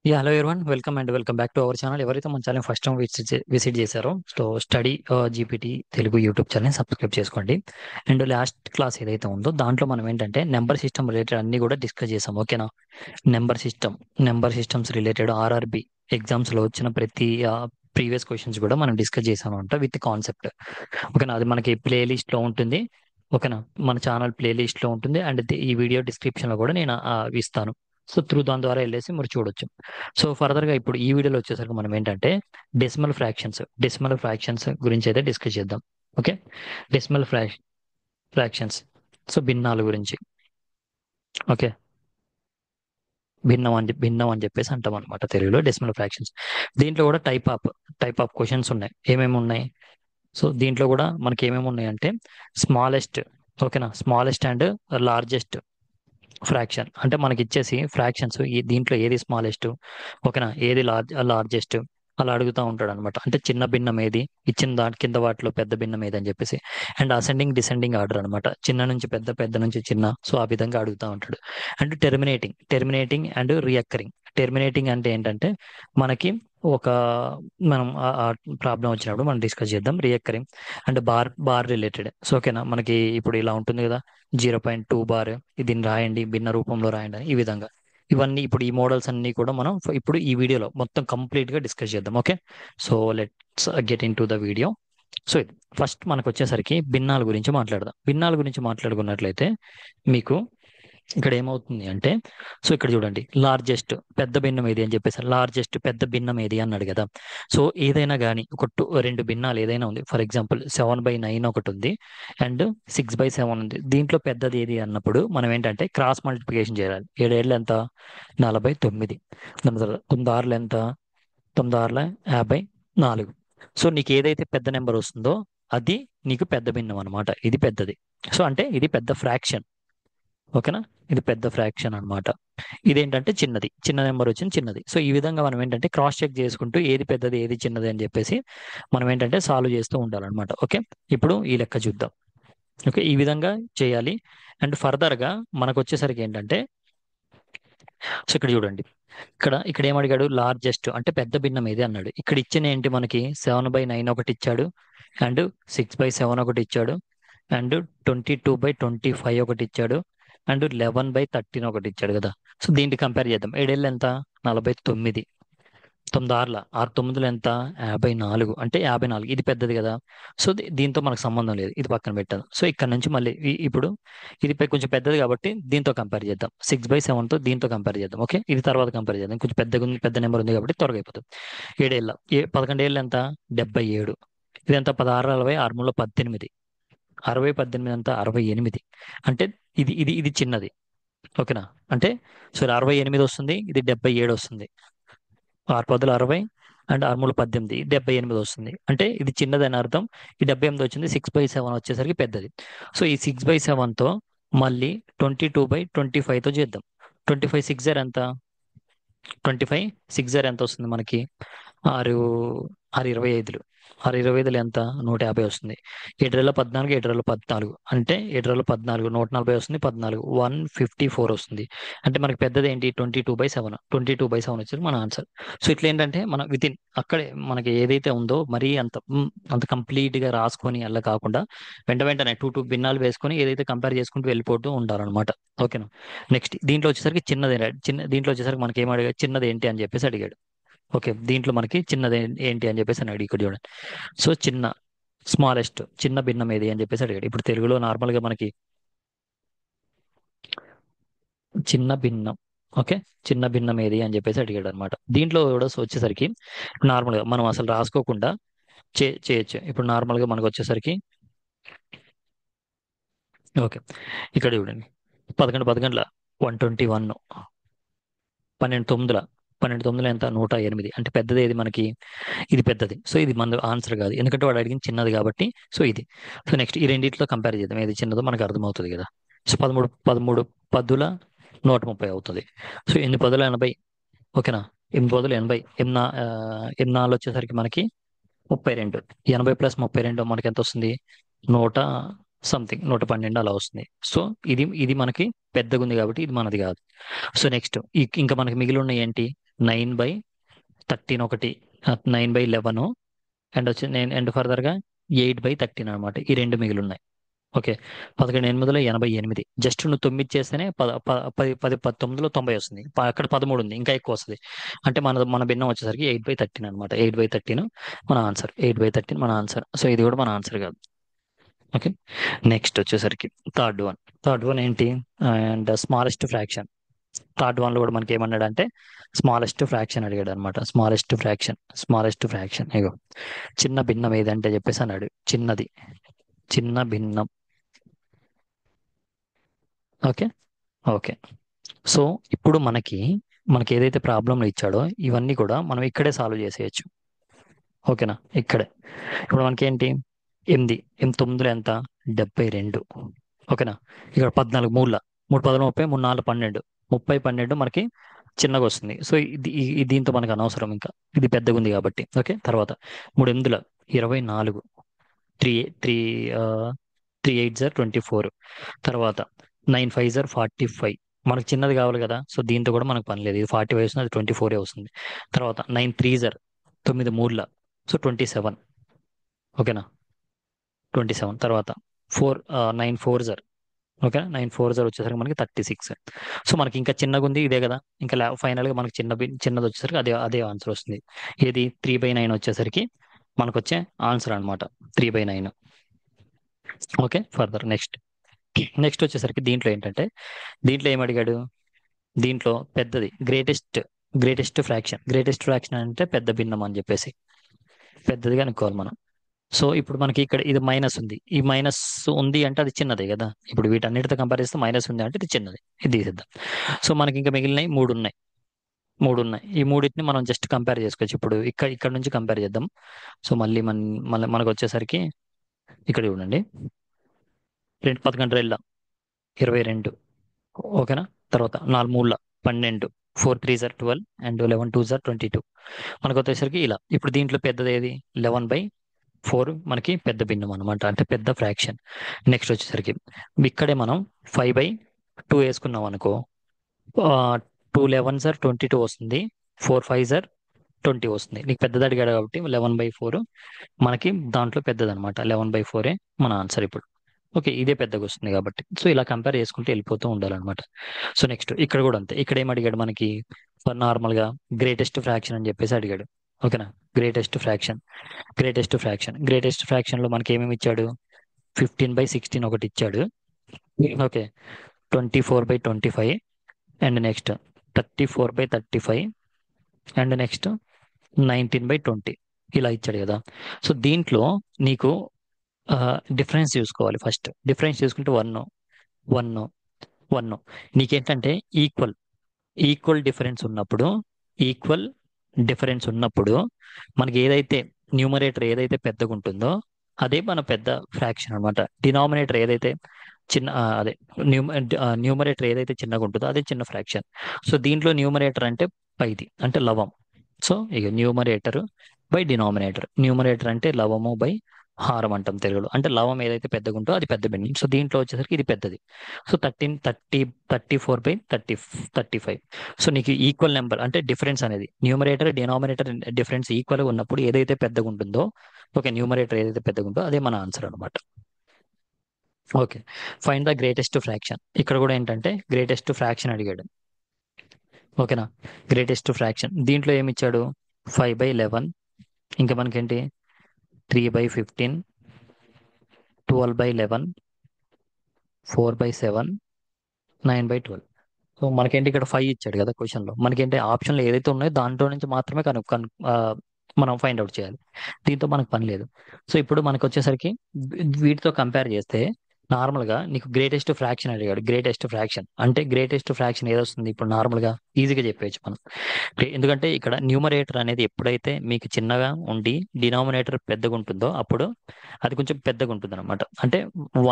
Hello everyone, welcome and welcome back to our channel. ఎవరైతే మన channel first time visit చేశారో study GPT Telugu YouTube channel subscribe చేసుకోండి. And last class ఏదైతే ఉందో దాంట్లో మనం ఏంటంటే నెంబర్ సిస్టమ్ రిలేటెడ్ అన్ని కూడా డిస్కస్ చేసాం. ఓకేనా? Number systems related RRB exams లో వచ్చిన ప్రతి ప్రీవియస్ క్వశ్చన్స్ కూడా మనం డిస్కస్ చేసాం అనమాట విత్ కాన్సెప్ట్. ఓకేనా? అది మనకి ప్లేలిస్ట్ లో ఉంటుంది. ఓకేనా? మన ఛానల్ ప్లేలిస్ట్ లో ఉంటుంది. అండ్ ఈ వీడియో డిస్క్రిప్షన్ లో కూడా నేను ఇస్తాను. సో దాని ద్వారా వెళ్ళేసి మీరు చూడొచ్చు. సో ఫర్దర్ గా ఇప్పుడు ఈ వీడియోలో వచ్చేసరికి మనం ఏంటంటే డెసిమల్ ఫ్రాక్షన్స్ గురించి అయితే డిస్కస్ చేద్దాం. ఓకే. Decimal fractions. సో భిన్నాల గురించి. ఓకే. భిన్నం అని చెప్పేసి అంటాం అనమాట తెలుగులో డెసిమల్ ఫ్రాక్షన్స్. దీంట్లో కూడా టైప్ ఆఫ్ క్వశ్చన్స్ ఉన్నాయి. ఏమేమి ఉన్నాయి? సో దీంట్లో కూడా మనకి ఏమేమి ఉన్నాయి అంటే స్మాలెస్ట్. ఓకేనా? స్మాలెస్ట్ అండ్ లార్జెస్ట్ ఫ్రాక్షన్ అంటే మనకి ఇచ్చేసి ఫ్రాక్షన్స్ దీంట్లో ఏది స్మాలెస్ట్, ఓకేనా, ఏది లార్జెస్ట్ అలా అడుగుతూ ఉంటాడు అనమాట. అంటే చిన్న భిన్నం ఏది, ఇచ్చిన దాని కింద వాటిలో పెద్ద భిన్నం ఏది అని చెప్పేసి. అండ్ అసెండింగ్ డిసెండింగ్ ఆర్డర్ అనమాట, చిన్న నుంచి పెద్ద, పెద్ద నుంచి చిన్న. సో ఆ విధంగా అడుగుతూ ఉంటాడు. And terminating and రియక్కరింగ్. టెర్మినేటింగ్ అంటే ఏంటంటే మనకి ఒక మనం ఆ ప్రాబ్లం వచ్చినప్పుడు మనం డిస్కస్ చేద్దాం. రియక్కరింగ్ అండ్ బార్ రిలేటెడ్. సో ఓకేనా, మనకి ఇప్పుడు ఇలా ఉంటుంది కదా, 0.2 బార్, దీన్ని రాయండి, భిన్న రూపంలో రాయండి అని ఈ విధంగా. ఇవన్నీ ఇప్పుడు ఈ మోడల్స్ అన్ని కూడా మనం ఇప్పుడు ఈ వీడియోలో మొత్తం కంప్లీట్ గా డిస్కస్ చేద్దాం. Okay. So let's get in to the video. So ఇది ఫస్ట్ మనకు వచ్చేసరికి భిన్నాల గురించి మాట్లాడదాం. భిన్నాల గురించి మాట్లాడుకున్నట్లయితే మీకు ఇక్కడ ఏమవుతుంది అంటే, సో ఇక్కడ చూడండి, లార్జెస్ట్ పెద్ద భిన్నం ఏది అని చెప్పేసి, లార్జెస్ట్ పెద్ద భిన్నం ఏది అన్నాడు కదా. సో ఏదైనా కానీ రెండు భిన్నాలు ఏదైనా ఉంది. ఫర్ ఎగ్జాంపుల్ 7/9 ఒకటి ఉంది, అండ్ 6/7 ఉంది. దీంట్లో పెద్దది ఏది అన్నప్పుడు మనం ఏంటంటే క్రాస్ మల్టిప్లికేషన్ చేయాలి. 7 ఏళ్ళు ఎంత? 49. 9 ఎంత? 9 54. సో నీకు ఏదైతే పెద్ద నెంబర్ వస్తుందో అది నీకు పెద్ద భిన్నం అనమాట. ఇది పెద్దది. సో అంటే ఇది పెద్ద ఫ్రాక్షన్. ఓకేనా? ఇది పెద్ద ఫ్రాక్షన్ అన్నమాట. ఇదేంటంటే చిన్నది, చిన్న నెంబర్ వచ్చింది చిన్నది. సో ఈ విధంగా మనం ఏంటంటే క్రాస్ చెక్ చేసుకుంటూ ఏది పెద్దది ఏది చిన్నది అని చెప్పేసి మనం ఏంటంటే సాల్వ్ చేస్తూ ఉండాలన్నమాట. ఓకే. ఇప్పుడు ఈ లెక్క చూద్దాం. ఓకే, ఈ విధంగా చేయాలి. అండ్ ఫర్దర్ గా మనకు వచ్చేసరికి ఏంటంటే, సో ఇక్కడ చూడండి, ఇక్కడ ఏమడిగాడు? లార్జెస్ట్ అంటే పెద్ద భిన్నం ఏది అన్నాడు. ఇక్కడ ఇచ్చిన ఏంటి మనకి? 7/9 ఒకటి ఇచ్చాడు, అండ్ 6/7 ఒకటి ఇచ్చాడు, అండ్ 22/25 ఒకటి ఇచ్చాడు, అండ్ 11/13 ఒకటి ఇచ్చాడు కదా. సో దీన్ని కంపేర్ చేద్దాం. 7 ఏళ్ళు ఎంత? 49. 9 6 ఎంత? 54. అంటే 54 ఇది పెద్దది కదా. సో దీంతో మనకు సంబంధం లేదు, ఇది పక్కన పెట్టాను. సో ఇక్కడ నుంచి మళ్ళీ ఇప్పుడు ఇది కొంచెం పెద్దది కాబట్టి దీంతో కంపేర్ చేద్దాం. 6/7తో దీంతో కంపేర్ చేద్దాం. ఓకే, ఇది తర్వాత కంపేర్ చేద్దాం. కొంచెం పెద్దగా ఉంది, పెద్ద నెంబర్ ఉంది కాబట్టి త్వరగా అయిపోతుంది. 11 ఏళ్ళు ఎంత? 77. ఇది ఎంత? 16 60 6 18. 60 18 ఎంత? 68. అంటే ఇది చిన్నది. ఓకేనా? అంటే సో 68 వస్తుంది, ఇది 77 వస్తుంది. 6 10 60 అండ్ 6 3 18, 78 వస్తుంది. అంటే ఇది చిన్నది అని అర్థం. ఈ 78 వచ్చింది, 6/7 వచ్చేసరికి పెద్దది. సో ఈ 6/7తో మళ్ళీ 22/25తో చేద్దాం. 25 6 ఎంత? 25 6 ఎంత వస్తుంది మనకి? ఆరు 6 25. 6 25 ఎంత? 150 వస్తుంది. 7 14 7 14 అంటే 7 14 140 వస్తుంది. 14 154 వస్తుంది. అంటే మనకి పెద్దది ఏంటి? 22/7. 22/7 వచ్చేది మన ఆన్సర్. సో ఇట్లా ఏంటంటే మన వితిన్ అక్కడే మనకి ఏదైతే ఉందో మరీ అంత కంప్లీట్ గా రాసుకొని అలా కాకుండా వెంటనే టూ భిన్నాలు వేసుకొని ఏదైతే కంపేర్ చేసుకుంటూ వెళ్ళిపోతూ ఉండాలన్నమాట. ఓకేనా? నెక్స్ట్ దీంట్లో వచ్చేసరికి దీంట్లో వచ్చేసరికి మనకి ఏం అడిగాడు? చిన్నది ఏంటి అని చెప్పేసి అడిగాడు. ఓకే, దీంట్లో మనకి చిన్నది ఏంటి అని చెప్పేసి అని అడిగి ఇక్కడ చూడండి. సో స్మాలెస్ట్ చిన్న భిన్నం ఏది అని చెప్పేసి అడిగాడు. ఇప్పుడు తెలుగులో నార్మల్ గా మనకి చిన్న భిన్నం. ఓకే, చిన్న భిన్నం ఏది అని చెప్పేసి అడిగాడు అనమాట. దీంట్లో కూడా వచ్చేసరికి నార్మల్ గా మనం అసలు రాసుకోకుండా చేయొచ్చు. ఇప్పుడు నార్మల్ గా మనకు వచ్చేసరికి ఓకే, ఇక్కడ చూడండి, 11 11 121. 12 9 12 9 ఎంత? 108. అంటే పెద్దది ఏది మనకి? ఇది పెద్దది. సో ఇది మన ఆన్సర్ కాదు, ఎందుకంటే వాడు అడిగింది చిన్నది కాబట్టి. సో ఇది. సో నెక్స్ట్ ఈ రెండిట్లో కంపేర్ చేద్దాం, ఏది చిన్నదో మనకు అర్థమవుతుంది కదా. సో 13 10 130 అవుతుంది. సో 8 10 80. ఓకేనా? 8 10 80. 8 4 వచ్చేసరికి మనకి 32. 80 + 32 మనకి ఎంత వస్తుంది? 100 112 అలా వస్తుంది. సో ఇది మనకి పెద్దగా ఉంది కాబట్టి ఇది మనది కాదు. సో నెక్స్ట్ ఇంకా మనకి మిగిలి ఉన్నాయి ఏంటి? 9/13 ఒకటి, 9/11, అండ్ వచ్చి నేను అండ్ ఫర్దర్గా 8/13 అనమాట. ఈ రెండు మిగిలి ఉన్నాయి. ఓకే, 11/888. జస్ట్ నువ్వు 9 చేస్తేనే 10 10 10 19లో 90 వస్తుంది. అక్కడ 13 ఉంది, ఇంకా ఎక్కువ వస్తుంది. అంటే మన భిన్నం వచ్చేసరికి 8/13 అనమాట. 8/13 మన ఆన్సర్. 8/13 మన ఆన్సర్. సో ఇది కూడా మన ఆన్సర్ కాదు. ఓకే, నెక్స్ట్ వచ్చేసరికి థర్డ్ వన్ ఏంటి? And smallest fraction. Third one లో కూడా మనకి ఏమన్నాడు అంటే స్మాలెస్ట్ ఫ్రాక్షన్ అడిగాడు అనమాట. స్మాలెస్ట్ ఫ్రాక్షన్ ఇగో చిన్న భిన్నం ఏదంటే చెప్పేసి అన్నాడు. చిన్న భిన్నం. ఓకే. ఓకే, సో ఇప్పుడు మనకి ఏదైతే ప్రాబ్లంలో ఇచ్చాడో ఇవన్నీ కూడా మనం ఇక్కడే సాల్వ్ చేసేయచ్చు. ఓకేనా? ఇక్కడే ఇప్పుడు మనకేంటి 8, 9 ఎంత? 72. ఓకేనా? ఇక్కడ 14 మూడుల 3 10 30, 3 4 12, 30 12 మనకి చిన్నగా వస్తుంది. సో దీంతో మనకు అనవసరం, ఇంకా ఇది పెద్దగా ఉంది కాబట్టి. ఓకే, తర్వాత 3 8 24, 3 3 3 8 24, తర్వాత 9 5 45. మనకు చిన్నది కావాలి కదా, సో దీంతో కూడా మనకు పని లేదు. ఇది 45 వస్తుంది, అది 24 వస్తుంది. తర్వాత 9 3 9 మూడుల, సో 27. ఓకేనా? 27. తర్వాత 9 4 ఓకే, 9 4 వచ్చేసరికి మనకి 36. సో మనకి ఇంకా చిన్నగా ఉంది ఇదే కదా. ఇంకా ఫైనల్గా మనకి చిన్నది వచ్చేసరికి అదే ఆన్సర్ వస్తుంది. ఏది? 3/9 వచ్చేసరికి మనకు వచ్చే ఆన్సర్ అనమాట. 3/9. ఓకే, ఫర్దర్ నెక్స్ట్ వచ్చేసరికి దీంట్లో ఏంటంటే దీంట్లో ఏం అడిగాడు? దీంట్లో పెద్దది గ్రేటెస్ట్ ఫ్రాక్షన్ అంటే పెద్ద భిన్నం అని చెప్పేసి పెద్దదిగా అనుకోవాలి మనం. సో ఇప్పుడు మనకి ఇక్కడ ఇది మైనస్ ఉంది. ఈ మైనస్ ఉంది అంటే అది చిన్నదే కదా. ఇప్పుడు వీటన్నిటితో కంపేర్ చేస్తే మైనస్ ఉంది అంటే ఇది చిన్నది. ఇది తీసేద్దాం. సో మనకి ఇంకా మిగిలినవి మూడు ఉన్నాయి. ఈ మూడింటిని మనం జస్ట్ కంపేర్ చేసుకోవచ్చు. ఇప్పుడు ఇక్కడ నుంచి కంపేర్ చేద్దాం. సో మళ్ళీ మనకు వచ్చేసరికి ఇక్కడ చూడండి. 11 2 22. ఓకేనా? తర్వాత 4 3 12, 4 3 12, అండ్ 11 2 22. మనకు వచ్చేసరికి ఇలా. ఇప్పుడు దీంట్లో పెద్దది ఏది? 11/4 మనకి పెద్ద భిన్నం అనమాట, అంటే పెద్ద ఫ్రాక్షన్. నెక్స్ట్ వచ్చేసరికి ఇక్కడే మనం 5/2 వేసుకున్నాం అనుకో, 2 11 22 వస్తుంది, 4 5 20 వస్తుంది. నీకు పెద్దది అడిగాడు కాబట్టి 11/4 మనకి దాంట్లో పెద్దది అనమాట. 11/4 మన ఆన్సర్ ఇప్పుడు. ఓకే, ఇదే పెద్దగా వస్తుంది కాబట్టి. సో ఇలా కంపేర్ చేసుకుంటూ వెళ్ళిపోతూ ఉండాలన్నమాట. సో నెక్స్ట్ ఇక్కడ కూడా అంతే. ఇక్కడ ఏం అడిగాడు మనకి? నార్మల్గా గ్రేటెస్ట్ ఫ్రాక్షన్ అని చెప్పేసి అడిగాడు. ఓకేనా? గ్రేటెస్ట్ ఫ్రాక్షన్ లో మనకి ఏమేమి ఇచ్చాడు? 15/16 ఒకటి ఇచ్చాడు. Okay, 24/25, and next 34/35, and next 19/20 ఇలా ఇచ్చాడు కదా. సో దీంట్లో నీకు డిఫరెన్స్ చూసుకోవాలి. ఫస్ట్ డిఫరెన్స్ చూసుకుంటే 1 1 నీకేంటంటే ఈక్వల్ ఈక్వల్ డిఫరెన్స్ ఉన్నప్పుడు మనకి ఏదైతే న్యూమరేటర్ ఏదైతే పెద్దగా ఉంటుందో అదే మన పెద్ద ఫ్రాక్షన్ అనమాట. డినామినేటర్ ఏదైతే చిన్న అదే న్యూమరేటర్ ఏదైతే చిన్నగా ఉంటుందో అదే చిన్న ఫ్రాక్షన్. సో దీంట్లో న్యూమరేటర్ అంటే పైది అంటే లవం. సో ఇక న్యూమరేటర్ అంటే లవము బై హారం అంటాం తెలుగులో. అంటే లవం ఏదైతే పెద్దగా ఉంటుందో అది పెద్ద భిన్నం. సో దీంట్లో వచ్చేసరికి ఇది పెద్దది. సో 34/35. సో నీకు ఈక్వల్ నెంబర్ అంటే డిఫరెన్స్ అనేది న్యూమరేటర్ డినామినేటర్ డిఫరెన్స్ ఈక్వల్గా ఉన్నప్పుడు ఏదైతే పెద్దగా ఉంటుందో, ఓకే, న్యూమరేటర్ ఏదైతే పెద్దగా ఉంటుందో అదే మన ఆన్సర్ అనమాట. Okay, find the greatest fraction. ఇక్కడ కూడా ఏంటంటే గ్రేటెస్ట్ ఫ్రాక్షన్ అడిగాడు. ఓకేనా? గ్రేటెస్ట్ ఫ్రాక్షన్ దీంట్లో ఏమి ఇచ్చాడు? 5/11, ఇంకా మనకేంటి 3/15, 12/11, 4/7, 9/12. సో మనకేంటి ఇక్కడ 5 ఇచ్చాడు కదా క్వశ్చన్ లో. మనకేంటి ఆప్షన్లు ఏదైతే ఉన్నాయో దాంట్లో నుంచి మాత్రమే మనం ఫైండ్ అవుట్ చేయాలి. దీంతో మనకు పని లేదు. సో ఇప్పుడు మనకు వచ్చేసరికి వీటితో కంపేర్ చేస్తే నార్మల్ గా నీకు గ్రేటెస్ట్ ఫ్రాక్షన్ అడిగాడు. గ్రేటెస్ట్ ఫ్రాక్షన్ అంటే గ్రేటెస్ట్ ఫ్రాక్షన్ ఏదొస్తుంది? ఇప్పుడు నార్మల్ గా ఈజీగా చెప్పేయచ్చు మనం. ఎందుకంటే ఇక్కడ న్యూమరేటర్ అనేది ఎప్పుడైతే మీకు చిన్నగా ఉండి డినామినేటర్ పెద్దగా ఉంటుందో అప్పుడు అది కొంచెం పెద్దగా ఉంటుంది అనమాట. అంటే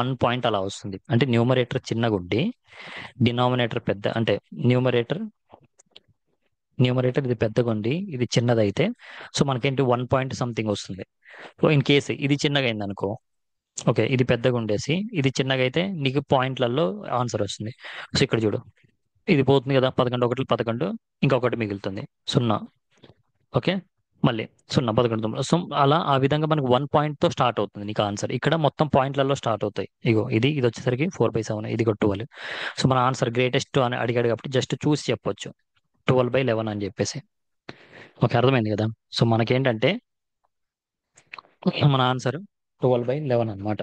1 పాయింట్ అలా వస్తుంది. అంటే న్యూమరేటర్ చిన్నగా ఉండి డినామినేటర్ పెద్ద, అంటే న్యూమరేటర్ ఇది పెద్దగా ఉండి ఇది చిన్నదైతే సో మనకేంటి 1 పాయింట్ సంథింగ్ వస్తుంది. సో ఇన్ కేసు ఇది చిన్నగా అయింది అనుకో, ఓకే, ఇది పెద్దగా ఉండేసి ఇది చిన్నగా అయితే నీకు పాయింట్లలో ఆన్సర్ వస్తుంది. సో ఇక్కడ చూడు, ఇది పోతుంది కదా, 11 ఒకటి 11, ఇంకొకటి మిగులుతుంది 0. ఓకే, మళ్ళీ 0, 11 9. సో అలా ఆ విధంగా మనకు 1 పాయింట్తో స్టార్ట్ అవుతుంది నీకు ఆన్సర్. ఇక్కడ మొత్తం పాయింట్లలో స్టార్ట్ అవుతాయి. ఇగో ఇది వచ్చేసరికి 4/7, ఇది కూడా 12. సో మన ఆన్సర్ గ్రేటెస్ట్ అని అడిగాడు కాబట్టి జస్ట్ చూసి చెప్పొచ్చు 12/11 అని చెప్పేసి. ఓకే, అర్థమైంది కదా. సో మనకేంటంటే మన ఆన్సర్ 12/11 అనమాట.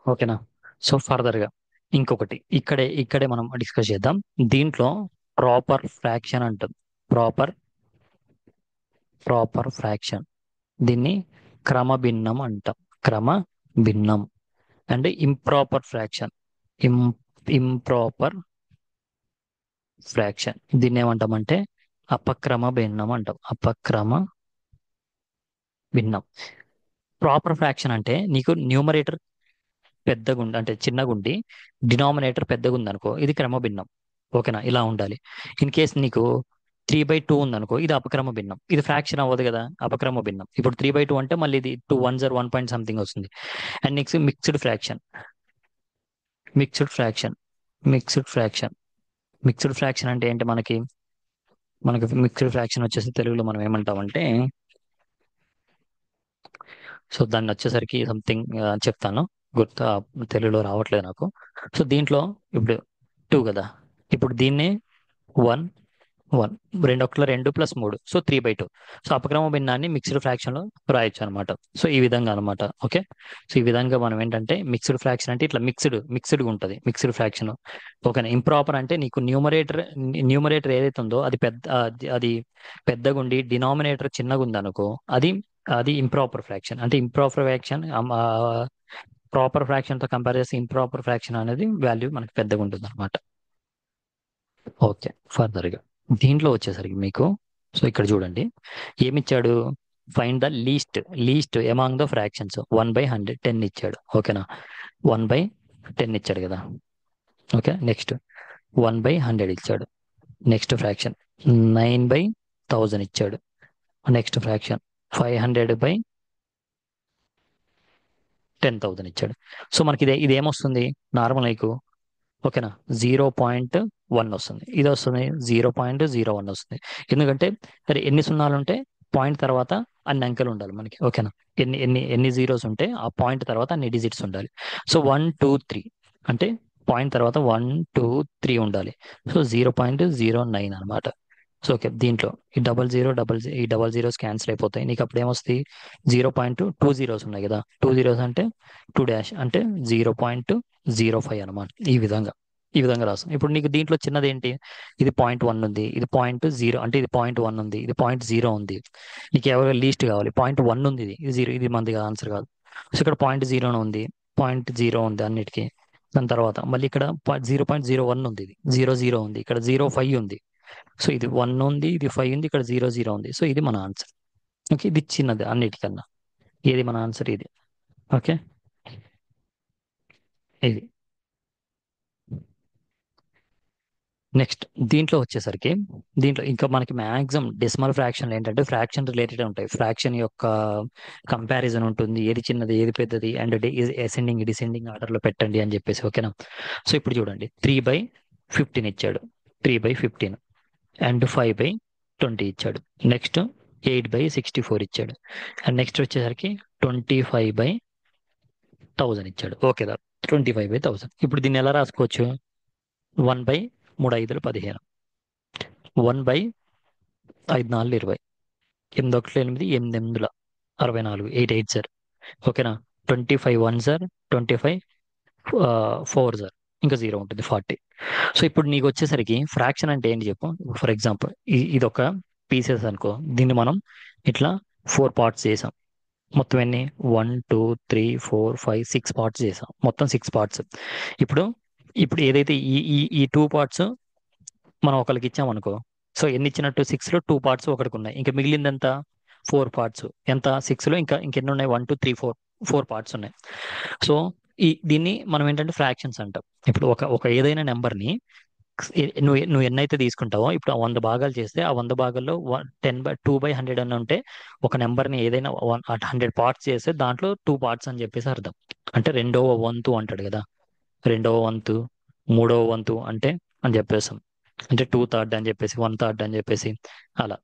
ఓకేనా. సో ఫర్దర్గా ఇంకొకటి ఇక్కడే మనం డిస్కస్ చేద్దాం. దీంట్లో ప్రాపర్ ఫ్రాక్షన్ అంటుంది. ప్రాపర్ ప్రాపర్ ఫ్రాక్షన్, దీన్ని క్రమభిన్నం అంటాం. క్రమ భిన్నం. అంటే ఇంప్రాపర్ ఫ్రాక్షన్. ఇం ఇంప్రాపర్ ఫ్రాక్షన్ దీన్ని ఏమంటామంటే అపక్రమ భిన్నం అంటాం. అపక్రమ భిన్నం. ప్రాపర్ ఫ్రాక్షన్ అంటే నీకు న్యూమరేటర్ పెద్దగుండి అంటే చిన్నగుండి డినామినేటర్ పెద్దగా ఉందనుకో, ఇది క్రమ భిన్నం. ఓకేనా, ఇలా ఉండాలి. ఇన్ కేస్ నీకు 3/2 ఉందనుకో, ఇది అపక్రమ భిన్నం. ఇది ఫ్రాక్షన్ అవ్వదు కదా, అపక్రమ భిన్నం. ఇప్పుడు 3/2 అంటే మళ్ళీ ఇది 2 1 1 పాయింట్ సంథింగ్ వస్తుంది. And next mixed fraction. Mixed fraction mixed fraction mixed fraction అంటే ఏంటి మనకి? మిక్స్డ్ ఫ్రాక్షన్ వచ్చేసి తెలుగులో మనం ఏమంటామంటే, సో దాన్ని వచ్చేసరికి సంథింగ్ చెప్తాను, గుర్తు తెలుగులో రావట్లేదు నాకు. సో దీంట్లో ఇప్పుడు 2 కదా, ఇప్పుడు దీన్నే 1 1, 2 1 2 ప్లస్ 3, సో 3/2. సో అపక్రమ భిన్నాన్ని మిక్స్డ్ ఫ్రాక్షన్ లో రాయొచ్చు అనమాట. సో ఈ విధంగా అనమాట. ఓకే, సో ఈ విధంగా మనం ఏంటంటే మిక్స్డ్ ఫ్రాక్షన్ అంటే ఇట్లా మిక్స్డ్ ఉంటుంది మిక్స్డ్ ఫ్రాక్షన్. ఓకేనా. ఇంప్రాపర్ అంటే నీకు న్యూమరేటర్ ఏదైతే ఉందో అది అది పెద్దగా ఉండి డినామినేటర్ చిన్నగా ఉంది అనుకో, అది అది ఇంప్రాపర్ ఫ్రాక్షన్. అంటే ఇంప్రాపర్ ఫ్రాక్షన్ ప్రాపర్ ఫ్రాక్షన్ తో కంపేర్ చేస్తే ఇంప్రాపర్ ఫ్రాక్షన్ అనేది వాల్యూ మనకి పెద్దగా ఉంటుంది అనమాట. ఓకే, ఫర్దర్గా దీంట్లో వచ్చేసరికి మీకు, సో ఇక్కడ చూడండి ఏమిచ్చాడు. Find the least among the fractions. 1/100 10 ఇచ్చాడు. ఓకేనా, 1/10 ఇచ్చాడు కదా. ఓకే, నెక్స్ట్ 1/100 ఇచ్చాడు. నెక్స్ట్ ఫ్రాక్షన్ 9/1000 ఇచ్చాడు. నెక్స్ట్ ఫ్రాక్షన్ 500/10,000 ఇచ్చాడు. సో మనకి ఇది ఏమొస్తుంది నార్మల్ నీకు. ఓకేనా, 0.1 వస్తుంది. ఇది వస్తుంది 0.01 వస్తుంది. ఎందుకంటే సరే ఎన్ని సున్నాలు ఉంటే పాయింట్ తర్వాత అన్ని అంకెలు ఉండాలి మనకి. ఓకేనా, ఎన్ని జీరోస్ ఉంటే ఆ పాయింట్ తర్వాత అన్ని డిజిట్స్ ఉండాలి. సో 1 2 3 అంటే పాయింట్ తర్వాత 1 2 3 ఉండాలి. సో 0.09 అనమాట. సో ఓకే, దీంట్లో ఈ డబల్ జీరోస్ క్యాన్సిల్ అయిపోతాయి. నీకు అప్పుడు ఏమొస్తాయి, 0.2 జీరోస్ ఉన్నాయి కదా, 2 జీరోస్ అంటే 2 డాష్ అంటే 0.05 అనమాట. ఈ విధంగా రాస్తాం. ఇప్పుడు నీకు దీంట్లో చిన్నది ఏంటి, ఇది 0.1 ఉంది, ఇది 0.0 అంటే ఇది 0.1 ఉంది, ఇది 0.0 ఉంది. నీకు ఎవరు లీస్ట్ కావాలి, 0.1 ఉంది, ఇది 0, ఇది మంది ఆన్సర్ కాదు. సో ఇక్కడ 0.0 ఉంది, 0.0 ఉంది అన్నిటికీ. దాని తర్వాత మళ్ళీ ఇక్కడ 0.01 ఉంది, ఇది 0 ఉంది, ఇక్కడ 0.5 ఉంది. సో ఇది 1 ఉంది, ఇది 5 ఉంది, ఇక్కడ 0 ఉంది. సో ఇది మన ఆన్సర్. ఓకే, ఇది చిన్నది అన్నిటికన్నా. ఏది మన ఆన్సర్ ఇది. ఓకే, ఇది నెక్స్ట్. దీంట్లో ఇంకా మనకి మ్యాక్సిమం డెసిమల్ ఫ్రాక్షన్ ఏంటంటే ఫ్రాక్షన్ రిలేటెడ్ ఉంటాయి. ఫ్రాక్షన్ యొక్క కంపారిజన్ ఉంటుంది, ఏది చిన్నది ఏది పెద్దది, అండ్ అసెండింగ్ డిసెండింగ్ ఆర్డర్ లో పెట్టండి అని చెప్పేసి. ఓకేనా. సో ఇప్పుడు చూడండి 3/15 ఇచ్చాడు, 3/15, అండ్ 5/20 ఇచ్చాడు. నెక్స్ట్ 8/64 ఇచ్చాడు. అండ్ నెక్స్ట్ వచ్చేసరికి 25/1000 ఇచ్చాడు. ఓకే, 25/1000. ఇప్పుడు దీన్ని ఎలా రాసుకోవచ్చు, 1/3 5 15, 1/5 4 20, 8 1 8, 8 8 64, 8 8 ఓకేనా. 25 1 25, 4 ఇంకా 0 ఉంటుంది 40. సో ఇప్పుడు నీకు వచ్చేసరికి ఫ్రాక్షన్ అంటే ఏంటి చెప్పు. ఫర్ ఎగ్జాంపుల్ ఇది ఒక పీసెస్ అనుకో, దీన్ని మనం ఇట్లా 4 పార్ట్స్ చేసాం. మొత్తం ఎన్ని, 1 2 3 4 5 6 పార్ట్స్ చేసాం, మొత్తం 6 పార్ట్స్. ఇప్పుడు ఇప్పుడు ఏదైతే ఈ ఈ ఈ 2 పార్ట్స్ మనం ఒకరికి ఇచ్చామనుకో, సో ఎన్ని ఇచ్చినట్టు 6 లో 2 పార్ట్స్ ఒకరికి ఉన్నాయి, ఇంకా మిగిలిందంతా 4 పార్ట్స్. ఎంత, 6 లో ఇంకెన్ని ఉన్నాయి, 1 2 3 4 4 పార్ట్స్ ఉన్నాయి. సో దీన్ని మనం ఏంటంటే ఫ్రాక్షన్స్ అంటాం. ఇప్పుడు ఒక ఏదైనా నెంబర్ని నువ్వు ఎన్నైతే తీసుకుంటావో, ఇప్పుడు 100 భాగాలు చేస్తే ఆ 100 భాగాల్లో 2/100 అని ఉంటే, ఒక నెంబర్ని ఏదైనా 100 పార్ట్స్ చేస్తే దాంట్లో 2 పార్ట్స్ అని చెప్పేసి అర్థం. అంటే రెండవ వంతు అంటాడు కదా. రెండవ వంతు, మూడవ వంతు అంటే అని చెప్పేసాం. అంటే 2/3 అని చెప్పేసి, 1/3 అని చెప్పేసి అలా.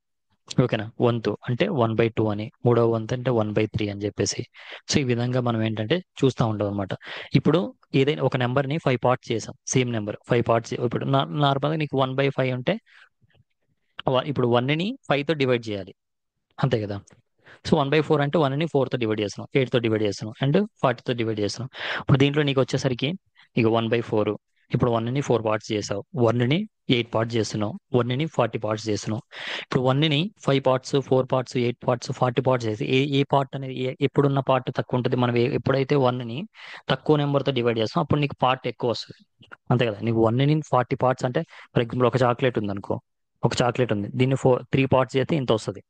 ఓకేనా? వంతు అంటే 1/2 అని, మూడవ వంతు అంటే 1/3 అని చెప్పేసి. సో ఈ విధంగా మనం ఏంటంటే చూస్తూ ఉంటాం అనమాట. ఇప్పుడు ఏదైనా ఒక నెంబర్ని 5 పార్ట్స్ చేసాం, సేమ్ నెంబర్ 5 పార్ట్స్. ఇప్పుడు నార్మల్గా నీకు 1/5 ఉంటే ఇప్పుడు 1ని 5తో డివైడ్ చేయాలి, అంతే కదా? సో 1/4 అంటే 1ని 4తో డివైడ్ చేస్తున్నాం, 8తో డివైడ్ చేస్తున్నాం, అండ్ 40తో డివైడ్ చేస్తున్నాం. ఇప్పుడు దీంట్లో నీకు వచ్చేసరికి ఇక 1/4. ఇప్పుడు 1ని 4 పార్ట్స్ చేసావు, 1ని 8 పార్ట్స్ చేస్తున్నావు, 1ని 40 పార్ట్స్ చేస్తున్నావు. ఇప్పుడు 1ని 5 పార్ట్స్, 4 పార్ట్స్, 8 పార్ట్స్, 40 పార్ట్స్ చేసి ఏ ఏ పార్ట్ అనేది ఎప్పుడున్న పార్ట్ తక్కువ ఉంటుంది. మనం ఎప్పుడైతే 1ని తక్కువ నెంబర్తో డివైడ్ చేస్తాం అప్పుడు నీకు పార్ట్ ఎక్కువ వస్తుంది, అంతే కదా? నీకు 1ని 40 పార్ట్స్ అంటే, ఫర్ ఎగ్జాంపుల్ ఒక చాక్లెట్ ఉంది అనుకో, ఒక చాక్లెట్ ఉంది, దీన్ని 3 పార్ట్స్ చేస్తే ఇంత వస్తుంది.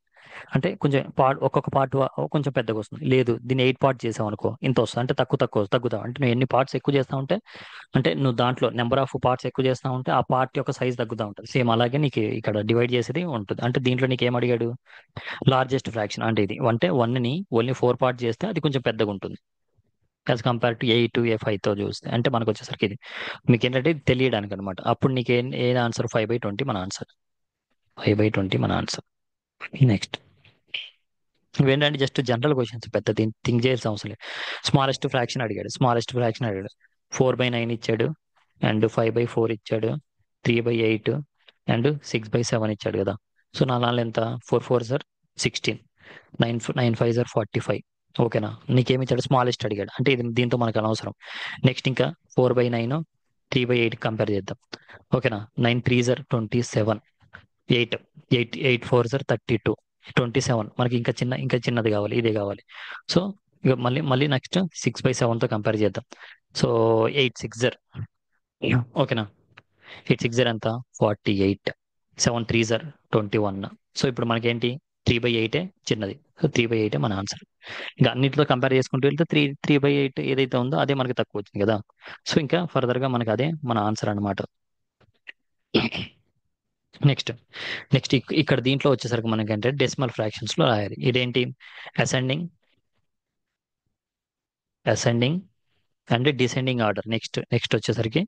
అంటే కొంచెం పార్ట్, ఒక్కొక్క పార్ట్ కొంచెం పెద్దగా వస్తుంది. లేదు దీన్ని 8 పార్ట్స్ చేసావు అనుకో, ఇంత వస్తుంది. అంటే తగ్గుతావు. అంటే నువ్వు ఎన్ని పార్ట్స్ ఎక్కువ చేస్తా ఉంటే, అంటే నువ్వు దాంట్లో నెంబర్ ఆఫ్ పార్ట్స్ ఎక్కువ చేస్తా ఉంటే ఆ పార్ట్ యొక్క సైజ్ తగ్గుతూ ఉంటుంది. సేమ్ అలాగే నీకు ఇక్కడ డివైడ్ చేసేది ఉంటుంది. అంటే దీంట్లో నీకు ఏం అడిగాడు? లార్జెస్ట్ ఫ్రాక్షన్ అంటే ఇది. అంటే 1ని ఓన్లీ 4 పార్ట్స్ చేస్తే అది కొంచెం పెద్దగా ఉంటుంది యాజ్ కంపేర్ టు 8 5తో చూస్తే. అంటే మనకు వచ్చేసరికి ఇది మీకు ఏంటంటే ఇది తెలియడానికి అనమాట. అప్పుడు నీకు ఏ ఆన్సర్? 5/20 మన ఆన్సర్. 5/20 మన ఆన్సర్. నెక్స్ట్ ఇవేంటంటే జస్ట్ జనరల్ క్వశ్చన్స్, పెద్ద థింక్ చేయాల్సిన అవసరం లేదు. స్మాలెస్ట్ ఫ్రాక్షన్ అడిగాడు. 4/9 ఇచ్చాడు, అండ్ 5/4 ఇచ్చాడు, 3/8 అండ్ 6/7 ఇచ్చాడు కదా. సో నా నాలుగు ఎంత? 4 4 16, 9 9 5 45. ఓకేనా? నీకేమి ఇచ్చాడు? స్మాలెస్ట్ అడిగాడు, అంటే ఇది దీంతో మనకు అనవసరం. నెక్స్ట్ ఇంకా 4/9, 3/8 కంపేర్ చేద్దాం. ఓకేనా? 9 3 27, 8 8 4 32, 27. మనకి ఇంకా చిన్నది కావాలి, ఇదే కావాలి. సో ఇక మళ్ళీ నెక్స్ట్ 6/7తో కంపేర్ చేద్దాం. సో 8 6, ఓకేనా? 8 6 ఎంత? 48. 7 3 21. సో ఇప్పుడు మనకేంటి? 3/8 చిన్నది. సో 3/8 మన ఆన్సర్. ఇంకా అన్నిటితో కంపేర్ చేసుకుంటూ వెళ్తే 3/8 ఏదైతే ఉందో అదే మనకి తక్కువ వచ్చింది కదా. సో ఇంకా ఫర్దర్ గా మనకి అదే మన ఆన్సర్ అనమాట. నెక్స్ట్ నెక్స్ట్ ఇక్కడ దీంట్లో వచ్చేసరికి మనకంటే డెసిమల్ ఫ్రాక్షన్స్ లో రాయాలి. ఇదేంటి? Ascending ascending and descending order. Next వచ్చేసరికి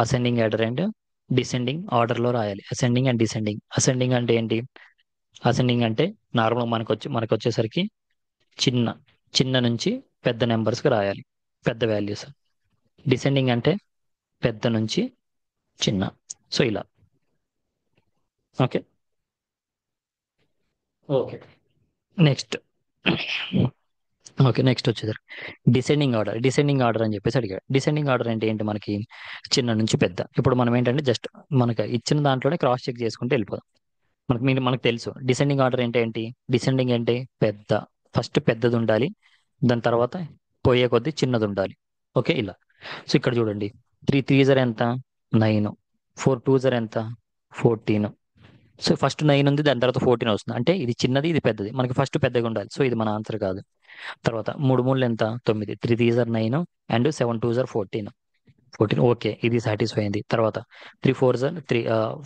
ascending order and descending order లో రాయాలి. Ascending and descending. అసెండింగ్ అంటే ఏంటి? అసెండింగ్ అంటే నార్మల్ మనకు వచ్చేసరికి చిన్న చిన్న నుంచి పెద్ద నెంబర్స్ కి రాయాలి, పెద్ద వాల్యూస్. డిసెండింగ్ అంటే పెద్ద నుంచి చిన్న. సో ఇలా. Okay. Okay. Next okay, next వచ్చేసరికి డిసెండింగ్ ఆర్డర్ అని చెప్పేసి అడిగాడు. డిసెండింగ్ ఆర్డర్ అంటే ఏంటి? మనకి చిన్న నుంచి పెద్ద. ఇప్పుడు మనం ఏంటంటే జస్ట్ మనకి ఇచ్చిన దాంట్లోనే క్రాస్ చెక్ చేసుకుంటే వెళ్ళిపోదాం. మనకు తెలుసు డిసెండింగ్ ఆర్డర్ అంటే ఏంటి. డిసెండింగ్ అంటే పెద్ద, ఫస్ట్ పెద్దది ఉండాలి, దాని తర్వాత పోయే కొద్దీ చిన్నది ఉండాలి. ఓకే ఇలా. సో ఇక్కడ చూడండి, 3 3 ఎంత? 9. 4 2 ఎంత? 14. సో ఫస్ట్ 9 ఉంది, దాని తర్వాత 14 వస్తుంది. అంటే ఇది చిన్నది, ఇది పెద్దది. మనకి ఫస్ట్ పెద్దగా ఉండాలి. సో ఇది మన ఆన్సర్ కాదు. తర్వాత 3 3 ఎంత? 9. 3 3 9 అండ్ 7 2 14. 14. ఓకే, ఇది సాటిస్ఫై అయింది. తర్వాత 3 4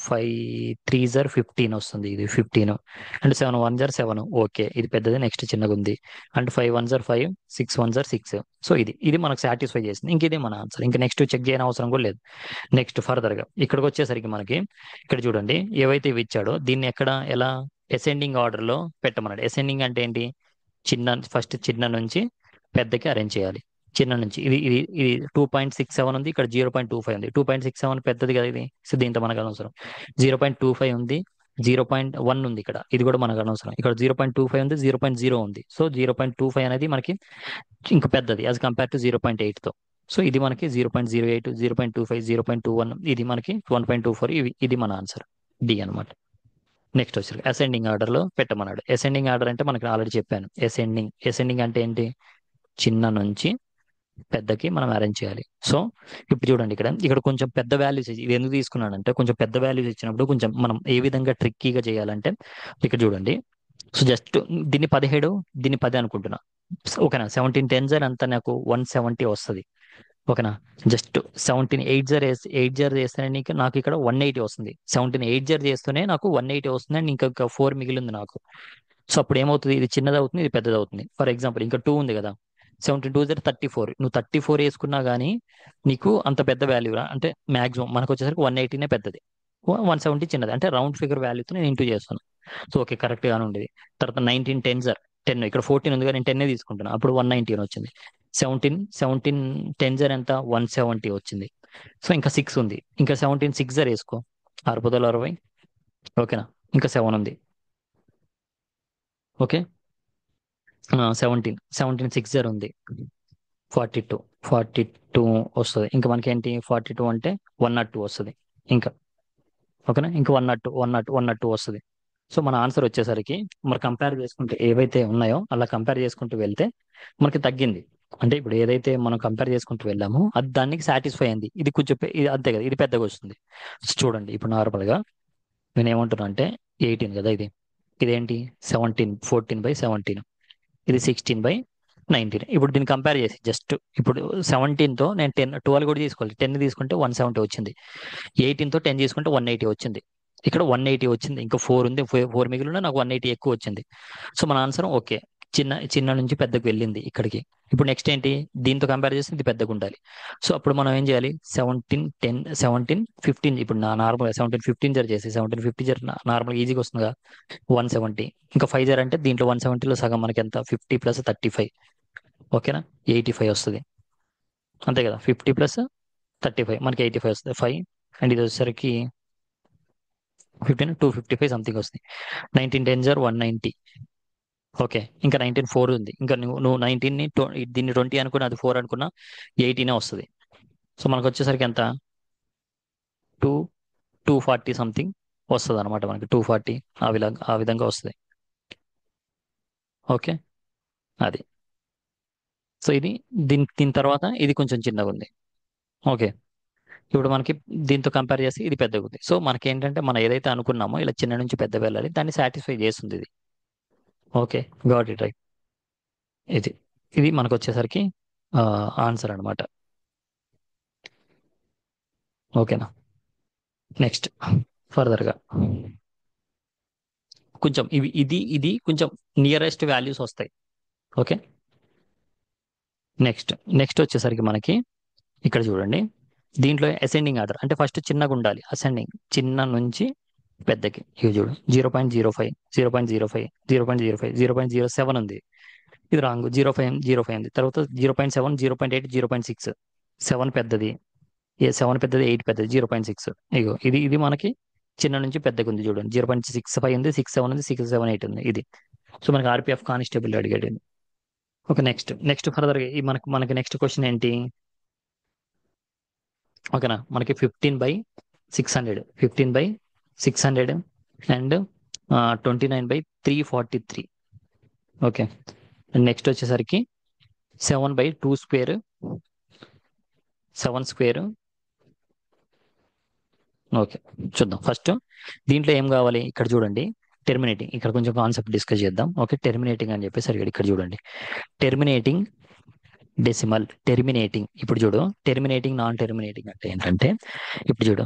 5 3 15 వస్తుంది, ఇది 15. అండ్ 7 1 7. ఓకే, ఇది పెద్దది. నెక్స్ట్ చిన్నగా ఉంది. అండ్ 5 1 5, 6 1 6. సో ఇది మనకు సాటిస్ఫై చేసింది. ఇంక ఇది మన ఆన్సర్. ఇంకా నెక్స్ట్ చెక్ చేయని అవసరం కూడా లేదు. నెక్స్ట్ ఫర్దర్ గా ఇక్కడికి వచ్చేసరికి మనకి ఇక్కడ చూడండి, ఏవైతే ఇవి ఇచ్చాడో దీన్ని ఎలా అసెండింగ్ ఆర్డర్ లో పెట్టమన్నాడు. అసెండింగ్ అంటే ఏంటి? ఫస్ట్ చిన్న నుంచి పెద్దకి అరేంజ్ చేయాలి. చిన్న నుంచి ఇది ఇది ఇది 2.67 ఉంది, ఇక్కడ 0.25 ఉంది. 2.67 పెద్దది కదా ఇది. సో దీంతో మనకు అనవసరం. 0.25 ఉంది, 0.1 ఉంది ఇక్కడ, ఇది కూడా మనకు అనవసరం. ఇక్కడ 0.25 ఉంది, 0.0 ఉంది. సో 0.25 అనేది మనకి ఇంకా పెద్దది యాజ్ కంపేర్ టు 0.8తో. సో ఇది మనకి 0.08, 0.25, 0.21, ఇది మనకి 1.24. ఇది మన ఆన్సర్ డి అనమాట. నెక్స్ట్ వచ్చి అసెండింగ్ ఆర్డర్ లో పెట్టమన్నాడు. అసెండింగ్ ఆర్డర్ అంటే మనకి ఆల్రెడీ చెప్పాను. అసెండింగ్ అంటే ఏంటి? చిన్న నుంచి పెద్దకి మనం అరేంజ్ చేయాలి. సో ఇప్పుడు చూడండి, ఇక్కడ కొంచెం పెద్ద వాల్యూస్ ఇది ఎందుకు తీసుకున్నానంటే, కొంచెం పెద్ద వాల్యూస్ ఇచ్చినప్పుడు కొంచెం మనం ఏ విధంగా ట్రిక్కీగా చేయాలంటే, ఇక్కడ చూడండి. సో జస్ట్ దీన్ని 17, దీన్ని 10 అనుకుంటున్నా. ఓకేనా? 17 10 అంతా నాకు 170 వస్తుంది. ఓకేనా? జస్ట్ 17 8 0 చేస్తేనే నాకు ఇక్కడ 180 వస్తుంది. 17 8 0 చేస్తూనే నాకు 180 వస్తుంది, అండ్ ఇంకా 4 మిగిలింది నాకు. సో అప్పుడు ఏమవుతుంది? ఇది చిన్నది అవుతుంది, ఇది పెద్దది అవుతుంది. ఫర్ ఎగ్జాంపుల్ ఇంకా 2 ఉంది కదా, 17 2 34. నువ్వు 34 వేసుకున్నా కానీ నీకు అంత పెద్ద వాల్యూ రా అంటే మాక్సిమం మనకు వచ్చేసరికి 180 పెద్దది, 170 చిన్నది, అంటే రౌండ్ ఫిగర్ వాల్యూతో నేను ఇంటూ చేస్తాను. సో ఓకే, కరెక్ట్ గానే ఉండేది. తర్వాత 19 10 ఇక్కడ 14 ఉంది కానీ నేను 10 తీసుకుంటాను, అప్పుడు 190 అని వచ్చింది. 17 ఎంత 170 వచ్చింది. సో ఇంకా 6 ఉంది, ఇంకా 17 6 వేసుకో, 6 60. ఓకేనా, ఇంకా 7 ఉంది. ఓకే, 17 ఉంది, 42 వస్తుంది. ఇంకా మనకి ఏంటి 42 అంటే 102 వస్తుంది. ఇంకా ఓకేనా, ఇంకా 102 వస్తుంది. సో మన ఆన్సర్ వచ్చేసరికి మరి కంపేర్ చేసుకుంటే ఏవైతే ఉన్నాయో అలా కంపేర్ చేసుకుంటూ వెళ్తే మనకి తగ్గింది. అంటే ఇప్పుడు ఏదైతే మనం కంపేర్ చేసుకుంటూ వెళ్ళామో అది దానికి సాటిస్ఫై అయింది. ఇది కొంచెం ఇది అంతే కదా, ఇది పెద్దగా వస్తుంది. సో చూడండి ఇప్పుడు నార్మల్గా నేను ఏమంటున్నా అంటే 18 కదా ఇది, ఇదేంటి 14/17, ఇది 16/19. ఇప్పుడు దీన్ని కంపేర్ చేసి జస్ట్ ఇప్పుడు 17తో నేను 12 కూడా తీసుకోవాలి, 10 తీసుకుంటే 170 వచ్చింది. 18తో 10 తీసుకుంటే 180 వచ్చింది. ఇక్కడ 180 వచ్చింది, ఇంకా 4 ఉంది, 4 మిగిలిన నాకు 180 ఎక్కువ వచ్చింది. సో మన ఆన్సర్ ఓకే, చిన్న చిన్న నుంచి పెద్దకు వెళ్ళింది ఇక్కడికి. ఇప్పుడు నెక్స్ట్ ఏంటి, దీంతో కంపేర్ చేస్తే ఇది పెద్దగా ఉండాలి. సో అప్పుడు మనం ఏం చేయాలి, 17 10 17 15, ఇప్పుడు నా నార్మల్ 17 15 చేసి 17 50 నార్మల్ ఈజీగా వస్తుందిగా 170. ఇంకా 5 అంటే దీంట్లో 170లో సగం మనకి ఎంత 50 + 35. ఓకేనా, 85 వస్తుంది. అంతే కదా, 50 + 35 మనకి 85 వస్తుంది. 5 అండ్ ఇది వచ్చేసరికి 255 సంథింగ్ వస్తుంది. 19 10 190. ఓకే, ఇంకా 19 4 ఉంది. ఇంకా నువ్వు 19ని దీన్ని 20 అనుకున్నా, అది 4 అనుకున్నా 18 వస్తుంది. సో మనకు వచ్చేసరికి ఎంత 2 240 సంథింగ్ వస్తుంది అనమాట, మనకి 240 ఆ విధంగా వస్తుంది. ఓకే, అది. సో ఇది దీని తర్వాత ఇది కొంచెం చిన్నగా ఉంది. ఓకే, ఇప్పుడు మనకి దీంతో కంపేర్ చేసి ఇది పెద్దగా ఉంది. సో మనకి ఏంటంటే మనం ఏదైతే అనుకున్నామో ఇలా చిన్న నుంచి పెద్ద వెళ్ళాలి, దాన్ని సాటిస్ఫై చేస్తుంది ఇది. Okay, got it right. ఇది ఇది మనకు వచ్చేసరికి ఆన్సర్ అనమాట. ఓకేనా, నెక్స్ట్ ఫర్దర్గా కొంచెం ఇది కొంచెం నియరెస్ట్ వాల్యూస్ వస్తాయి. ఓకే, నెక్స్ట్ నెక్స్ట్ వచ్చేసరికి మనకి ఇక్కడ చూడండి, దీంట్లో అసెండింగ్ ఆర్డర్ అంటే ఫస్ట్ చిన్నగా ఉండాలి, అసెండింగ్ చిన్న నుంచి పెద్దకి. ఇవి చూడు 0.05 0.05 0.05 0.07 ఉంది, ఇది రాంగ్. 0.05 ఉంది, తర్వాత 0.7 0.8 0.6. 7 పెద్దది, 7 పెద్దది, 8 పెద్దది, 0.6. ఇగో ఇది మనకి చిన్న నుంచి పెద్దగా ఉంది చూడండి, 0.65 ఉంది, 6.7 ఉంది, 6.78 ఉంది ఇది. సో మనకి ఆర్పిఎఫ్ కానిస్టేబుల్ అడిగాడు. ఓకే, నెక్స్ట్ ఫర్దర్ ఈ మనకి నెక్స్ట్ క్వశ్చన్ ఏంటి, ఓకేనా, మనకి 15/600 15/600 అండ్ 29/343. ఓకే, నెక్స్ట్ వచ్చేసరికి 7/2 స్క్వేర్ 7 స్క్వేర్. ఓకే, చూద్దాం ఫస్ట్ దీంట్లో ఏం కావాలి. ఇక్కడ చూడండి టెర్మినేటింగ్, ఇక్కడ కొంచెం కాన్సెప్ట్ డిస్కస్ చేద్దాం. ఓకే, టెర్మినేటింగ్ అని చెప్పేసి అడిగాడు. ఇక్కడ చూడండి టెర్మినేటింగ్ డెసిమల్, టెర్మినేటింగ్. ఇప్పుడు చూడు టెర్మినేటింగ్ నాన్ టెర్మినేటింగ్ అంటే ఏంటంటే, ఇప్పుడు చూడు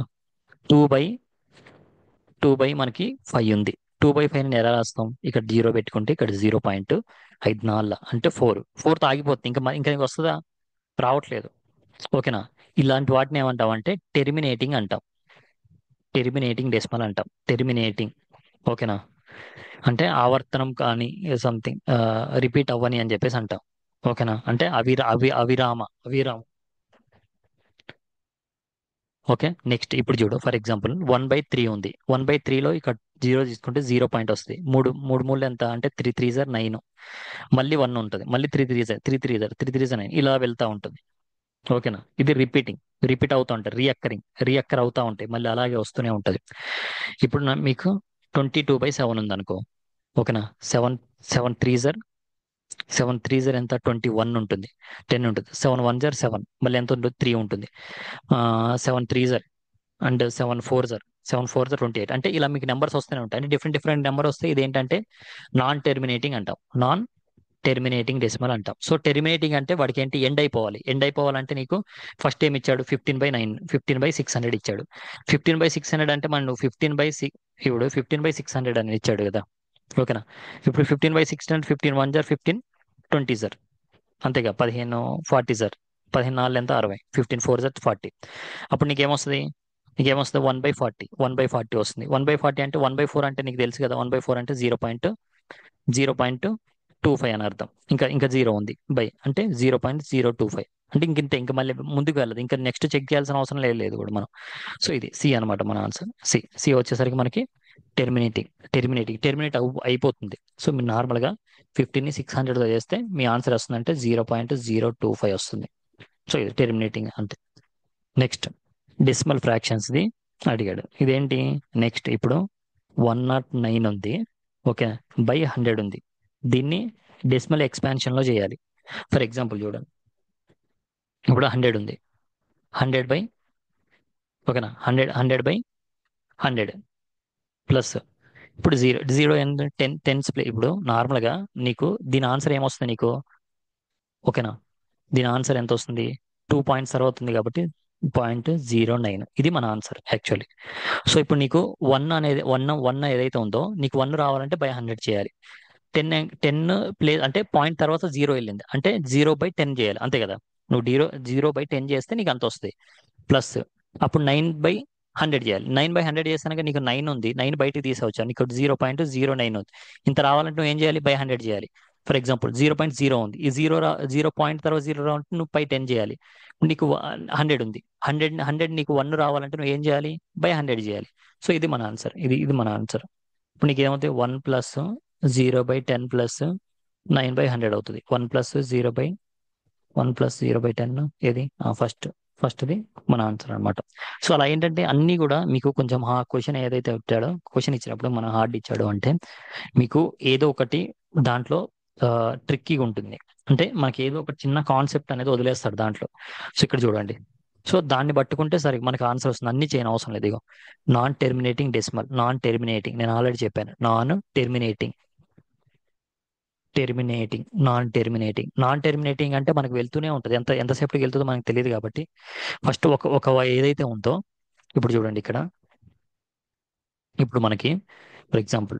2/2 మనకి 5 ఉంది. 2/5 ఎలా రాస్తాం, ఇక్కడ 0 పెట్టుకుంటే ఇక్కడ 0.54 అంటే 4తో ఆగిపోతుంది. ఇంకా వస్తుందా, రావట్లేదు. ఓకేనా, ఇలాంటి వాటిని ఏమంటాం అంటే టెర్మినేటింగ్ అంటాం, టెర్మినేటింగ్ డెసిమల్ అంటాం, టెర్మినేటింగ్. ఓకేనా, అంటే ఆవర్తనం కానీ సంథింగ్ రిపీట్ అవ్వని అని చెప్పేసి అంటాం. ఓకేనా, అంటే అవిరామ. ఓకే, నెక్స్ట్ ఇప్పుడు చూడు ఫర్ ఎగ్జాంపుల్ 1/3 ఉంది. 1/3లో ఇక్కడ 0 తీసుకుంటే 0 పాయింట్ వస్తుంది. మూడు మూడు మూడు ఎంత అంటే 3 3 9 9. మళ్ళీ 1 ఉంటుంది, మళ్ళీ 3 3 3 3 9 ఇలా వెళ్తా ఉంటుంది. ఓకేనా, ఇది రిపీట్ అవుతూ ఉంటాయి, రియక్కర్ అవుతా ఉంటాయి, మళ్ళీ అలాగే వస్తూనే ఉంటుంది. ఇప్పుడు మీకు 22/7 ఉంది అనుకో. ఓకేనా, 7 7 3 ఎంత 21 ఉంటుంది, 10 ఉంటుంది. 7 1 7 మళ్ళీ ఎంత ఉంటుంది 3 ఉంటుంది. 7 3 అండ్ 7 4 28. అంటే ఇలా మీకు నెంబర్స్ వస్తూనే ఉంటాయి, అంటే డిఫరెంట్ నెంబర్ వస్తే ఇదేంటంటే నాన్ టెర్మినేటింగ్ అంటాం, నాన్ టెర్మినేటింగ్ డెసిమల్ అంటాం. సో టెర్మినేటింగ్ అంటే వాడికి ఏంటి ఎండ్ అయిపోవాలంటే నీకు ఫస్ట్ ఏం ఇచ్చాడు 15/9 15/600 ఇచ్చాడు. 15/600 అంటే మనం 15/6 ఇప్పుడు 15/600 అని ఇచ్చాడు కదా. ఓకేనా, ఇప్పుడు 15/600 15 1 15 20 అంతేగా 15 40 సార్. 15 ఎంత 60, 15 4 40. అప్పుడు నీకేమొస్తుంది 1/40, 1/40 వస్తుంది. 1/40 అంటే 1/4 అంటే నీకు తెలుసు కదా, 1/4 అంటే 0.25 అని అర్థం. ఇంకా జీరో ఉంది అంటే 0.025. అంటే ఇంకా మళ్ళీ ముందుకు వెళ్ళదు, ఇంకా నెక్స్ట్ చెక్ చేయాల్సిన అవసరం లేదు కూడా మనం. సో ఇది సి అనమాట మన ఆన్సర్. సి వచ్చేసరికి మనకి టెర్మినేట్ అయిపోతుంది. సో మీరు నార్మల్గా 15ని 600తో చేస్తే మీ ఆన్సర్ వస్తుందంటే 0.025 వస్తుంది. సో ఇది టెర్మినేటింగ్ అంతే. నెక్స్ట్ డెసిమల్ ఫ్రాక్షన్స్ది అడిగాడు. ఇదేంటి? నెక్స్ట్ ఇప్పుడు 109 ఉంది, ఓకే, బై 100 ఉంది. దీన్ని డెసిమల్ ఎక్స్పాన్షన్లో చేయాలి. ఫర్ ఎగ్జాంపుల్ చూడండి, ఇప్పుడు 100 ఉంది, 100 బై, ఓకేనా, 100 బై 100 ప్లస్, ఇప్పుడు జీరో జీరో ఎంత, టెన్స్ ప్లే. ఇప్పుడు నార్మల్గా నీకు దీని ఆన్సర్ ఏమొస్తుంది నీకు, ఓకేనా, దీని ఆన్సర్ ఎంత వస్తుంది? 2 పాయింట్స్ తర్వాత ఉంది కాబట్టి 0.09. ఇది మన ఆన్సర్ యాక్చువల్లీ. సో ఇప్పుడు నీకు వన్ ఏదైతే ఉందో, నీకు 1 రావాలంటే బై 100 చేయాలి. 10 ప్లేస్ అంటే పాయింట్ తర్వాత జీరో వెళ్ళింది అంటే 0/10 చేయాలి, అంతే కదా. నువ్వు 0/10 చేస్తే నీకు అంత వస్తుంది. ప్లస్ అప్పుడు 9/100 చేయాలి. 9/100 చేస్తాక నీకు 9 ఉంది, 9 బయటికి తీసవచ్చు, నీకు 0.09 ఉంది. ఇంత రావాలంటే నువ్వు ఏం చేయాలి? బై 100 చేయాలి. ఫర్ ఎగ్జాంపుల్ 0.0 ఉంది, ఈ జీరో పాయింట్ తర్వాత జీరో రావాలంటే నువ్వు బై 10 చేయాలి. నీకు 100 ఉంది, 100 నీకు 1 రావాలంటే నువ్వు ఏం చేయాలి? బై 100 చేయాలి. సో ఇది మన ఆన్సర్. ఇది మన ఆన్సర్. ఇప్పుడు నీకు ఏమవుతుంది? 1 ప్లస్ 0/10 ప్లస్ 9/100 అవుతుంది. 1 ప్లస్ 0/10 ఏది? ఫస్ట్ది మన ఆన్సర్ అనమాట. సో అలా ఏంటంటే అన్నీ కూడా మీకు కొంచెం క్వశ్చన్ ఏదైతే ఇచ్చాడో, క్వశ్చన్ ఇచ్చినప్పుడు మన హార్డ్ ఇచ్చాడు అంటే మీకు ఏదో ఒకటి దాంట్లో ట్రిక్కీగా ఉంటుంది. అంటే మనకి ఏదో ఒక చిన్న కాన్సెప్ట్ అనేది వదిలేస్తాడు దాంట్లో. సో ఇక్కడ చూడండి, సో దాన్ని పట్టుకుంటే సరే మనకి ఆన్సర్ వస్తుంది. అన్ని చేయని అవసరం లేదు. ఇగో నాన్ టెర్మినేటింగ్ డెసిమల్, నేను ఆల్రెడీ చెప్పాను. నాన్ టెర్మినేటింగ్ అంటే మనకు వెళ్తూనే ఉంటుంది, ఎంతసేపటికి వెళ్తుందో మనకు తెలియదు కాబట్టి ఫస్ట్ ఒక ఏదైతే ఉందో, ఇప్పుడు చూడండి ఇక్కడ, ఇప్పుడు మనకి ఫర్ ఎగ్జాంపుల్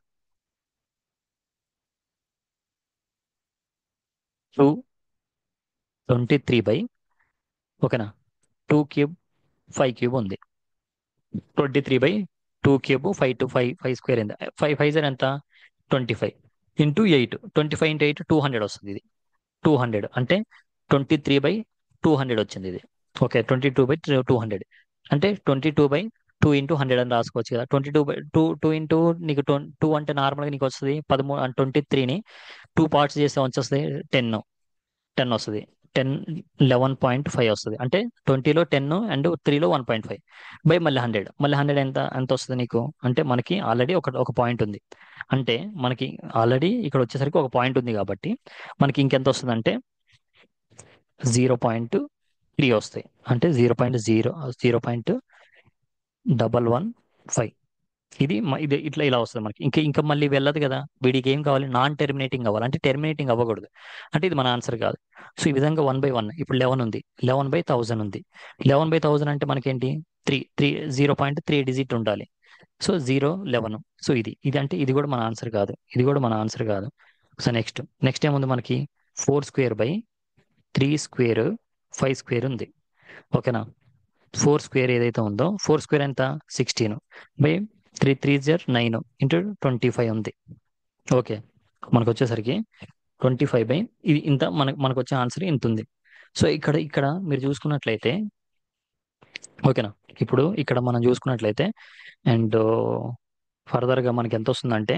223 బై, ఓకేనా, 2³ 5³ ఉంది. 23/2³ 5 ఎంత? 5 ఎంత? 25 ఇంటూ 8. 25 × 8 200 వస్తుంది. ఇది 200 అంటే 23/200 వచ్చింది ఇది. ఓకే, 22/200 అంటే 22/2 ఇంటూ 100 అని రాసుకోవచ్చు కదా. 22/2 ఇంటూ నీకు 2 అంటే నార్మల్గా నీకు వస్తుంది 13. 23ని 2 పార్ట్స్ చేస్తే వచ్చేస్తుంది 10 వస్తుంది. 10 11.5 వస్తుంది. అంటే 20లో 10 అండ్ 3లో 1.5 బై మళ్ళీ 100 ఎంత వస్తుంది నీకు? అంటే మనకి ఆల్రెడీ ఒక పాయింట్ ఉంది, అంటే మనకి ఆల్రెడీ ఇక్కడ వచ్చేసరికి ఒక పాయింట్ ఉంది కాబట్టి మనకి ఇంకెంత వస్తుంది అంటే 0.3 వస్తాయి. అంటే 0.115. ఇది ఇలా వస్తుంది మనకి. ఇంకా మళ్ళీ వెళ్ళదు కదా. వీడికి ఏం కావాలి? నాన్ టెర్మినేటింగ్ కావాలి, అంటే టెర్మినేటింగ్ అవ్వకూడదు. అంటే ఇది మన ఆన్సర్ కాదు. సో ఈ విధంగా 1/1 ఇప్పుడు 11 ఉంది, 11/1000 ఉంది. 11/1000 అంటే మనకేంటి? 0.3 డిజిట్ ఉండాలి. సో 0 11. సో ఇది అంటే ఇది కూడా మన ఆన్సర్ కాదు, ఇది కూడా మన ఆన్సర్ కాదు. సో నెక్స్ట్ ఏముంది మనకి? 4² 3² 5² ఉంది, ఓకేనా. 4² ఏదైతే ఉందో 4² ఎంత? 16 బై 3 3 9 ఇంటూ 25 ఉంది. ఓకే, మనకు వచ్చేసరికి 25 బై ఇది ఇంత. మనకు వచ్చే ఆన్సర్ ఇంత ఉంది. సో ఇక్కడ మీరు చూసుకున్నట్లయితే, ఓకేనా, ఇప్పుడు ఇక్కడ మనం చూసుకున్నట్లయితే అండ్ ఫర్దర్గా మనకి ఎంత వస్తుందంటే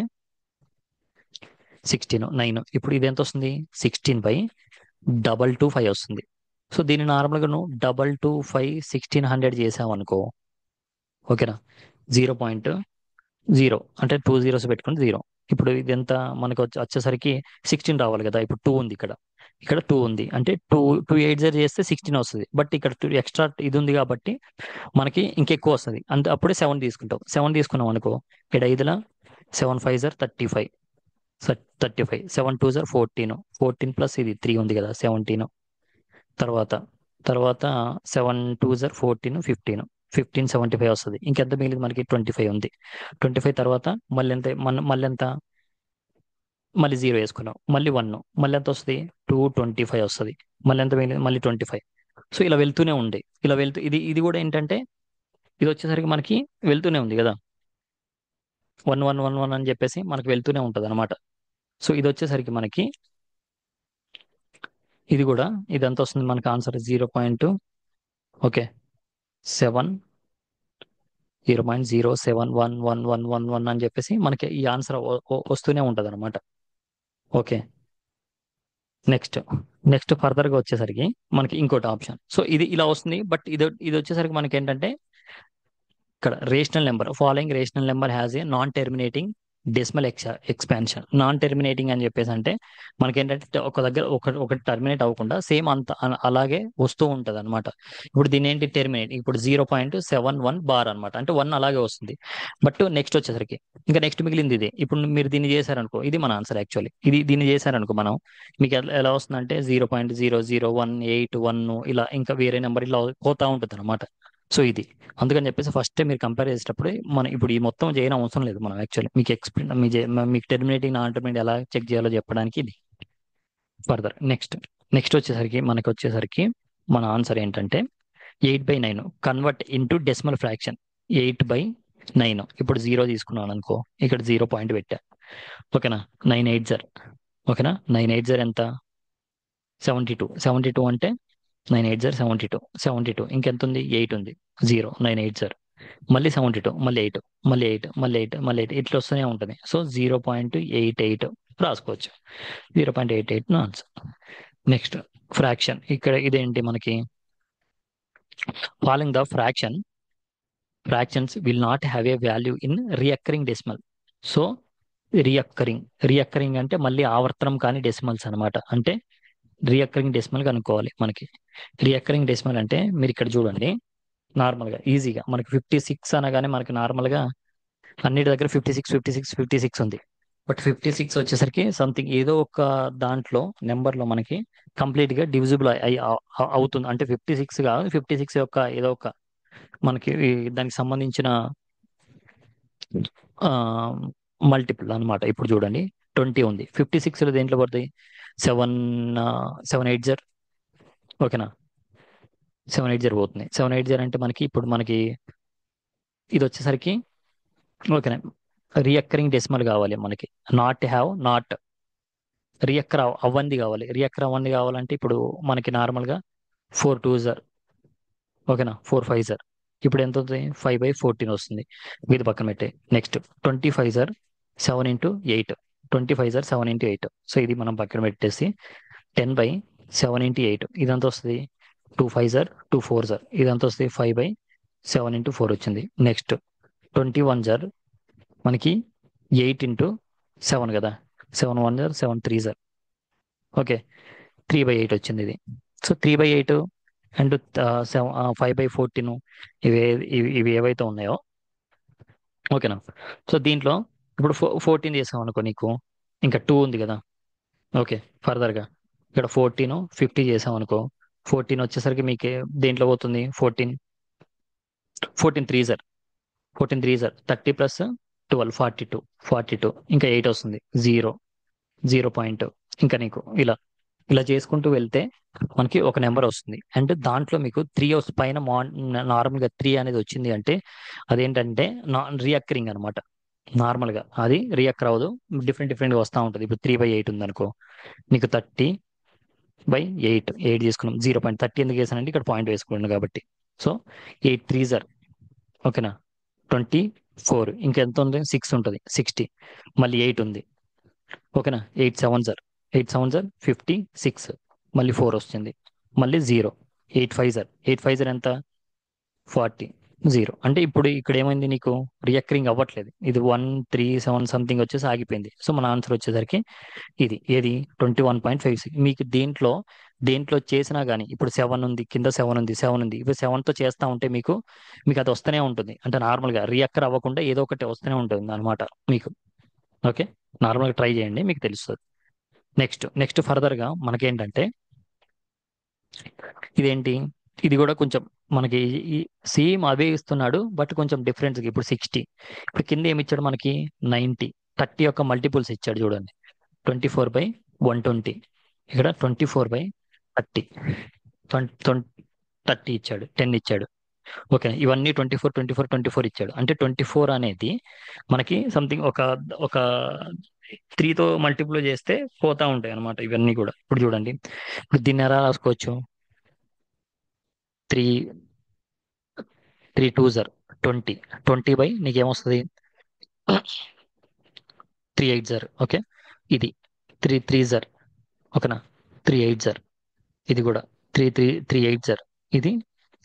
16 9. ఇప్పుడు ఇది ఎంత వస్తుంది? 16/225 వస్తుంది. సో దీన్ని నార్మల్గా నువ్వు 225 1600 చేసావు అనుకో, ఓకేనా, 0.0 అంటే 2 zeros పెట్టుకుని 0. ఇప్పుడు ఇది ఎంత మనకు వచ్చేసరికి 16 రావాలి కదా. ఇప్పుడు 2 ఉంది, ఇక్కడ 2 ఉంది, అంటే 2 చేస్తే 16 వస్తుంది. బట్ ఇక్కడ ఎక్స్ట్రా ఇది ఉంది కాబట్టి మనకి ఇంకెక్కువ వస్తుంది. అప్పుడే 7 తీసుకుంటాం. 7 తీసుకున్నాం అనుకో, ఇక్కడ 5ల 7 5 35, 35 7 2 14, 14 ప్లస్ ఇది 3 ఉంది కదా 17. తర్వాత 7 2 14 15, 75 వస్తుంది. ఇంకెంత మిగిలింది మనకి? 25 ఉంది. 25 తర్వాత మళ్ళీ ఎంత? మళ్ళీ 0 వేసుకున్నాం, మళ్ళీ 1, మళ్ళీ ఎంత వస్తుంది? 225 వస్తుంది. మళ్ళీ ఎంత మిగిలింది? మళ్ళీ 25. సో ఇలా వెళ్తూనే ఉంది. ఇలా వెళ్తూ ఇది కూడా ఏంటంటే ఇది వచ్చేసరికి మనకి వెళ్తూనే ఉంది కదా, 1 1 1 1 అని చెప్పేసి మనకి వెళ్తూనే ఉంటుంది అనమాట. సో ఇది వచ్చేసరికి మనకి ఇది కూడా ఇది ఎంత వస్తుంది మనకి ఆన్సర్? 0. ఓకే, 7 0.0711111 అని చెప్పేసి మనకి ఈ ఆన్సర్ వస్తూనే ఉంటుంది అనమాట. ఓకే, నెక్స్ట్ నెక్స్ట్ ఫర్దర్గా వచ్చేసరికి మనకి ఇంకోటి ఆప్షన్. సో ఇది ఇలా వస్తుంది, బట్ ఇది వచ్చేసరికి మనకి ఏంటంటే ఇక్కడ rational number, following rational number has a non terminating decimal expansion. Non terminating అని చెప్పేసి అంటే మనకి ఏంటంటే ఒక దగ్గర ఒకటి టర్మినేట్ అవ్వకుండా సేమ్ అంత అలాగే వస్తూ ఉంటది అనమాట. ఇప్పుడు దీని ఏంటి టెర్మినేట్, ఇప్పుడు 0.71 బార్ అనమాట, అంటే 1 అలాగే వస్తుంది. బట్ నెక్స్ట్ వచ్చేసరికి ఇంకా నెక్స్ట్ మిగిలింది ఇది. ఇప్పుడు మీరు దీన్ని చేశారనుకో, ఇది మన ఆన్సర్ యాక్చువల్లీ. దీన్ని చేశారనుకో మనం, మీకు ఎలా వస్తుందంటే 0.00181 ఇలా ఇంకా వేరే నెంబర్ ఇలా పోతా ఉంటుంది అనమాట. సో ఇది అందుకని చెప్పేసి ఫస్ట్ మీరు కంపేర్ చేసేటప్పుడు మనం ఇప్పుడు ఈ మొత్తం చేయడం అవసరం లేదు. మనం యాక్చువల్లీ మీకు మీకు టెర్మినేటింగ్ నాన్ టెర్మినేటింగ్ ఎలా చెక్ చేయాలో చెప్పడానికి ఇది ఫర్దర్. నెక్స్ట్ వచ్చేసరికి మనకి వచ్చేసరికి మన ఆన్సర్ ఏంటంటే 8/9 కన్వర్ట్ ఇంటూ డెసిమల్ ఫ్రాక్షన్. 8/9 ఇప్పుడు 0 తీసుకున్నాను అనుకో, ఇక్కడ 0 పాయింట్ పెట్టా. ఓకేనా, 9 8 ఓకేనా, 9 8 ఎంత? 72 అంటే 9 8 72 ఇంకెంత ఉంది? 8 ఉంది. 0 9 8 మళ్ళీ 72 మళ్ళీ 8 మళ్ళీ 8 మళ్ళీ 8 మళ్ళీ 8 ఇట్లా వస్తూనే ఉంటుంది. సో 0.88 రాసుకోవచ్చు. 0.88 ఆన్సర్. Next fraction. ఇక్కడ ఇదేంటి మనకి? Following the fractions will not have a value in రియక్కరింగ్ decimal. So రియక్కరింగ్ అంటే మళ్ళీ ఆవర్తనం కాని డెసిమల్స్ అనమాట. అంటే రియక్కరింగ్ డెసిమల్ కనుక్కోవాలి మనకి. రియక్కరింగ్ డెసిమల్ అంటే మీరు ఇక్కడ చూడండి, నార్మల్గా ఈజీగా మనకి 56 అనగానే మనకి నార్మల్గా అన్నిటి దగ్గర 56 ఉంది. బట్ 56 వచ్చేసరికి సంథింగ్ ఏదో ఒక దాంట్లో నెంబర్లో మనకి కంప్లీట్ గా డివిజిబుల్ అవుతుంది. అంటే 56 కాదు, 56 యొక్క ఏదో ఒక మనకి దానికి సంబంధించిన మల్టిపుల్ అన్నమాట. ఇప్పుడు చూడండి 20 ఉంది, 56లో దేంట్లో పడుతుంది? 7 7 8 ఓకేనా, 7 8 పోతుంది. 7 8 అంటే మనకి ఇప్పుడు మనకి ఇది వచ్చేసరికి ఓకేనా రియక్కరింగ్ డెసిమల్ కావాలి మనకి. నాట్ రియక్కర్ అవ్వంది కావాలి. రియక్కర్ అవ్వంది కావాలంటే ఇప్పుడు మనకి నార్మల్గా 4 2 ఓకేనా, 4 5 ఇప్పుడు ఎంత అవుతుంది? 5/14 వస్తుంది. ఇది పక్కన పెట్టే. నెక్స్ట్ 25 7 × 8, 25 7 × 8. సో ఇది మనం పక్కన పెట్టేసి 10/7 × 8 ఇదంతా వస్తుంది. 2 5 2 4 ఇదంతా వస్తుంది. 5/7 × 4 వచ్చింది. నెక్స్ట్ 21 మనకి 8 × 7 కదా, 7 1 7 3 ఓకే, 3/8 వచ్చింది ఇది. సో 3/8 అండ్ 5/14 ఇవి ఏవైతే ఉన్నాయో ఓకేనా. సో దీంట్లో ఇప్పుడు 14 చేసాం అనుకో, నీకు ఇంకా 2 ఉంది కదా. ఓకే, ఫర్దర్గా ఇక్కడ 14 50 చేసాం అనుకో, 14 వచ్చేసరికి మీకు దేంట్లో పోతుంది? 14 14 3 14 3 30 + 12 42 ఇంకా 8 వస్తుంది. 0 పాయింట్ ఇంకా నీకు ఇలా ఇలా చేసుకుంటూ వెళ్తే మనకి ఒక నెంబర్ వస్తుంది. అండ్ దాంట్లో మీకు 3 పైన నార్మల్గా 3 అనేది వచ్చింది అంటే అదేంటంటే నాన్ రియక్కరింగ్ అనమాట. నార్మల్గా అది రియక్కర్ అవ్వదు, డిఫరెంట్గా వస్తూ ఉంటుంది. ఇప్పుడు 3/8 ఉంది అనుకో, నీకు 30/8 తీసుకున్నాం. 0.30 ఎందుకు వేసానంటే ఇక్కడ పాయింట్ వేసుకున్నాను కాబట్టి. సో 8 3 ఓకేనా, 24 ఇంకెంత ఉంది? 6 ఉంటుంది. 60 మళ్ళీ 8 ఉంది. ఓకేనా, 8 7 56 మళ్ళీ 4 వస్తుంది. మళ్ళీ 0 8 5 ఎంత? 40 అంటే ఇప్పుడు ఇక్కడ ఏమైంది? నీకు రియక్కరింగ్ అవ్వట్లేదు. ఇది 1 3 7 సంథింగ్ వచ్చేసి ఆగిపోయింది. సో మన ఆన్సర్ వచ్చేసరికి ఇది ఏది 21.56. మీకు దేంట్లో చేసినా కానీ ఇప్పుడు 7 ఉంది, కింద 7 ఉంది, 7 ఉంది. ఇప్పుడు 7తో చేస్తా ఉంటే మీకు అది వస్తూనే ఉంటుంది. అంటే నార్మల్గా రియక్కర్ అవ్వకుండా ఏదో ఒకటి వస్తూనే ఉంటుంది అనమాట మీకు. ఓకే, నార్మల్గా ట్రై చేయండి, మీకు తెలుస్తుంది. నెక్స్ట్ ఫర్దర్గా మనకేంటంటే ఇదేంటి, ఇది కూడా కొంచెం మనకి సేమ్ అవే ఇస్తున్నాడు, బట్ కొంచెం డిఫరెన్స్. ఇప్పుడు 60, ఇప్పుడు కింద ఏమి ఇచ్చాడు మనకి? 90 30 యొక్క మల్టిపుల్స్ ఇచ్చాడు చూడండి. 24/120, ఇక్కడ 24/30, 30 ఇచ్చాడు, 10 ఇచ్చాడు. ఓకే, ఇవన్నీ 24 ఇచ్చాడు. అంటే 24 అనేది మనకి సంథింగ్ ఒక 3తో మల్టిప్లై చేస్తే పోతా ఉంటాయి అనమాట ఇవన్నీ కూడా. ఇప్పుడు చూడండి, ఇప్పుడు దీన్ని ఎలా రాసుకోవచ్చు? 3 3 2 జర్ 20, 20 నీకేమొస్తుంది? 3 8 జర్. ఓకే, ఇది 3 3 జర్. ఓకేనా, 3 8 జర్. ఇది కూడా 3 8 జర్. ఇది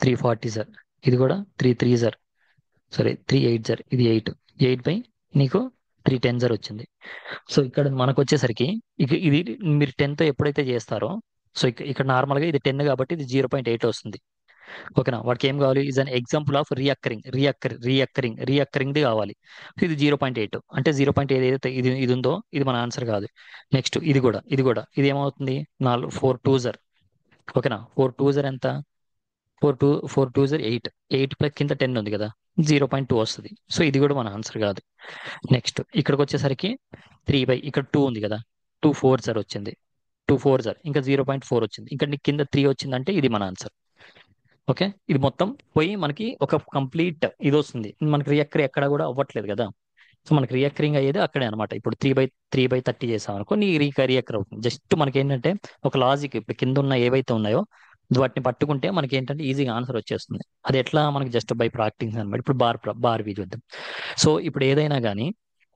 340 జర్. ఇది కూడా 3 3 జర్. సరే, 3 8 జర్. ఇది 8 నీకు 3 10 జర్ వచ్చింది. సో ఇక్కడ మనకు వచ్చేసరికి ఇది మీరు 10తో ఎప్పుడైతే చేస్తారో, సో ఇక్కడ నార్మల్గా ఇది 10 కాబట్టి ఇది 0.8 వస్తుంది. ఓకేనా, వాడికి ఏం కావాలి? ఈజ్ అన్ ఎగ్జాంపుల్ ఆఫ్ రియక్కరింగ్ది కావాలి. సో ఇది 0.8 అంటే 0.8 ఏదైతే ఇది ఉందో ఇది మన ఆన్సర్ కాదు. నెక్స్ట్ ఇది ఏమవుతుంది? 4 2 జర్. ఓకేనా, 4 2 జర్ ఎంత? 4 2 జర్ 8. 8 ప్లస్ కింద 10 ఉంది కదా, 0.2 వస్తుంది. సో ఇది కూడా మన ఆన్సర్ కాదు. నెక్స్ట్ ఇక్కడికి వచ్చేసరికి ఇక్కడ 2 ఉంది కదా, 2 4 జర్ వచ్చింది. 2 4 జర్ ఇంకా 0.4 వచ్చింది. ఇంకా నీకు కింద 3 వచ్చిందంటే ఇది మన ఆన్సర్. ఓకే, ఇది మొత్తం పోయి మనకి ఒక కంప్లీట్ ఇది వస్తుంది. మనకి రియాక్టర్ ఎక్కడ కూడా అవ్వట్లేదు కదా. సో మనకి రియాక్టరింగ్ అయ్యేది అక్కడే అనమాట. ఇప్పుడు 3/30 చేసాం అనుకో, నీ రియాక్టర్ అవుతుంది. జస్ట్ మనకి ఏంటంటే ఒక లాజిక్, ఇప్పుడు కింద ఉన్న ఏవైతే ఉన్నాయో వాటిని పట్టుకుంటే మనకి ఏంటంటే ఈజీగా ఆన్సర్ వచ్చేస్తుంది. అది ఎట్లా? మనకి జస్ట్ బై ప్రాక్టీస్ అనమాట. ఇప్పుడు బార్వి చూద్దాం. సో ఇప్పుడు ఏదైనా కానీ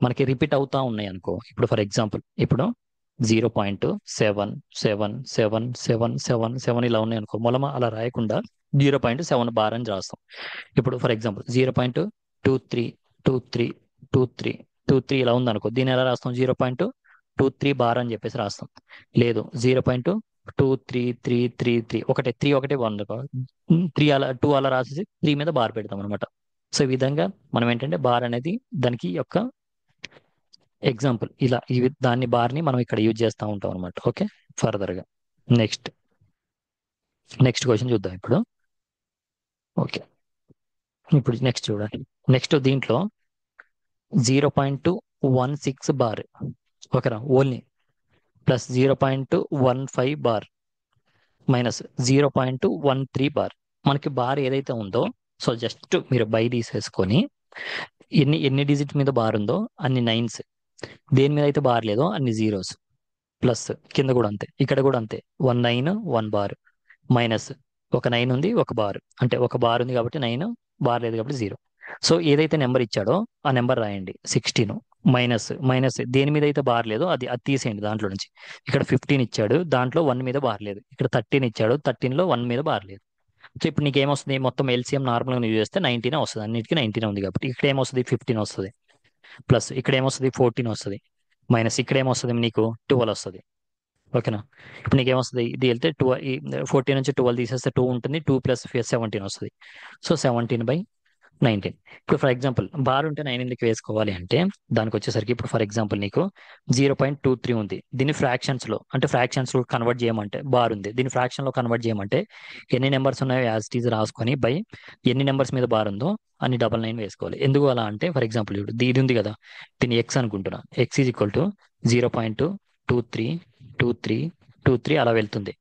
మనకి రిపీట్ అవుతా ఉన్నాయి అనుకో, ఇప్పుడు ఫర్ ఎగ్జాంపుల్ ఇప్పుడు 0.777777 ఇలా ఉన్నాయి అనుకో, మూలమ అలా రాయకుండా 0.7 బార్ అని రాస్తాం. ఇప్పుడు ఫర్ ఎగ్జాంపుల్ 0.23232323 ఇలా ఉంది అనుకో, దీన్ని ఎలా రాస్తాం? 0.23 బార్ అని చెప్పేసి రాస్తాం. లేదు, 0.23333, ఒకటే 3 ఒకటే 1 3 అలా 2 అలా రాసేసి 3 మీద బార్ పెడతాం అనమాట. సో ఈ విధంగా మనం ఏంటంటే బార్ అనేది దానికి యొక్క ఎగ్జాంపుల్. ఇలా దాన్ని బార్ని మనం ఇక్కడ యూజ్ చేస్తూ ఉంటాం అనమాట. ఓకే, ఫర్దర్గా నెక్స్ట్ క్వశ్చన్ చూద్దాం ఇప్పుడు. ఓకే, ఇప్పుడు నెక్స్ట్ చూడండి. నెక్స్ట్ దీంట్లో 0.16 బార్. ఓకేనా, only plus 0.15 bar minus 0.13 bar. మనకి బార్ ఏదైతే ఉందో, సో జస్ట్ మీరు బై తీసేసుకొని ఎన్ని డిజిట్ మీద బార్ ఉందో అన్ని నైన్స్, దేని మీద అయితే బార్ లేదో అన్ని జీరోస్, ప్లస్ కింద కూడా అంతే, ఇక్కడ కూడా అంతే. 1 9 1 బార్ మైనస్ ఒక 9 ఉంది, ఒక బార్, అంటే ఒక బార్ ఉంది కాబట్టి 9, బార్ లేదు కాబట్టి 0. సో ఏదైతే నెంబర్ ఇచ్చాడో ఆ నెంబర్ రాయండి. 16 మైనస్ దేని మీద అయితే బార్ లేదో అది తీసేయండి దాంట్లో నుంచి. ఇక్కడ 15 ఇచ్చాడు, దాంట్లో 1 మీద బార్ లేదు. ఇక్కడ 13 ఇచ్చాడు, 13లో 1 మీద బార్ లేదు. సో ఇప్పుడు నీకు ఏమొస్తుంది? మొత్తం ఎల్సిఎం నార్మల్గా యూజ్ చేస్తే 19 వస్తుంది. అన్నిటికీ 19 ఉంది కాబట్టి ఇక్కడ ఏమొస్తుంది? 15 వస్తుంది. ప్లస్ ఇక్కడ ఏమొస్తుంది? 14 వస్తుంది. మైనస్ ఇక్కడ ఏమొస్తుంది? నీకు 12 వస్తుంది. ఓకేనా, ఇప్పుడు నీకు ఏమొస్తుంది? ఇది వెళ్తే 14 నుంచి 12 తీసేస్తే 2 ఉంటుంది, 2 ప్లస్ 17 వస్తుంది. సో 17/19. ఇప్పుడు ఫర్ ఎగ్జాంపుల్ బార్ ఉంటే 9 ఎందుకు వేసుకోవాలి అంటే, దానికి వచ్చేసరికి ఇప్పుడు ఫర్ ఎగ్జాంపుల్ నీకు 0.23 ఉంది. దీన్ని ఫ్రాక్షన్స్లో అంటే ఫ్రాక్షన్స్లో కన్వర్ట్ చేయమంటే, బార్ ఉంది దీన్ని ఫ్రాక్షన్లో కన్వర్ట్ చేయమంటే ఎన్ని నెంబర్స్ ఉన్నాయో యాజ్ ఇట్ ఈజ్ రాసుకొని బై ఎన్ని నెంబర్స్ మీద బార్ ఉందో అన్ని 99 వేసుకోవాలి. ఎందుకు అలా అంటే, ఫర్ ఎగ్జాంపుల్ ఇప్పుడు ఇది ఉంది కదా, దీన్ని ఎక్స్ అనుకుంటున్నా. ఎక్స్ ఈజ్ ఈక్వల్ టు 0.232323 అలా వెళ్తుంది.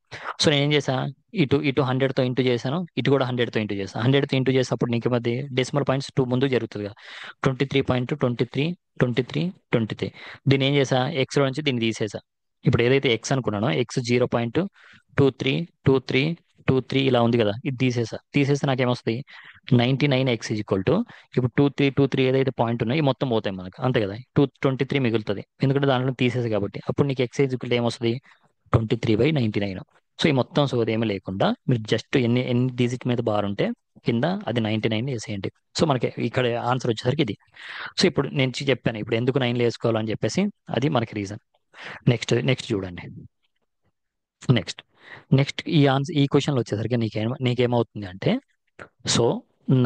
సో నేను ఏం చేసా? ఇటు 100తో ఇంటూ చేశాను, ఇటు కూడా 100తో ఇంటూ చేశాను. 100తో ఇంటూ చేసినప్పుడు నీకు మధ్య డెసిమల్ పాయింట్స్ 2 ముందు జరుగుతుంది కదా, 23.232323. దీన్ని ఏం చేసా? ఎక్స్లో నుంచి దీన్ని తీసేసా. ఇప్పుడు ఏదైతే ఎక్స్ అనుకున్నానో ఎక్స్ 0.232323 ఇలా ఉంది కదా, ఇది తీసేస్తే నాకేమొస్తుంది? 99x ఈజ్ ఈక్వల్ టు, ఇప్పుడు 2323 ఏదైతే పాయింట్ ఉన్నాయో ఈ మొత్తం పోతాయి మనకు, అంతే కదా. 223 మిగులుతుంది ఎందుకంటే దాంట్లో తీసేసి కాబట్టి. అప్పుడు నీకు ఎక్స్ ఈజ్ ఈక్వల్ ఏమొస్తుంది? 23/99. సో ఈ మొత్తం సోది ఏమీ లేకుండా మీరు జస్ట్ ఎన్ని డిజిట్ మీద బార్ ఉంటే కింద అది 99 వేసేయండి. సో మనకి ఇక్కడ ఆన్సర్ వచ్చేసరికి ఇది. సో ఇప్పుడు నేను చెప్పాను ఇప్పుడు ఎందుకు 9 వేసుకోవాలని చెప్పేసి, అది మనకి రీజన్. నెక్స్ట్ చూడండి. నెక్స్ట్ ఈ క్వశ్చన్లో వచ్చేసరికి నీకేమవుతుంది అంటే, సో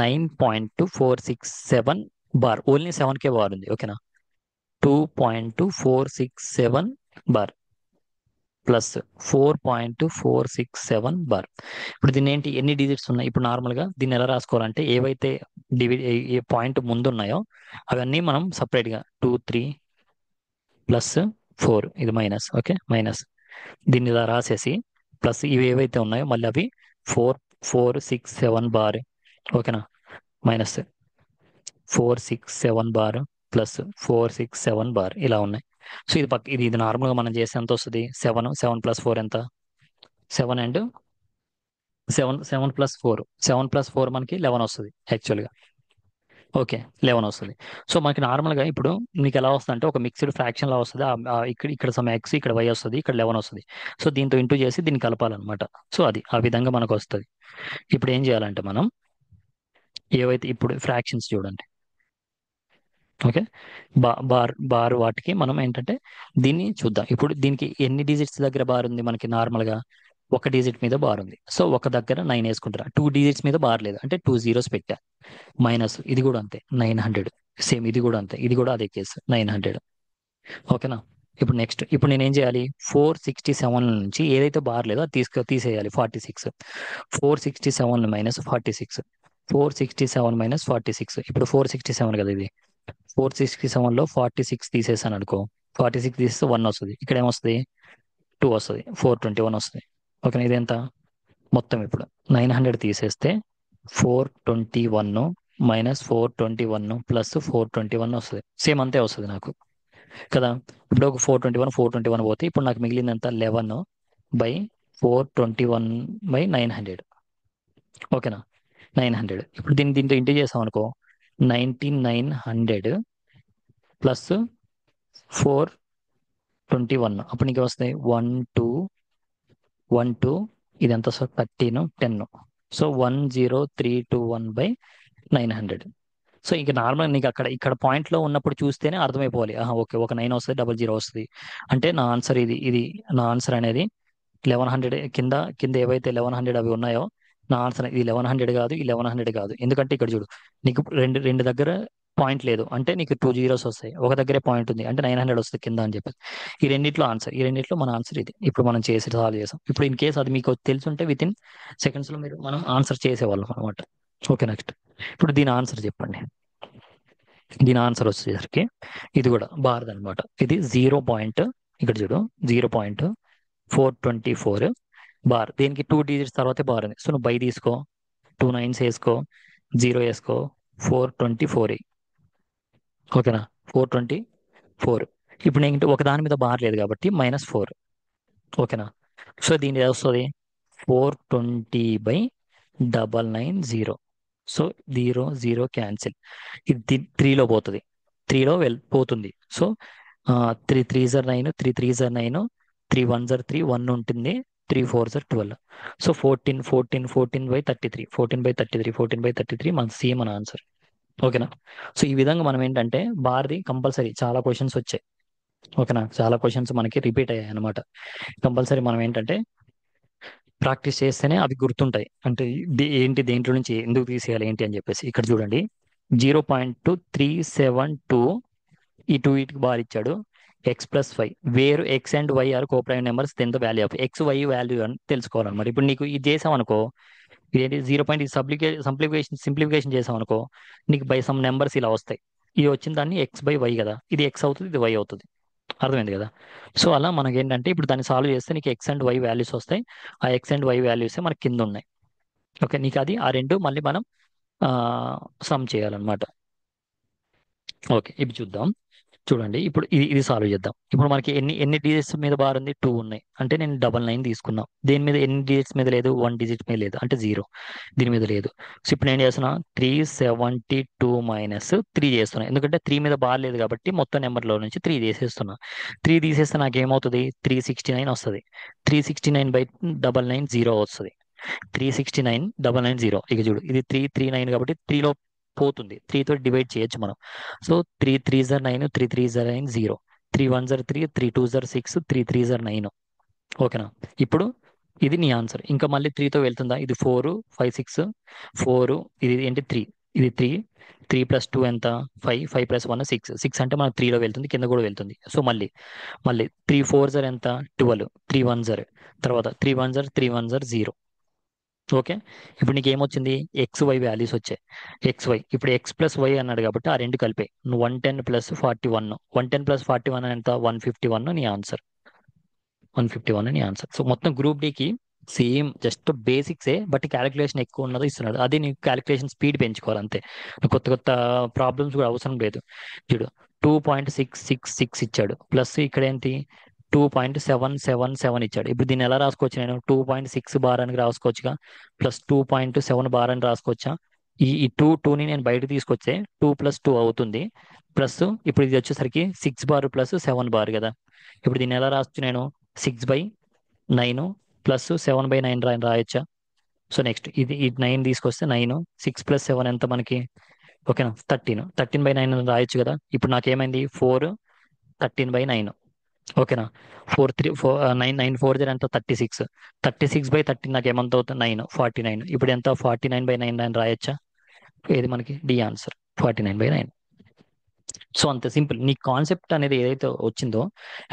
9.467 బార్, ఓన్లీ 7కే బార్ ఉంది. ఓకేనా, 2.467 బార్ ప్లస్ 4.467 బార్. ఇప్పుడు దీన్ని ఏంటి, ఎన్ని డిజిట్స్ ఉన్నాయి? ఇప్పుడు నార్మల్గా దీన్ని ఎలా రాసుకోవాలంటే, ఏవైతే పాయింట్ ముందు ఉన్నాయో అవన్నీ మనం సపరేట్గా 2 3 ప్లస్ 4 ఇది మైనస్. Okay, minus. దీన్ని ఇలా రాసేసి ప్లస్ ఇవి ఏవైతే ఉన్నాయో మళ్ళీ అవి 4 4 6 7 బార్. ఓకేనా, మైనస్ 4 6 7 బార్ ప్లస్ 4 6 7 బార్ ఇలా ఉన్నాయి. సో ఇది పక్క ఇది నార్మల్గా మనం చేస్తే ఎంత వస్తుంది? 7 7 ప్లస్ 4 ఎంత? 7 అండ్ 7 7 ప్లస్ 4 7 ప్లస్ 4 మనకి 11 వస్తుంది యాక్చువల్గా. ఓకే, 11 వస్తుంది. సో మనకి నార్మల్గా ఇప్పుడు మీకు ఎలా వస్తుంది అంటే ఒక మిక్స్డ్ ఫ్రాక్షన్ లా వస్తుంది. ఇక్కడ ఇక్కడ సమ్ ఎక్స్, ఇక్కడ వై వస్తుంది, ఇక్కడ 11 వస్తుంది. సో దీంతో ఇంటూ చేసి దీన్ని కలపాలన్నమాట. సో అది ఆ విధంగా మనకు వస్తుంది. ఇప్పుడు ఏం చేయాలంటే మనం ఏవైతే ఇప్పుడు ఫ్రాక్షన్స్ చూడండి. ఓకే, బార్ బార్ వాటికి మనం ఏంటంటే దీన్ని చూద్దాం. ఇప్పుడు దీనికి ఎన్ని డిజిట్స్ దగ్గర బార్ ఉంది మనకి? నార్మల్గా ఒక డిజిట్ మీద బార్ ఉంది. సో ఒక దగ్గర 9 వేసుకుంటారా? 2 డిజిట్స్ మీద బార్ లేదు అంటే 2 జీరోస్ పెట్టా. మైనస్ ఇది కూడా అంతే 900. సేమ్ ఇది కూడా అంతే, ఇది కూడా అదే కేసు 900. ఓకేనా. ఇప్పుడు నెక్స్ట్ ఇప్పుడు నేను ఏం చేయాలి? 467 నుంచి ఏదైతే బార్ లేదో అది తీసేయాలి. 46 467 మైనస్ 46 467 మైనస్ 46. ఇప్పుడు 467 కదా ఇది. 467లో 46 తీసేసాను అనుకో. 46 తీస్తే 1 వస్తుంది. ఇక్కడ ఏమొస్తుంది? 2 వస్తుంది. 421 వస్తుంది. ఓకేనా, ఇదెంత మొత్తం? ఇప్పుడు 900 తీసేస్తే 421 మైనస్ 421 ప్లస్ 421 వస్తుంది. సేమ్ అంతే వస్తుంది నాకు కదా. ఇప్పుడు ఒక 421 పోతే ఇప్పుడు నాకు మిగిలింది ఎంత? 11 బై 421 బై 900. ఓకేనా, 900. ఇప్పుడు దీంతో ఇంటూ చేసాం అనుకో. 9900 ప్లస్ 421 అప్పుడు నీకు వస్తాయి 1 2 ఇది ఎంత సార్? 13 10. So 10321 by 900. సో ఇక నార్మల్ నీకు అక్కడ ఇక్కడ పాయింట్ లో ఉన్నప్పుడు చూస్తేనే అర్థమైపోవాలి. ఓకే, ఒక 9 వస్తుంది, 00 వస్తుంది అంటే నా ఆన్సర్ ఇది. నా ఆన్సర్ అనేది 1100. కింద కింద ఏవైతే 1100 అవి ఉన్నాయో నా ఆన్సర్ ఇది 1100 కాదు, ఈ 1100 కాదు. ఎందుకంటే ఇక్కడ చూడు, నీకు రెండు రెండు దగ్గర పాయింట్ లేదు అంటే నీకు 2 జీరోస్ వస్తాయి. ఒక దగ్గరే పాయింట్ ఉంది అంటే 900 వస్తుంది కింద అని చెప్పేసి. ఈ రెండిట్లో మన ఆన్సర్ ఇది. ఇప్పుడు మనం చేసి సాల్వ్ చేసాం. ఇప్పుడు ఇన్ కేసు అది మీకు తెలుసుంటే విత్ ఇన్ సెకండ్స్ లో మనం ఆన్సర్ చేసేవాళ్ళం అనమాట. ఓకే, నెక్స్ట్ ఇప్పుడు దీని ఆన్సర్ చెప్పండి. దీని ఆన్సర్ వచ్చేసరికి ఇది కూడా బార్ది అనమాట. ఇది 0. ఇక్కడ చూడు 0.424 బార్. దీనికి 2 డిజిట్స్ తర్వాతే బార్ ఉంది. సో నువ్వు బై తీసుకో, 2 9s వేసుకో, 0 వేసుకో, 424. ఓకేనా, 424. ఇప్పుడు నేను ఒక దాని మీద బార్ లేదు కాబట్టి -4. ఓకేనా, సో దీని ఏది వస్తుంది? 420/990. So 0 0 cancel. ఇది 3లో పోతుంది. 3లో పోతుంది. So 3 3s are 9, 3 3s are 9, 3 1s are 3, 1 ఉంటుంది, 3 4s are 12. సో 14/33 14/33 మన సేమ్ మన ఆన్సర్. ఓకేనా. సో ఈ విధంగా మనం ఏంటంటే బార్ది కంపల్సరీ చాలా క్వశ్చన్స్ వచ్చాయి. ఓకేనా, చాలా క్వశ్చన్స్ మనకి రిపీట్ అయ్యాయి అనమాట. కంపల్సరీ మనం ఏంటంటే ప్రాక్టీస్ చేస్తేనే అవి గుర్తుంటాయి. అంటే దేంట్లో నుంచి ఎందుకు తీసేయాలి ఏంటి అని చెప్పేసి. ఇక్కడ చూడండి 0.372 ఈ 2 ఇటుకి బార్ ఇచ్చాడు. x+5 where x and y are coprime numbers, then the value of x y value అని తెలుసుకోవాలన్నమాట. ఇప్పుడు నీకు ఇది చేసాం అనుకో, ఇదేంటి 0. సింప్లిఫికేషన్ చేసాం అనుకో, నీకు బై సమ్ నెంబర్స్ ఇలా వస్తాయి. ఇది వచ్చిన దాన్ని x/y కదా, ఇది x అవుతుంది, ఇది y అవుతుంది. అర్థమైంది కదా. సో అలా మనకి ఏంటంటే ఇప్పుడు దాన్ని సాల్వ్ చేస్తే నీకు ఎక్స్ అండ్ వై వాల్యూస్ వస్తాయి. ఆ ఎక్స్ అండ్ వై వాల్యూస్ మనకి కింద ఉన్నాయి. ఓకే, నీకు అది ఆ రెండు మళ్ళీ మనం సమ్ చేయాలన్నమాట. ఓకే, ఇప్పుడు చూద్దాం. చూడండి ఇప్పుడు ఇది సాల్వ్ చేద్దాం. ఇప్పుడు మనకి ఎన్ని ఎన్ని డిజిట్స్ మీద బార్ ఉంది? 2 ఉన్నాయి అంటే నేను 99 తీసుకున్నా. దేని మీద ఎన్ని డిజిట్స్ మీద లేదు? 1 డిజిట్ మీద లేదు అంటే 0. దీని మీద లేదు. సో ఇప్పుడు నేను చేస్తున్నా 372 - 3 చేస్తున్నా. ఎందుకంటే 3 మీద బార్ లేదు కాబట్టి మొత్తం నెంబర్లో నుంచి 3 తీసేస్తున్నా. 3 తీసేస్తే నాకు ఏమవుతుంది? 369 వస్తుంది. 369/99 0 వస్తుంది. 369/99 0. ఇక చూడు ఇది 339 కాబట్టి 3లో పోతుంది. 3తో డివైడ్ చేయొచ్చు మనం. So 3 3s are 9, 3 3s are 9 0, 3 1s are 3, 3 2s are 6, 3 3s are 9. ఓకేనా, ఇప్పుడు ఇది నీ ఆన్సర్. ఇంకా మళ్ళీ 3తో వెళ్తుందా? ఇది 4 5 6 4, ఇది ఏంటి 3, ఇది 3 3 + 2 ఎంత? 5 5 + 1 6 6 అంటే మనకు 3లో వెళ్తుంది, కింద కూడా వెళ్తుంది. సో మళ్ళీ 3 4s are ఎంత? 12, 3 1s are తర్వాత 3 1s are 3 1s are 0. Okay. ఇప్పుడు నీకు ఏమొచ్చింది? ఎక్స్ వై వాల్యూస్ వచ్చాయి. ఎక్స్ వై ఇప్పుడు ఎక్స్ ప్లస్ వై అన్నాడు కాబట్టి ఆ రెండు కలిపే 110 ప్లస్ 41. 110 ప్లస్ 41 ఎంత? 151 నీ ఆన్సర్. 151 నీ ఆన్సర్. సో మొత్తం గ్రూప్ డికి సేమ్ జస్ట్ బేసిక్సే, బట్ క్యాలిక్యులేషన్ ఎక్కువ ఉన్నది ఇస్తున్నాడు. అది నీకు క్యాలిక్యులేషన్ స్పీడ్ పెంచుకోవాలి అంతే. నువ్వు కొత్త కొత్త ప్రాబ్లమ్స్ కూడా అవసరం లేదు. చూడు, 2.666 ఇచ్చాడు, ప్లస్ ఇక్కడ ఏంటి 2.777 ఇచ్చాడు. ఇప్పుడు దీన్ని ఎలా రాసుకోవచ్చు? నేను 2.6 బార్ అని రాసుకోవచ్చుగా, ప్లస్ 2.7 బార్ అని రాసుకోవచ్చా? ఈ టూని నేను బయట తీసుకొచ్చే 2 + 2 అవుతుంది. ప్లస్ ఇప్పుడు ఇది వచ్చేసరికి 6 బార్ ప్లస్ 7 బార్ కదా. ఇప్పుడు దీన్ని ఎలా రావచ్చు నేను? 6/9 ప్లస్ 7/9 రాయొచ్చా? సో నెక్స్ట్ ఈ 9 తీసుకొస్తే 9, 6 + 7 ఎంత మనకి? ఓకేనా, 13/9 రాయొచ్చు కదా. ఇప్పుడు నాకేమైంది? 4 13/9. ఓకేనా, 9 9 4 ఎంత? 36. 36/13 నాకు ఏమంత అవుతుంది? 9 49. ఇప్పుడు ఎంత? 49/9 అని రాయొచ్చా? ఏది మనకి డి ఆన్సర్? 49/9. సో అంత సింపుల్. నీ కాన్సెప్ట్ అనేది ఏదైతే వచ్చిందో,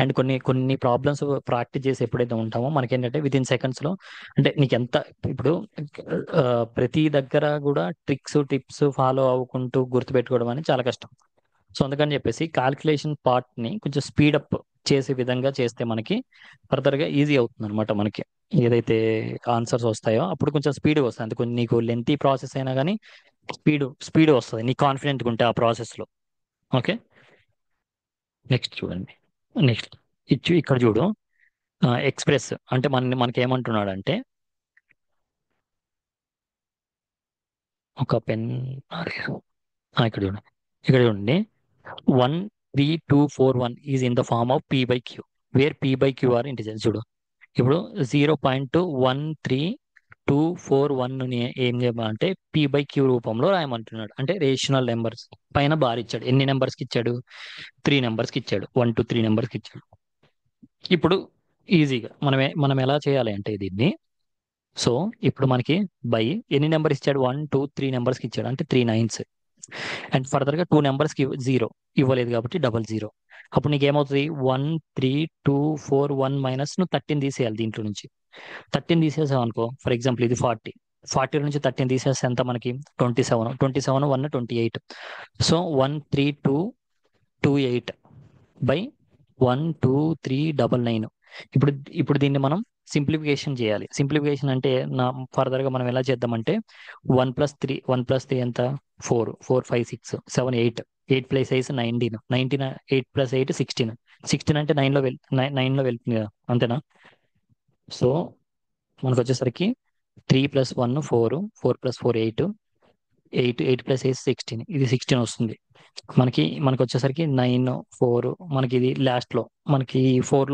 అండ్ కొన్ని కొన్ని ప్రాబ్లమ్స్ ప్రాక్టీస్ చేసి ఎప్పుడైతే ఉంటామో మనకేంటంటే వితిన్ సెకండ్స్ లో, అంటే నీకు ఎంత ఇప్పుడు ఆ, ప్రతి దగ్గర కూడా ట్రిక్స్ టిప్స్ ఫాలో అవ్వకుంటూ గుర్తుపెట్టుకోవడం అనేది చాలా కష్టం. సో అందుకని చెప్పేసి కాల్కులేషన్ పార్ట్ ని కొంచెం స్పీడప్ చేసే విధంగా చేస్తే మనకి ఫర్దర్ గా ఈజీ అవుతుంది అనమాట. మనకి ఏదైతే ఆన్సర్స్ వస్తాయో అప్పుడు కొంచెం స్పీడ్ వస్తుంది. అంటే కొంచెం నీకు లెంతీ ప్రాసెస్ అయినా కానీ స్పీడ్ వస్తుంది, నీ కాన్ఫిడెంట్ ఉంటే ఆ ప్రాసెస్ లో. ఓకే. నెక్స్ట్ చూడండి. నెక్స్ట్ ఇక్కడ చూడు, ఎక్స్ప్రెస్ అంటే మనకి ఏమంటున్నాడంటే, ఒక పెన్, ఇక్కడ చూడండి. ఇక్కడ చూడండి, 13241 is in the form of p/q, where p/q are integers. చూడు, ఇప్పుడు 0.13241 ఏం చేయమంటే p/q రూపంలో రాయమంటున్నాడు. అంటే రేషనల్ నెంబర్స్ పైన బార్ ఇచ్చాడు. ఎన్ని నెంబర్స్ కి ఇచ్చాడు? 3 నెంబర్స్ కి ఇచ్చాడు. 1 to 3 నెంబర్స్ కి ఇచ్చాడు. ఇప్పుడు ఈజీగా మనం ఎలా చేయాలి అంటే దీన్ని, సో ఇప్పుడు మనకి బై ఎన్ని నెంబర్ ఇచ్చాడు? 1 2 3 నెంబర్స్కి ఇచ్చాడు, అంటే 3 9s. అండ్ ఫర్దర్ గా 2 నెంబర్స్కి జీరో ఇవ్వలేదు కాబట్టి డబల్ జీరో. అప్పుడు నీకు ఏమవుతుంది? 1 3 2 4 1 మైనస్ నువ్వు 13 తీసేయాలి దీంట్లో నుంచి. 13 తీసేసావు అనుకో, ఫర్ ఎగ్జాంపుల్ ఇది 40 నుంచి 13 తీసేస్తే ఎంత మనకి? 27 1 28. సో 13228/12399. ఇప్పుడు ఇప్పుడు దీన్ని మనం సింప్లిఫికేషన్ చేయాలి. సింప్లిఫికేషన్ అంటే ఫర్దర్ గా మనం ఎలా చేద్దామంటే, 1 + 3 ఎంత? 4 4 5 6 7 8 8 + 8 8 + 8 16. 16 అంటే 9లో వెళ్తుంది కదా, అంతేనా? సో మనకు వచ్చేసరికి 3 + 1 4, 4 + 4 8, 8 + 8 16, ఇది 16 వస్తుంది. మనకి వచ్చేసరికి 9 4, మనకి ఇది లాస్ట్ లో మనకి ఫోర్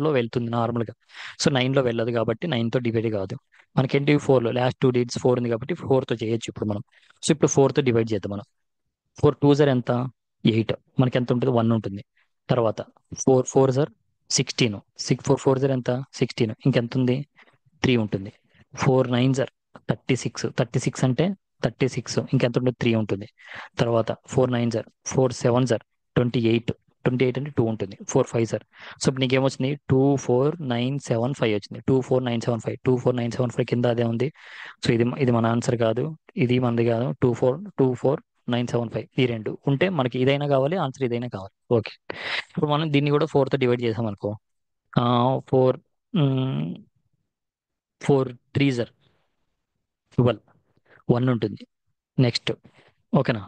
లో వెళ్తుంది నార్మల్ గా. సో 9లో వెళ్ళదు కాబట్టి 9తో డివైడ్ కాదు. మనకేంటి? 4లో లాస్ట్ 2 digits 4 ఉంది కాబట్టి 4తో చేయొచ్చు ఇప్పుడు మనం. సో ఇప్పుడు 4తో డివైడ్ చేద్దాం మనం. 4 2 ఎంత? 8. మనకి ఎంత ఉంటుంది? 1 ఉంటుంది. తర్వాత 4 4 16. 4 4 ఎంత? 16. ఇంకెంత ఉంది? 3 ఉంటుంది. 4 9 36. 36 అంటే 36, ఇంకెంత ఉంటుంది? 3 ఉంటుంది. తర్వాత 4 9 4 7 28. 28 అంటే 2 ఉంటుంది. 4 5. సో ఇప్పుడు నీకేమొచ్చింది? 24975 వచ్చింది. 24975 కింద అదే ఉంది. సో ఇది మన ఆన్సర్ కాదు, ఇది మనది కాదు. 24975 ఈ రెండు ఉంటే మనకి ఇదైనా కావాలి, ఆన్సర్ ఇదైనా కావాలి. ఓకే. ఇప్పుడు మనం దీన్ని కూడా 4తో డివైడ్ చేసాం అనుకో. 4 3 12, 1 ఉంటుంది నెక్స్ట్. ఓకేనా,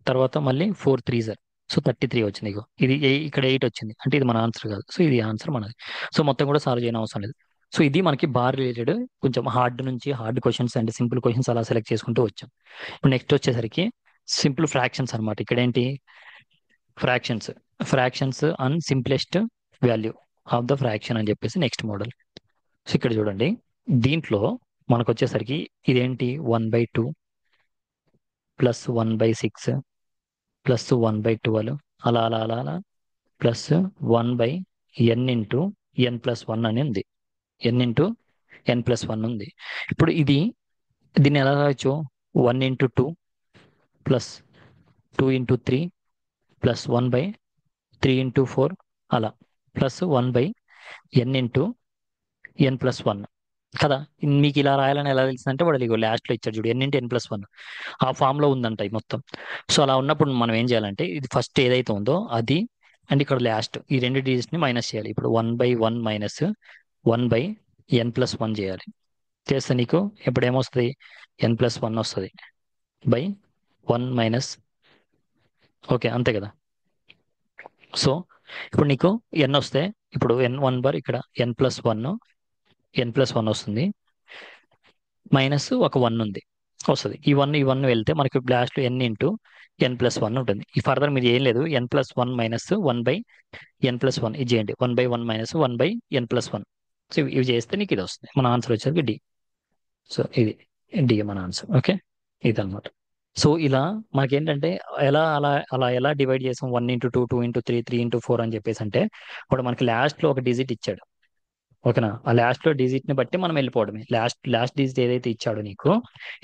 తర్వాత మళ్ళీ 4 3. సో 33 వచ్చింది. ఇగో ఇది ఇక్కడ 8 వచ్చింది, అంటే ఇది మన ఆన్సర్ కాదు. సో ఇది ఆన్సర్ మనది. సో మొత్తం కూడా సాల్వ్ చేయని అవసరం లేదు. సో ఇది మనకి బార్ రిలేటెడ్, కొంచెం హార్డ్ నుంచి hard questions and simple questions అలా సెలెక్ట్ చేసుకుంటూ వచ్చాం. ఇప్పుడు నెక్స్ట్ వచ్చేసరికి సింపుల్ ఫ్రాక్షన్స్ అన్నమాట. ఇక్కడ ఏంటి? Fractions. Fractions and simplest value of the fraction అని చెప్పేసి నెక్స్ట్ మోడల్. సో ఇక్కడ చూడండి, దీంట్లో మనకు వచ్చేసరికి ఇదేంటి? 1/2 ప్లస్ 1/6 ప్లస్ 1/12, అలా అలా అలా అలా ప్లస్ 1/n ఇంటూ n+1 అని ఉంది. n+n+1 ఉంది. ఇప్పుడు దీన్ని ఎలా రాయొచ్చు? 1 × 2 ప్లస్ 2 × 3 ప్లస్ 1/3 × 4, అలా ప్లస్ 1/n ఇంటూ n+1. కదా. మీకు ఇలా రాయాలని ఎలా తెలిసిందంటే వాడు ఇగో లాస్ట్లో ఇచ్చాడు చూడు, n × n+1 ఆ ఫామ్ లో ఉందంట ఈ మొత్తం. సో అలా ఉన్నప్పుడు మనం ఏం చేయాలంటే ఇది ఫస్ట్ ఏదైతే ఉందో అది, అండ్ ఇక్కడ లాస్ట్ ఈ రెండు డిజిట్స్ ని మైనస్ చేయాలి. ఇప్పుడు 1/1 మైనస్ 1/n+1 చేయాలి. చేస్తే నీకు ఇప్పుడు ఏమొస్తుంది, n+1 వస్తుంది బై 1 మైనస్. ఓకే అంతే కదా. సో ఇప్పుడు నీకు n వస్తే ఇప్పుడు n1 ఇక్కడ n+1 వస్తుంది, మైనస్ ఒక 1 ఉంది వస్తుంది. ఈ వన్ వెళ్తే మనకి లాస్ట్ n+1 ఉంటుంది. ఈ ఫర్దర్ మీరు ఏం లేదు, n+1 మైనస్ 1/n+1 ఇది చేయండి, 1/1 మైనస్ 1/n+1. సో ఇవి చేస్తే నీకు ఇది వస్తుంది. మన ఆన్సర్ వచ్చేసరికి డి. సో ఇది డి మన ఆన్సర్. ఓకే, ఇది అనమాట. సో ఇలా మనకేంటంటే ఎలా అలా అలా ఎలా డివైడ్ చేసాం, 1 × 2, 2 × 3, 3 × 4 అని చెప్పేసి అంటే ఇప్పుడు మనకి లాస్ట్ లో ఒక డిజిట్ ఇచ్చాడు. ఓకేనా, ఆ లాస్ట్ లో డిజిట్ ని బట్టి మనం వెళ్ళిపోవడమే. లాస్ట్ డిజిట్ ఏదైతే ఇచ్చాడో నీకు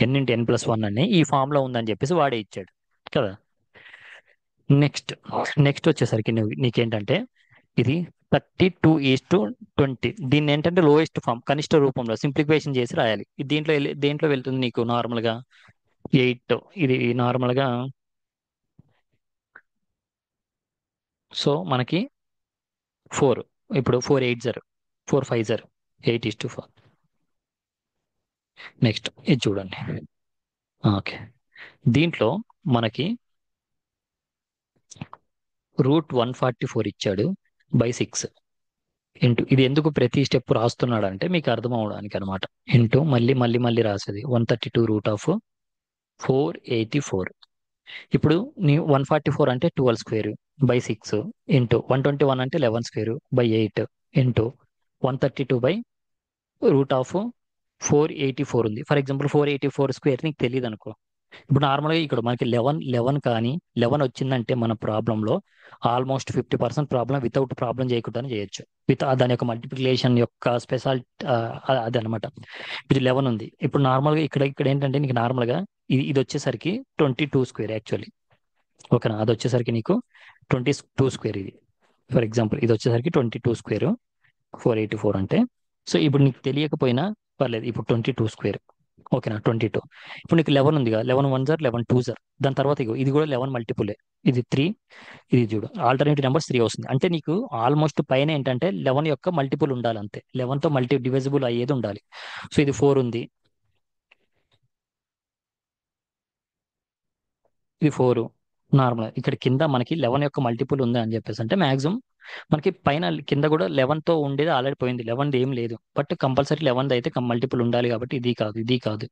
n × n+1 అని ఈ ఫామ్ లో ఉందని చెప్పేసి వాడే ఇచ్చాడు కదా. నెక్స్ట్ నెక్స్ట్ వచ్చేసరికి నీకేంటంటే ఇది 32:20. దీన్ని ఏంటంటే లోయెస్ట్ ఫామ్, కనిష్ట రూపంలో సింప్లిఫికేషన్ చేసి రాయాలి. ఇది దేంట్లో వెళ్తుంది నీకు నార్మల్ గా 8. ఇది నార్మల్ గా సో మనకి 4. ఇప్పుడు 4 8 4 5 8:4. నెక్స్ట్ ఇది చూడండి. ఓకే, దీంట్లో మనకి √144 ఇచ్చాడు బై 6 ఇంటూ, ఇది ఎందుకు ప్రతి స్టెప్ రాస్తున్నాడు అంటే మీకు అర్థం అవడానికి అనమాట. ఇంటూ మళ్ళీ మళ్ళీ మళ్ళీ రాసేది 132√484. ఇప్పుడు నీ 144 అంటే 12² బై 6 ఇంటూ 121 అంటే 11² బై 8 ఇంటూ 132/√484 ఉంది. ఫర్ ఎగ్జాంపుల్ 484² నీకు తెలియదు అనుకో. ఇప్పుడు నార్మల్గా ఇక్కడ మనకి 11 కానీ 11 వచ్చిందంటే మన ప్రాబ్లంలో ఆల్మోస్ట్ 50% ప్రాబ్లం వితౌట్ ప్రాబ్లం చేయకుండానే చేయొచ్చు. దాని యొక్క మల్టిప్లికేషన్ యొక్క స్పెషాలిటీ అది అనమాట. ఇప్పుడు 11 ఉంది. ఇప్పుడు నార్మల్గా ఇక్కడ ఇక్కడ ఏంటంటే నీకు నార్మల్గా ఇది వచ్చేసరికి 22² యాక్చువల్లీ. ఓకేనా, అది వచ్చేసరికి నీకు 22² ఇది. ఫర్ ఎగ్జాంపుల్ ఇది వచ్చేసరికి 22² 484 అంటే. సో ఇప్పుడు నీకు తెలియకపోయినా పర్లేదు, ఇప్పుడు 22². ఓకేనా, 22. ఇప్పుడు నీకు 11 ఉందిగా, 11 1 11 2 దాని తర్వాత ఇది కూడా 11 మల్టిపులే. ఇది 3, ఇది చూడు ఆల్టర్నేటివ్ నెంబర్స్ 3 వస్తుంది. అంటే నీకు ఆల్మోస్ట్ పైన ఏంటంటే 11 యొక్క మల్టిపుల్ ఉండాలి అంతే, 11తో డివిజిబుల్ అయ్యేది ఉండాలి. సో ఇది 4 ఉంది, ఇది 4 నార్మల్. ఇక్కడ కింద మనకి 11 యొక్క మల్టిపుల్ ఉంది అని చెప్పేసి అంటే మాక్సిమం మనకి పైన కింద కూడా 11తో ఉండేది ఆల్రెడీ పోయింది, 11 ఏం లేదు. బట్ కంపల్సరీ 11 అయితే మల్టిపుల్ ఉండాలి కాబట్టి ఇది కాదు, ఇది కాదు,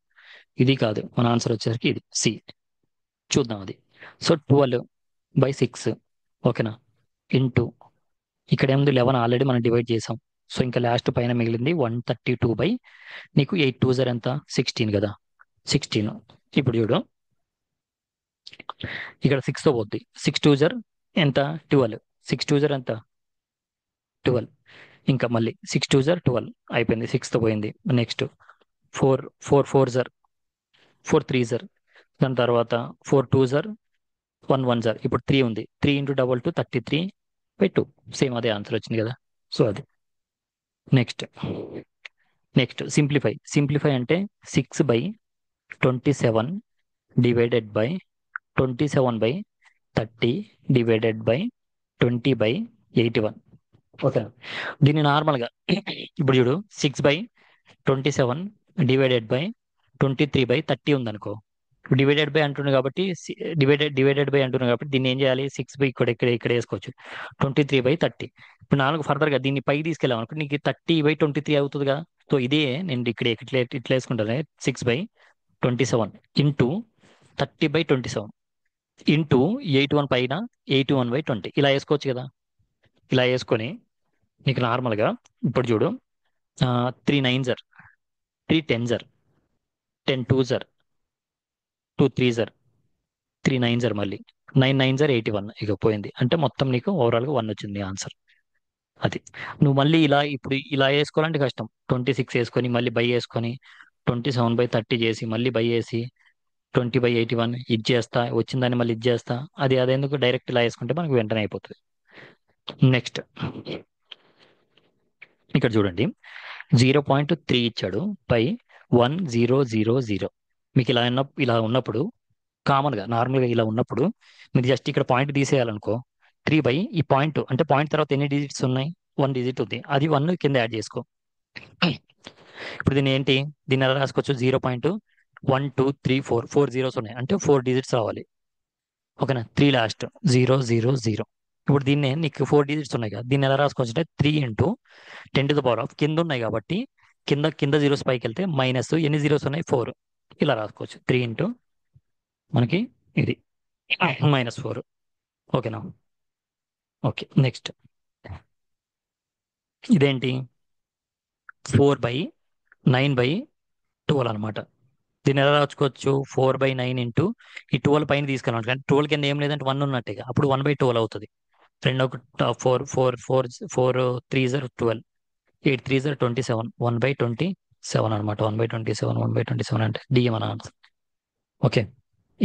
ఇది కాదు. మన ఆన్సర్ వచ్చేసరికి ఇది సి. చూద్దాం అది. సో 12/6. ఓకేనా, ఇంటూ ఇక్కడ ఏముంది 11 ఆల్రెడీ మనం డివైడ్ చేసాం. సో ఇంకా లాస్ట్ పైన మిగిలింది 132 నీకు 8 2 ఎంత 16 కదా, 16. ఇప్పుడు చూడు ఇక్కడ 6తో పోద్ది, 6 2 ఎంత 12, 6 2 ఎంత 12. ఇంకా మళ్ళీ 6 2 12 అయిపోయింది, 6తో పోయింది. నెక్స్ట్ 4 4 4 4 3 దాని తర్వాత 4 2 1 1 ఇప్పుడు 3 ఉంది, 3 × 2 2 33/2. సేమ్ అదే ఆన్సర్ వచ్చింది కదా. సో అది నెక్స్ట్. సింప్లిఫై అంటే 6/27 divided by 27/30 divided by 20/81. Okay, దీన్ని నార్మల్గా ఇప్పుడు చూడు 6/27 డివైడెడ్ బై 23/30 ఉందనుకో. డివైడెడ్ బై అంటున్నాడు కాబట్టి డివైడెడ్ బై అంటున్నాడు కాబట్టి దీన్ని ఏం చేయాలి, 6 ఇక్కడ ఇక్కడ ఇక్కడ వేసుకోవచ్చు, 23/30. ఇప్పుడు నాలుగు ఫర్దర్గా దీన్ని పై తీసుకెళ్ళాం అనుకో నీకు 30/23 అవుతుందిగా. సో ఇదే నేను ఇక్కడ ఇట్లా వేసుకుంటాను, 6/27 ఇంటూ 30/27 ఇంటూ 81 పైన 81/20 ఇలా వేసుకోవచ్చు కదా. ఇలా వేసుకొని నీకు నార్మల్గా ఇప్పుడు చూడు 3 9 3 10 10 2 2 3 3 9 మళ్ళీ 9 9 81 ఇక పోయింది. అంటే మొత్తం నీకు ఓవరాల్గా 1 వచ్చింది ఆన్సర్. అది నువ్వు మళ్ళీ ఇప్పుడు ఇలా వేసుకోవాలంటే కష్టం. 26 వేసుకొని మళ్ళీ బై వేసుకొని 27/30 చేసి మళ్ళీ బై వేసి 20/81 ఇది చేస్తా వచ్చిందని మళ్ళీ ఇది చేస్తా. అదెందుకు డైరెక్ట్ ఇలా వేసుకుంటే మనకు వెంటనే అయిపోతుంది. నెక్స్ట్ ఇక్కడ చూడండి, 0.3 ఇచ్చాడు బై 1000. మీకు ఇలా ఉన్నప్పుడు కామన్గా నార్మల్గా ఇలా ఉన్నప్పుడు మీరు జస్ట్ ఇక్కడ పాయింట్ తీసేయాలనుకో, 3 బై ఈ పాయింట్ అంటే పాయింట్ తర్వాత ఎన్ని డిజిట్స్ ఉన్నాయి, 1 డిజిట్ ఉంది, అది 1 కింద యాడ్ చేసుకో. ఇప్పుడు దీన్ని ఏంటి, దీన్ని ఎలా రాసుకోవచ్చు, 0.1234 4 జీరోస్ ఉన్నాయి అంటే 4 డిజిట్స్ రావాలి. ఓకేనా, 3 లాస్ట్ 000. ఇప్పుడు దీన్ని నీకు 4 డిజిట్స్ ఉన్నాయి కదా, దీన్ని ఎలా రాసుకోవచ్చు అంటే 3 × 10⁻⁴ కింద ఉన్నాయి కాబట్టి కింద కింద జీరోస్ పైకి వెళ్తే మైనస్ ఎన్ని జీరోస్ ఉన్నాయి, 4. ఇలా రాసుకోవచ్చు 3 ఇంటూ మనకి ఇది -4. ఓకేనా. ఓకే, నెక్స్ట్ ఇదేంటి, 4/9/12 అనమాట. దీన్ని ఎలా రాసుకోవచ్చు, 4/9 ఇంటూ ఈ 12 పైన తీసుకెళ్ళాలి కానీ 12 కింద ఏం లేదంటే 1 ఉన్నట్టుగా, అప్పుడు 1/12 అవుతుంది. రెండు ఒక 4 4 4 4 3 12 8 3 27 1/27 అనమాట. 1/27 అంటే డి మన ఆన్సర్. ఓకే,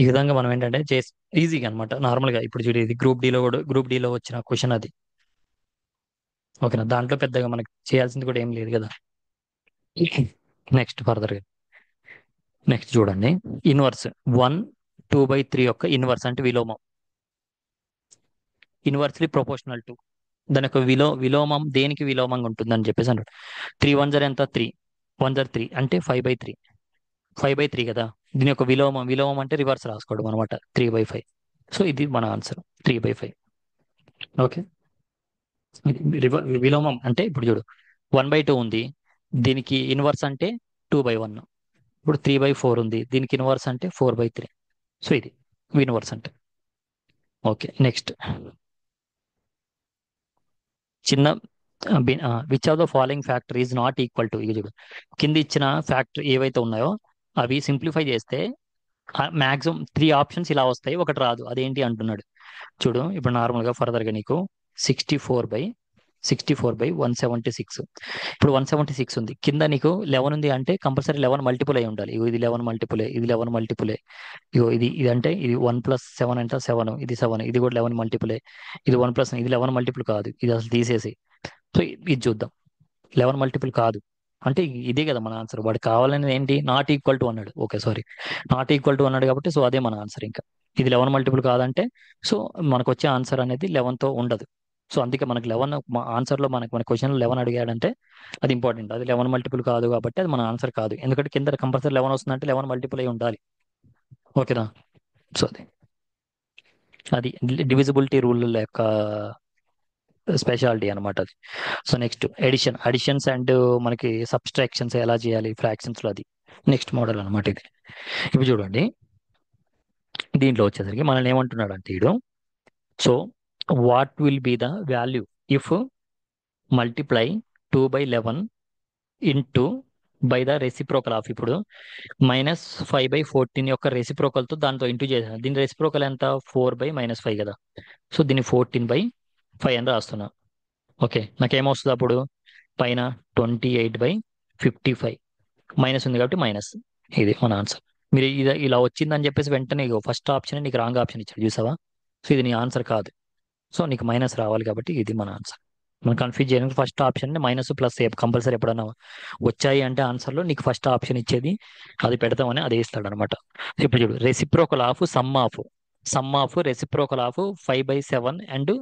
ఈ విధంగా మనం ఏంటంటే చేసి ఈజీగా అనమాట. నార్మల్గా ఇప్పుడు చూడు, ఇది గ్రూప్ డిలో వచ్చిన క్వశ్చన్ అది. ఓకేనా, దాంట్లో పెద్దగా మనకి చేయాల్సింది కూడా ఏం లేదు కదా. నెక్స్ట్ ఫర్దర్గా నెక్స్ట్ చూడండి, ఇన్వర్స్ 1/2/3 యొక్క ఇన్వర్స్ అంటే విలోమం. ఇన్వర్స్లీ ప్రపోర్షనల్ టు, దాని యొక్క విలోమం దేనికి విలోమంగా ఉంటుందని చెప్పేసి అంటాడు. 3 1 ఎంత, 3 1 3 అంటే 5/3. 5/3 కదా, దీని యొక్క విలోమం అంటే రివర్స్ రాసుకోవడం అనమాట, 3/5. సో ఇది మన ఆన్సర్ 3/5. ఓకే, విలోమం అంటే ఇప్పుడు చూడు 1/2 ఉంది, దీనికి ఇన్వర్స్ అంటే 2/1. ఇప్పుడు 3/4 ఉంది, దీనికి ఇన్వర్స్ అంటే 4/3. సో ఇది ఇన్వర్స్ అంటే. ఓకే, నెక్స్ట్ చిన్న which of the following factor is not equal to, ఇది చూడు కింద ఇచ్చిన ఫ్యాక్టర్ ఏవైతే ఉన్నాయో అవి సింప్లిఫై చేస్తే మాక్సిమం 3 ఆప్షన్స్ ఇలా వస్తాయి, ఒకటి రాదు, అదేంటి అంటున్నాడు. చూడు ఇప్పుడు నార్మల్గా ఫర్దర్గా నీకు 64/176. ఇప్పుడు 176 ఉంది, కింద నీకు 11 ఉంది అంటే కంపల్సరీ 11 మల్టిపుల్ అయి ఉండాలి. ఇగో ఇది 11 మల్టిపులే, ఇది 11 మల్టిపులే. ఇగో ఇది అంటే ఇది 1 + 7 అంటే 7, ఇది 7, ఇది కూడా 11 మల్టిపులే. ఇది 1 + ఇది 11 మల్టిపుల్ కాదు, ఇది అసలు తీసేసి. సో ఇది చూద్దాం, 11 మల్టిపుల్ కాదు అంటే ఇదే కదా మన ఆన్సర్. వాడు కావాలనేది ఏంటి, నాట్ ఈక్వల్ టు అన్నాడు. Okay sorry, not equal to అన్నాడు కాబట్టి సో అదే మన ఆన్సర్. ఇంకా ఇది 11 మల్టిపుల్ కాదంటే సో మనకు వచ్చే ఆన్సర్ అనేది 11తో ఉండదు. సో అందుకే మనకి 11 ఆన్సర్లో మన క్వశ్చన్లో 11 అడిగాడంటే అది ఇంపార్టెంట్. అది 11 మల్టిపుల్ కాదు కాబట్టి అది మన ఆన్సర్ కాదు, ఎందుకంటే కింద కంపల్సరీ 11 వస్తుందంటే 11 మల్టిపుల్ అయి ఉండాలి. ఓకేనా, సో అది డివిజిబిలిటీ రూల్ యొక్క స్పెషాలిటీ అనమాట అది. సో నెక్స్ట్ అడిషన్స్ అండ్ మనకి సబ్స్ట్రాక్షన్స్ ఎలా చేయాలి ఫ్రాక్షన్స్ లో, అది నెక్స్ట్ మోడల్ అనమాట ఇది. ఇప్పుడు చూడండి, దీంట్లో వచ్చేసరికి మనల్ని ఏమంటున్నాడు అంటే ఇడు, so what will be the value if multiply 2/11 into by the reciprocal of, ఇప్పుడు -5/14 యొక్క రెసిప్రోకల్ తో దాంతో ఇంటూ చేసాను. దీని రెసిప్రోకల్ ఎంత, 4/-5 కదా. సో దీన్ని 14/5 అని రాస్తున్నా. ఓకే, నాకేమొస్తుంది అప్పుడు పైన 28/55 మైనస్ ఉంది కాబట్టి మైనస్. ఇది మన ఆన్సర్. మీరు ఇది ఇలా వచ్చిందని చెప్పేసి వెంటనే ఫస్ట్ ఆప్షన్ నీకు రాంగ్ ఆప్షన్ ఇచ్చాడు చూసావా. సో ఇది నీ ఆన్సర్ కాదు, సో నీకు మైనస్ రావాలి కాబట్టి ఇది మన ఆన్సర్. మనం కన్ఫ్యూజ్ చేయడానికి first option minus plus compulsory ఎప్పుడన్నా వచ్చాయి అంటే ఆన్సర్లో నీకు ఫస్ట్ ఆప్షన్ ఇచ్చేది అది పెడతామని అదే ఇస్తాడు అనమాట. ఇప్పుడు చూడు, reciprocal of some of reciprocal of 5/7 and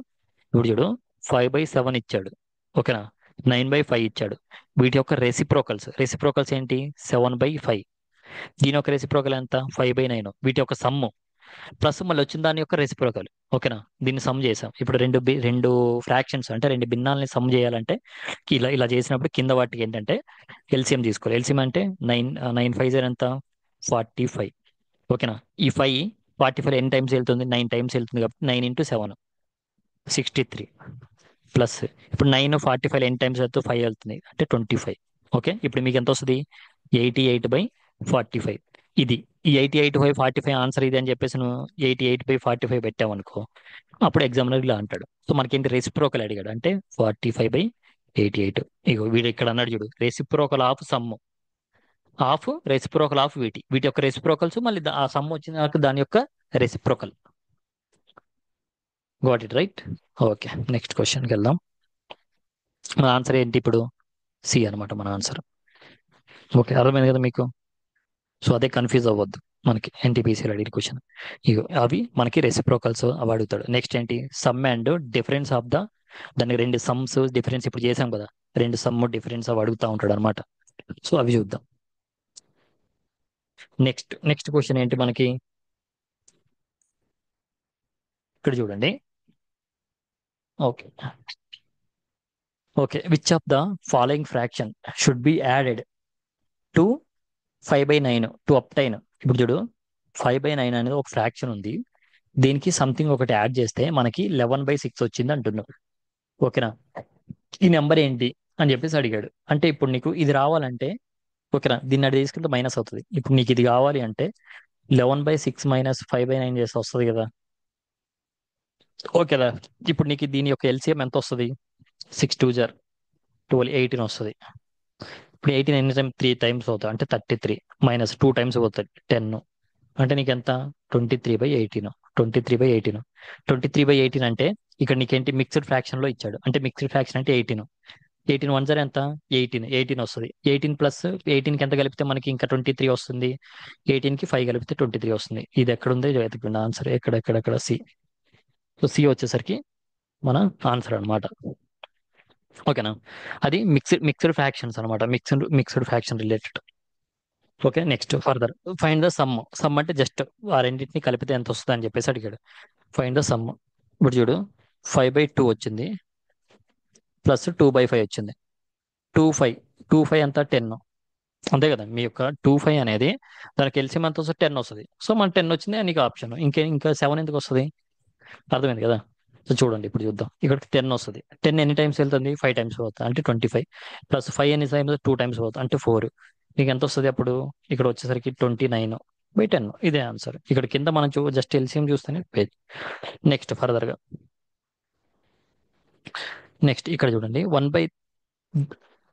ఇప్పుడు చూడు 5/7 ఇచ్చాడు. ఓకేనా, 9/5 ఇచ్చాడు. వీటి యొక్క రెసిప్రోకల్స్ ఏంటి, 7/5. దీని యొక్క రెసిప్రోకల్ ఎంత, 5/9. వీటి యొక్క సమ్ము ప్లస్ మళ్ళీ వచ్చిన దాని యొక్క రెసిప్రోకల్. ఓకేనా, దీన్ని సమ్ చేసాం. ఇప్పుడు రెండు ఫ్రాక్షన్స్ అంటే రెండు భిన్నాలని సమ్ చేయాలంటే ఇలా ఇలా చేసినప్పుడు కింద వాటికి ఏంటంటే ఎల్సిఎం తీసుకోవాలి. ఎల్సిఎం అంటే 9 9 5 ఎంత, 45. ఓకేనా, ఈ 45 ఎన్ని టైమ్స్ వెళ్తుంది, 9 టైమ్స్ వెళ్తుంది కాబట్టి 9 × 7 63 ప్లస్ ఇప్పుడు 9 45 ఎన్ని టైమ్స్ వెళ్తుంది, 5 వెళ్తుంది అంటే 25. ఓకే, ఇప్పుడు మీకు ఎంత వస్తుంది, 88/45. ఇది ఈ 88/45 ఆన్సర్ ఇది అని చెప్పేసి నువ్వు 88/45 పెట్టావు అనుకో, అప్పుడు ఎగ్జామినర్ ఇలా అంటాడు. సో మనకేంటి రెసిప్రోకల్ అడిగాడు అంటే 45/88. ఇగో వీడు ఇక్కడ అన్నాడు చూడు, reciprocal of some of reciprocal of వీటి యొక్క రెసిప్రోకల్స్ మళ్ళీ ఆ సమ్ వచ్చిన దాని యొక్క reciprocal. Got it right. Okay, next క్వశ్చన్కి వెళ్దాం. మన ఆన్సర్ ఏంటి ఇప్పుడు, సి అనమాట మన ఆన్సర్. ఓకే, అర్థమైంది కదా మీకు? సో అదే కన్ఫ్యూజ్ అవ్వద్దు. మనకి ఎన్టీపీసీలో అడిగిన క్వశ్చన్ ఇగో అవి మనకి రెసిప్రోకల్స్ అవి అడుగుతాడు. నెక్స్ట్ ఏంటి, some and difference of the, దానికి రెండు సమ్స్ డిఫరెన్స్ ఇప్పుడు చేసాం కదా, రెండు సమ్ డిఫరెన్స్ అవి అడుగుతా ఉంటాడు అనమాట. సో అవి చూద్దాం. నెక్స్ట్ క్వశ్చన్ ఏంటి మనకి, ఇక్కడ చూడండి. Okay. Okay, which of the following fraction should be added to 5/9 to obtain. ఇప్పుడు చూడు, 5/9 అనేది ఒక ఫ్రాక్షన్ ఉంది, దీనికి సంథింగ్ ఒకటి యాడ్ చేస్తే మనకి 11/6 వచ్చింది అంటున్నాం. ఓకేనా, ఈ నెంబర్ ఏంటి అని చెప్పేసి అడిగాడు. అంటే ఇప్పుడు నీకు ఇది రావాలంటే, ఓకేనా, దీన్ని అడిగి తీసుకుంటే మైనస్ అవుతుంది. ఇప్పుడు నీకు ఇది కావాలి అంటే 11/6 మైనస్ 5/9 చేస్తే వస్తుంది కదా. ఓకేనా, ఇప్పుడు నీకు దీని యొక్క ఎల్సిఎం ఎంత వస్తుంది, 6 2 12 18 వస్తుంది. ఇప్పుడు 18 ఎన్ని టైమ్స్, 3 టైమ్స్ అవుతుంది అంటే 33, మైనస్ 2 టైమ్స్ పోతుంది 10, అంటే నీకు ఎంత, 23/18. 23/18, 23/18 అంటే ఇక్కడ నీకేంటి మిక్స్డ్ ఫ్రాక్షన్ లో ఇచ్చాడు, అంటే మిక్స్డ్ ఫ్రాక్షన్ అంటే 18. 18 వన్ ఎంత, 18 వస్తుంది. 18 ప్లస్ 18కి ఎంత కలిపితే మనకి ఇంకా 23 వస్తుంది, 18కి 5 కలిపితే 23 వస్తుంది. ఇది ఎక్కడ ఉంది వెతకండి ఆన్సర్, ఎక్కడ సి. సో సి వచ్చేసరికి మన ఆన్సర్ అనమాట. ఓకేనా, అది మిక్స్డ్ ఫ్రాక్షన్స్ అనమాట, mixed fraction related. Okay, next further find the sum. Some అంటే జస్ట్ ఆ రెండింటిని కలిపితే ఎంత వస్తుంది అని చెప్పేసి అడిగాడు. Find the sum. ఇప్పుడు చూడు, 5/2 వచ్చింది ప్లస్ 2/5 వచ్చింది. 2/5, 2/5 అంతా 10, అంతే కదా. మీ యొక్క 2/5 అనేది దానికి ఎల్సిఎం ఎంత వస్తుంది, 10 వస్తుంది. సో మన 10 వచ్చింది నీకు ఆప్షన్, ఇంకా 7 ఎందుకు వస్తుంది, అర్థమైంది కదా. సో చూడండి ఇప్పుడు చూద్దాం, ఇక్కడ 10 వస్తుంది. 10 ఎన్ని టైమ్స్ వెళ్తుంది, 5 టైమ్స్ పోతుంది అంటే 25, ప్లస్ 5 ఎన్ని టైమ్స్, 2 టైమ్స్ పోతుంది అంటే 4. నీకు ఎంత వస్తుంది అప్పుడు, ఇక్కడ వచ్చేసరికి 29/10. ఇదే ఆన్సర్. ఇక్కడ కింద మనం జస్ట్ ఎల్సిఎం చూస్తేనే పేజ్. నెక్స్ట్ ఫర్దర్ గా, నెక్స్ట్ ఇక్కడ చూడండి, 1 by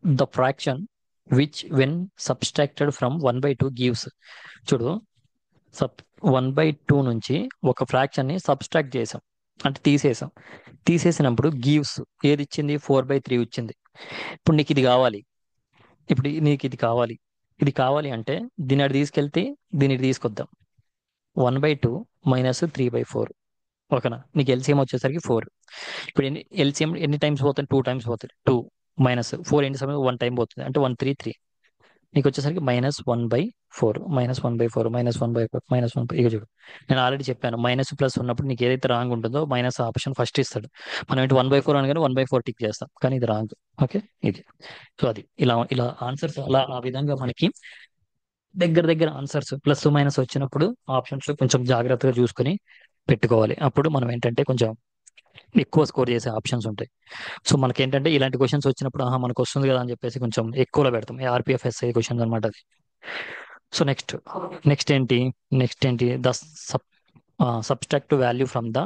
the fraction which when subtracted from 1/2 gives. చూడు, సబ్ 1/2 నుంచి ఒక ఫ్రాక్షన్ ని సబ్స్ట్రాక్ట్ చేసాం అంటే తీసేసాం. తీసేసినప్పుడు గివ్స్ ఏది ఇచ్చింది, 4/3 ఇచ్చింది. ఇప్పుడు నీకు ఇది కావాలి, ఇప్పుడు నీకు ఇది కావాలి అంటే దీని అటు తీసుకెళ్తే దీన్ని ఇటు తీసుకొద్దాం. 1/2 మైనస్ 3/4. ఓకేనా, నీకు ఎల్సిఎం వచ్చేసరికి 4. ఇప్పుడు ఎల్సిఎం ఎన్ని టైమ్స్ పోతుంది, 2 టైమ్స్ పోతుంది. 2 మైనస్ 4 ఎన్ని సమయం, 1 టైం పోతుంది అంటే 1 3 3. నీకు వచ్చేసరికి -1/4, -1/4, ఇక చూడు, నేను ఆల్రెడీ చెప్పాను మైనస్ ప్లస్ ఉన్నప్పుడు నీకు ఏదైతే రాంగ్ ఉంటుందో మైనస్ ఆప్షన్ ఫస్ట్ ఇస్తాడు. మనం ఏంటి 1/4 అనగానే 1/4 టిక్ చేస్తాం, కానీ ఇది రాంగ్. ఓకే, ఇది. సో అది ఇలా ఇలా ఆన్సర్స్ అలా ఆ విధంగా మనకి దగ్గర దగ్గర ఆన్సర్స్ ప్లస్ మైనస్ వచ్చినప్పుడు ఆప్షన్స్ కొంచెం జాగ్రత్తగా చూసుకొని పెట్టుకోవాలి. అప్పుడు మనం ఏంటంటే కొంచెం ఎక్కువ స్కోర్ చేసే ఆప్షన్స్ ఉంటాయి. సో మనకి ఏంటంటే ఇలాంటి క్వశ్చన్స్ వచ్చినప్పుడు ఆహా మనకు వస్తుంది కదా అని చెప్పేసి కొంచెం ఎక్కువలో పెడతాం. ఆర్పిఎఫ్ఎస్ఐ క్వశ్చన్స్ అనమాట అది. సో నెక్స్ట్ ఏంటి, the subtract value from the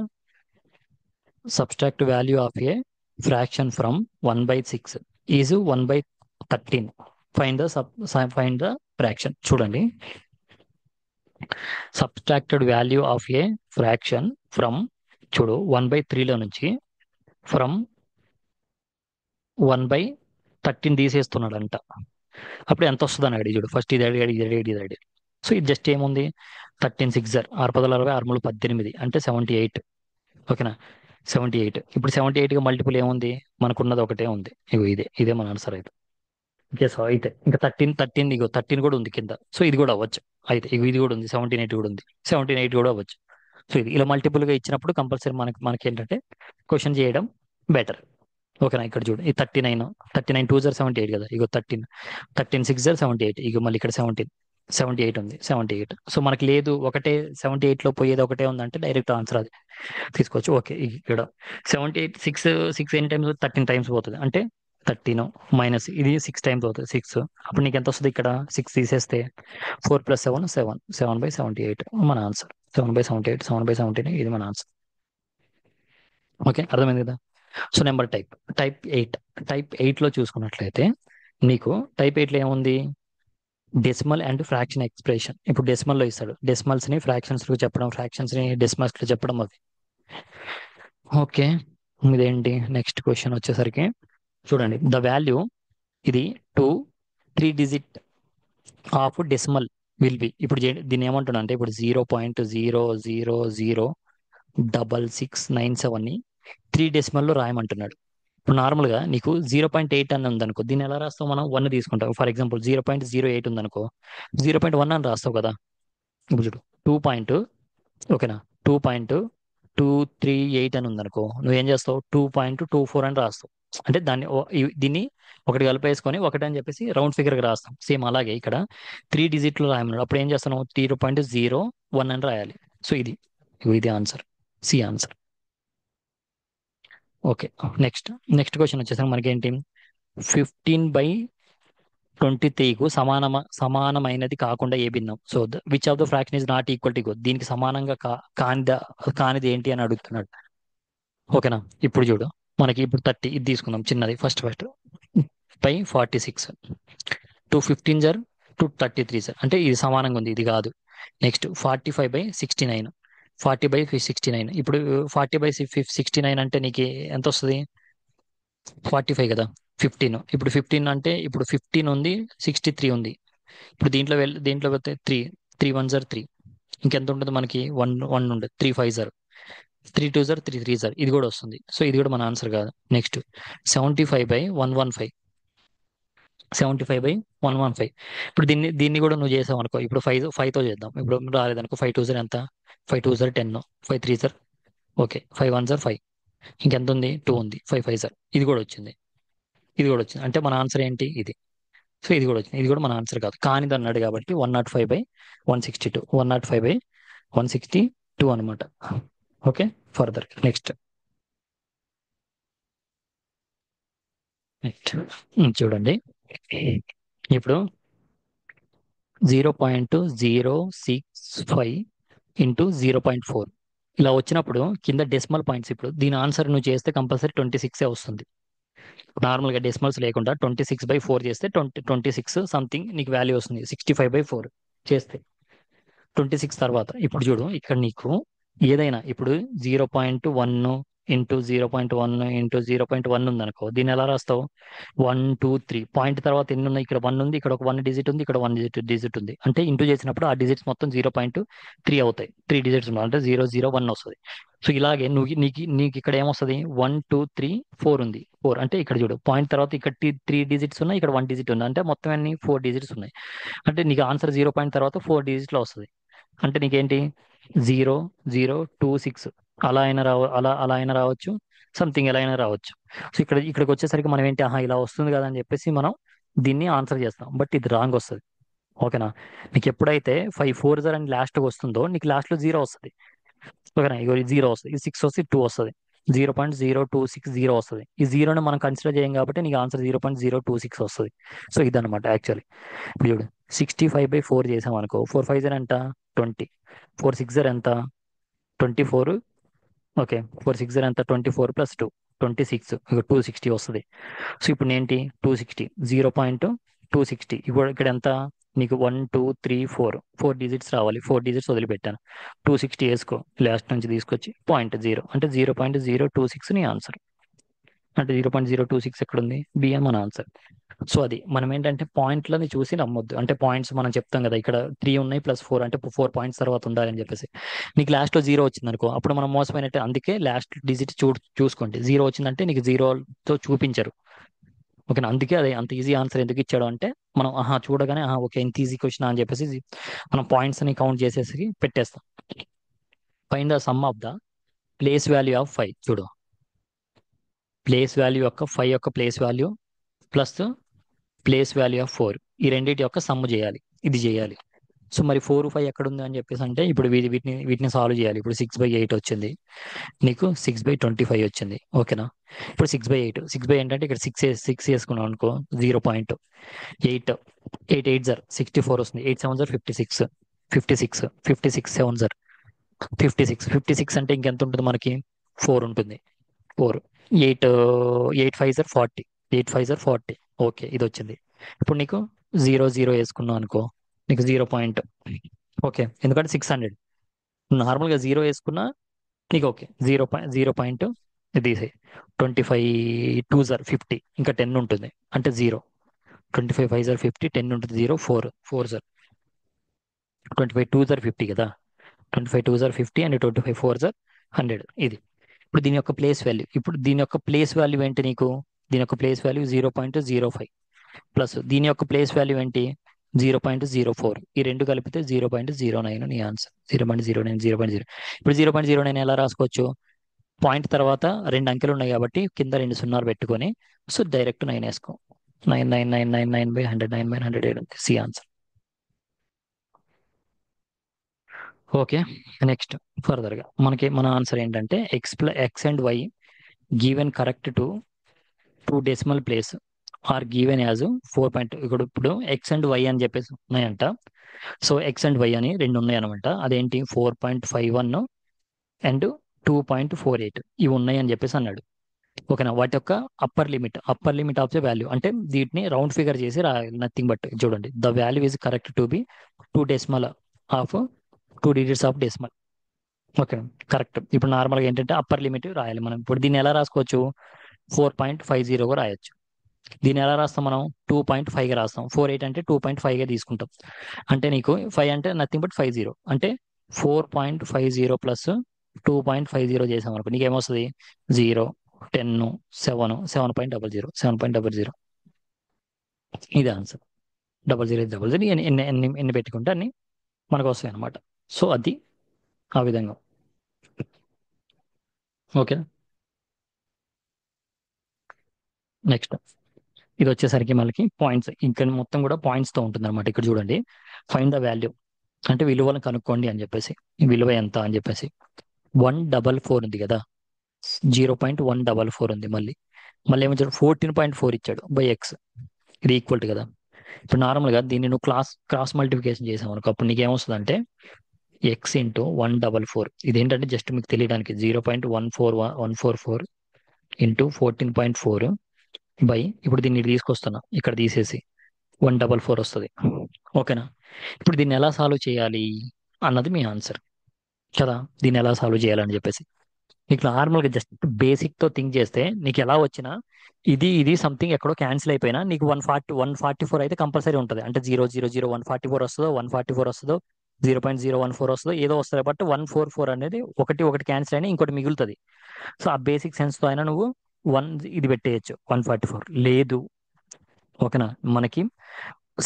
subtract value of a fraction from 1/6 is 1/13. Find the fraction. చూడండి, subtracted value of a fraction from, చూడు 1/3లో నుంచి ఫ్రమ్ 1/13 తీసేస్తున్నాడంట. అప్పుడు ఎంత వస్తుంది అని అడిగి చూడు, ఫస్ట్ ఇది అడిగాడు, ఇది అడిగాడు. సో ఇది జస్ట్ ఏముంది, 13 6 6 10 60 6 18 అంటే 78. ఓకేనా, 78. ఇప్పుడు 78గా మల్టిపుల్ ఏముంది, మనకున్నది ఒకటే ఉంది, ఇగో ఇదే మన ఆన్సర్ అయితే. ఓకే, సో అయితే ఇంకా 13 ఇగో 13 కూడా ఉంది కింద. సో ఇది కూడా అవ్వచ్చు. అయితే ఇగో ఇది కూడా ఉంది, 17 8 కూడా ఉంది, 17 8 కూడా అవ్వచ్చు. సో ఇది ఇలా మల్టిపుల్ గా ఇచ్చినప్పుడు కంపల్సరీ మనకి ఏంటంటే క్వశ్చన్ చేయడం బెటర్. ఓకేనా, ఇక్కడ చూడు, ఈ 39, 2 78 కదా, ఇగో 13 6 78, ఇగో మళ్ళీ ఇక్కడ 78 ఉంది, 78. సో మనకి లేదు ఒకటే, 78లో పోయేది ఒకటే ఉందంటే డైరెక్ట్ ఆన్సర్ అది తీసుకోవచ్చు. ఓకే, ఇక్కడ 78 6 ఎన్ని టైమ్స్, 13 టైమ్స్ పోతుంది అంటే 13 మైనస్ ఇది 6 టైమ్స్ అవుతుంది 6. అప్పుడు నీకు ఎంత వస్తుంది, ఇక్కడ 6 తీసేస్తే 4 + 7 7, 7/78 మన ఆన్సర్. 7/78, 7/17 ఇది మన ఆన్సర్. ఓకే, అర్థమైంది కదా. సో నెంబర్ టైప్ 8 లో చూసుకున్నట్లయితే నీకు టైప్ 8లో ఏముంది, డెసిమల్ అండ్ ఫ్రాక్షన్ ఎక్స్ప్రెషన్. ఇప్పుడు డెసిమల్ లో ఇస్తాడు, డెసిమల్స్ ని ఫ్రాక్షన్స్ లో చెప్పడం, ఫ్రాక్షన్స్ ని డెసిమల్స్ లో చెప్పడం అవి. ఓకే, ఇదేంటి నెక్స్ట్ క్వశ్చన్ వచ్చేసరికి చూడండి, ద వాల్యూ ఇది two 3 digit of decimal will be. ఇప్పుడు దీన్ని ఏమంటున్నా అంటే ఇప్పుడు 0.0006697ని 3 డెసిమల్లో రాయమంటున్నాడు. ఇప్పుడు నార్మల్గా నీకు 0.8 అని ఉందనుకో, దీన్ని ఎలా రాస్తావు? మనం 1 తీసుకుంటాం. ఫర్ ఎగ్జాంపుల్ 0.08 ఉందనుకో, 0.1 అని రాస్తావు కదా. ఇప్పుడు చూడు, 2. ఓకేనా, 2.238 అని ఉందనుకో, నువ్వేం చేస్తావు? 2.24 అని రాస్తావు. అంటే దీన్ని ఒకటి కలిపేసుకొని ఒకటి అని చెప్పేసి రౌండ్ ఫిగర్గా రాస్తాం. సేమ్ అలాగే ఇక్కడ 3 డిజిట్లు రాయమన్నాడు. అప్పుడు ఏం చేస్తున్నావు? 0.01 అని రాయాలి. సో ఇది answer, C answer. Okay, next next question వచ్చేసరికి మనకేంటి? 15/23కు సమానమైనది కాకుండా ఏ భిన్నం? So which of the fraction is not equal to? దీనికి సమానంగా కానిది ఏంటి అని అడుగుతున్నాడు. ఓకేనా, ఇప్పుడు చూడు, మనకి ఇప్పుడు 30 ఇది తీసుకుందాం, చిన్నది. ఫస్ట్ 46. 2 15 2 33 అంటే ఇది సమానంగా ఉంది, ఇది కాదు. నెక్స్ట్ 45/69. 40/69. ఇప్పుడు 40/69 అంటే నీకు ఎంత వస్తుంది? 45 కదా. 15 ఇప్పుడు 15 అంటే ఇప్పుడు 15 ఉంది, 63 ఉంది. ఇప్పుడు దీంట్లో వెళ్తే 3 3 1 3. ఇంకెంత ఉంటుంది మనకి? 1 1 ఉండదు. 3 5 3 2 3 3 ఇది కూడా వస్తుంది. సో ఇది కూడా మన ఆన్సర్ కాదు. నెక్స్ట్ 75/115. 75/115. ఇప్పుడు దీన్ని కూడా నువ్వు చేసావు అనుకో. ఇప్పుడు 5తో చేద్దాం. ఇప్పుడు రాలేదనుకో, 5 2 ఎంత? 5 2 10. 5 3 ఓకే, 5 1 5. ఇంకెంత ఉంది? 2 ఉంది. 5 5 ఇది కూడా వచ్చింది. ఇది కూడా వచ్చింది. అంటే మన ఆన్సర్ ఏంటి? ఇది. సో ఇది కూడా వచ్చింది. ఇది కూడా మన ఆన్సర్ కాదు, కానిది అన్నాడు కాబట్టి 105/162. 105/162 అనమాట. Okay, further next. నెక్స్ట్ చూడండి, ఇప్పుడు 0.065 ఇంటూ 0.4 ఇలా వచ్చినప్పుడు కింద డెసిమల్ పాయింట్స్. ఇప్పుడు దీని ఆన్సర్ నువ్వు చేస్తే కంపల్సరీ 26 వస్తుంది. నార్మల్గా డెసిమల్స్ లేకుండా 26/4 చేస్తే 26 సంథింగ్ నీకు వాల్యూ వస్తుంది. 65/4 చేస్తే 26 తర్వాత. ఇప్పుడు చూడు, ఇక్కడ నీకు ఏదైనా ఇప్పుడు 0.1 ఇంటూ 0.1 ఇంటూ 0.1 ఉందనుకో, దీన్ని ఎలా రాస్తావు? 1 2 3 పాయింట్ తర్వాత ఎన్ని ఉన్నాయి? ఇక్కడ 1 ఉంది, ఇక్కడ ఒక 1 డిజిట్ ఉంది, ఇక్కడ 1 డిజిట్ ఉంది. అంటే ఇంటూ చేసినప్పుడు ఆ డిజిట్స్ మొత్తం 0.3 అవుతాయి. 3 డిజిట్స్ ఉన్నాయి అంటే 0 0 1 వస్తుంది. సో ఇలాగే నీకు ఇక్కడ ఏమొస్తుంది? 1 2 3 4 ఉంది. 4 అంటే ఇక్కడ చూడు, పాయింట్ తర్వాత ఇక్కడ 3 డిజిట్స్ ఉన్నాయి, ఇక్కడ 1 డిజిట్ ఉంది. అంటే మొత్తం అన్ని 4 డిజిట్స్ ఉన్నాయి. అంటే నీకు ఆన్సర్ 0 పాయింట్ తర్వాత 4 డిజిట్లో వస్తుంది. అంటే నీకేంటి? 0 0 2 6 అలా అయినా అలా అయినా రావచ్చు, సంథింగ్ ఎలా అయినా రావచ్చు. సో ఇక్కడికి వచ్చేసరికి మనం ఏంటి? ఇలా వస్తుంది కదా అని చెప్పేసి మనం దీన్ని ఆన్సర్ చేస్తాం. బట్ ఇది రాంగ్ వస్తుంది. ఓకేనా, నీకు ఎప్పుడైతే 5 4 అని లాస్ట్కి వస్తుందో నీకు లాస్ట్లో 0 వస్తుంది. ఓకేనా, ఇగో 0 వస్తుంది, ఇది 6 వస్తుంది, 2 వస్తుంది. 0.0260 వస్తుంది. ఈ జీరోని మనం కన్సిడర్ చేయం కాబట్టి నీకు ఆన్సర్ 0.026 వస్తుంది. సో ఇదనమాట యాక్చువల్లీ. ఇప్పుడు చూడు, 65/4 చేసాం అనుకో, 4 5 ఎంత? 20. 4 6 ఎంత? 24. ఓకే, 4 6 ఎంత? 24 + 2 26. ఇక 260 వస్తుంది. సో ఇప్పుడు ఏంటి? 260 0.260. ఇప్పుడు ఇక్కడ ఎంత నీకు? 1 2 3 4 డిజిట్స్ రావాలి. 4 డిజిట్స్ వదిలిపెట్టాను. 260 వేసుకో, లాస్ట్ నుంచి తీసుకొచ్చి 0 అంటే 0.026 నీ ఆన్సర్. అంటే 0.026 ఎక్కడుంది? బిఎం మన ఆన్సర్. సో అది మనం ఏంటంటే పాయింట్లని చూసి నమ్మొద్దు. అంటే పాయింట్స్ మనం చెప్తాం కదా, ఇక్కడ 3 ఉన్నాయి +4 అంటే 4 పాయింట్స్ తర్వాత ఉండాలని చెప్పేసి. నీకు లాస్ట్లో 0 వచ్చింది అనుకో, అప్పుడు మనం మోసమైనట్టే. అందుకే లాస్ట్ డిజిట్ చూసుకోండి. 0 వచ్చిందంటే నీకు 0తో చూపించరు. ఓకేనా, అందుకే అది అంత ఈజీ ఆన్సర్ ఎందుకు ఇచ్చాడు అంటే మనం చూడగానే ఓకే ఇంత ఈజీ క్వశ్చన్ అని చెప్పేసి మనం పాయింట్స్ అని కౌంట్ చేసేసి పెట్టేస్తాం. Find the sum of the place value of 5. చూడు, ప్లేస్ వాల్యూ యొక్క 5 యొక్క place value plus place value of 4, ఈ రెండింటి యొక్క సమ్ చేయాలి. ఇది చేయాలి. సో మరి 4 5 ఎక్కడ ఉంది అని చెప్పేసి అంటే ఇప్పుడు వీటిని సాల్వ్ చేయాలి. ఇప్పుడు 6/8 వచ్చింది నీకు, 6/25 వచ్చింది. ఓకేనా, ఇప్పుడు 6/8. 6/8 అంటే ఇక్కడ 6 వేసుకున్నాం అనుకో, 0.8 8 8 64 వస్తుంది. 8 7 56. 56 56 7 56. 56 అంటే ఇంకెంత ఉంటుంది మనకి? 4 ఉంటుంది. 4 8 8 5 40. 8 5 40. ఓకే, ఇది వచ్చింది. ఇప్పుడు నీకు 0 0 వేసుకున్నావు అనుకో, నీకు 0 పాయింట్. ఓకే, ఎందుకంటే 600 నార్మల్గా 0 వేసుకున్నా నీకు ఓకే. 0 పాయింట్ ఇది 25 2 50, ఇంకా 10 ఉంటుంది అంటే 0. 25 5 సార్ 50, 10 ఉంటుంది 0, 4 4 సార్ 25 2 సార్ 50 కదా, 25 2 సార్ 50 అండ్ 25 4 సార్ 100. ఇది ఇప్పుడు దీని యొక్క ప్లేస్ వాల్యూ. ఇప్పుడు దీని యొక్క ప్లేస్ వాల్యూ ఏంటి నీకు? దీని యొక్క ప్లేస్ వాల్యూ 0.05 ప్లస్ దీని యొక్క ప్లేస్ వాల్యూ ఏంటి? 0.04. ఈ రెండు కలిపితే 0.09 నీ ఆన్సర్. 0.09 0.0. ఇప్పుడు 0.09 ఎలా రాసుకోవచ్చు? పాయింట్ తర్వాత రెండు అంకెలు ఉన్నాయి కాబట్టి కింద రెండు సున్నాలు పెట్టుకొని సో డైరెక్ట్ 9 వేసుకో. 99999/100 9/100 సి ఆన్సర్. ఓకే, నెక్స్ట్ ఫర్దర్గా మనకి మన ఆన్సర్ ఏంటంటే x and y given correct to two decimal place are given as 4. ఇప్పుడు ఎక్స్ అండ్ వై అని చెప్పేసి ఉన్నాయంట. సో ఎక్స్ అండ్ వై అని రెండు ఉన్నాయి అనమాట. అదేంటి 4.51 అండ్ 2.48 ఇవి ఉన్నాయి అని చెప్పేసి అన్నాడు. ఓకేనా, వాటి యొక్క upper limit of the value అంటే వీటిని రౌండ్ ఫిగర్ చేసి రాయాలి. నథింగ్ బట్ చూడండి, the value is correct to be two decimal of 2 digits of decimal. Okay, correct. ఇప్పుడు నార్మల్గా ఏంటంటే అప్పర్ లిమిట్ రాయాలి మనం. ఇప్పుడు దీన్ని ఎలా రాసుకోవచ్చు? 4.50 రాయొచ్చు. దీన్ని ఎలా రాస్తాం మనం? 2.5గా రాస్తాం. 48 అంటే 2.5గా తీసుకుంటాం. అంటే నీకు 5 అంటే నథింగ్ బట్ 50 అంటే 4.50 ప్లస్ 2.50 చేసాం అనుకో నీకు ఏమొస్తుంది? 0 10 7 7.00 7.00. ఇది ఆన్సర్. 0000 ఎన్ని ఎన్ని ఎన్ని ఎన్ని పెట్టుకుంటే అన్ని మనకు వస్తాయి అనమాట. సో అది ఆ విధంగా. ఓకే, నెక్స్ట్ ఇది వచ్చేసరికి మనకి పాయింట్స్. ఇక్కడ మొత్తం కూడా పాయింట్స్ తో ఉంటుంది అనమాట. ఇక్కడ చూడండి, ఫైండ్ ద వాల్యూ అంటే విలువలను కనుక్కోండి అని చెప్పేసి. ఈ విలువ ఎంత అని చెప్పేసి 144 ఉంది కదా, 0.144 ఉంది. మళ్ళీ మళ్ళీ ఏమిచ్చాడు? 14.4 ఇచ్చాడు బై ఎక్స్. ఇది ఈక్వల్ టు కదా. ఇప్పుడు నార్మల్గా దీన్ని నువ్వు క్రాస్ మల్టిప్లికేషన్ చేసావు అనుకో అప్పుడు నీకు ఏమొస్తుంది అంటే ఎక్స్ ఇంటూ 144. ఇదేంటంటే జస్ట్ మీకు తెలియడానికి 0.14144 ఇంటూ 14.4 బై ఇప్పుడు దీన్ని ఇటు తీసుకొస్తున్నా, ఇక్కడ తీసేసి 144 వస్తుంది. ఓకేనా, ఇప్పుడు దీన్ని ఎలా సాల్వ్ చేయాలి అన్నది మీ ఆన్సర్ కదా. దీన్ని ఎలా సాల్వ్ చేయాలని చెప్పేసి నీకు నార్మల్గా జస్ట్ బేసిక్ తో థింక్ చేస్తే నీకు ఎలా వచ్చినా ఇది ఇది సంథింగ్ ఎక్కడో క్యాన్సిల్ అయిపోయినా నీకు 144 అయితే కంపల్సరీ ఉంటుంది. అంటే 0.00144 వస్తుందో 144 వస్తుందో 0.014 వస్తుందో ఏదో వస్తుంది. బట్ 144 అనేది ఒకటి ఒకటి క్యాన్సిల్ అయినా ఇంకోటి మిగులుతుంది. సో ఆ బేసిక్ సెన్స్ తో అయినా నువ్వు వన్ ఇది పెట్టేయచ్చు 144. లేదు ఓకేనా, మనకి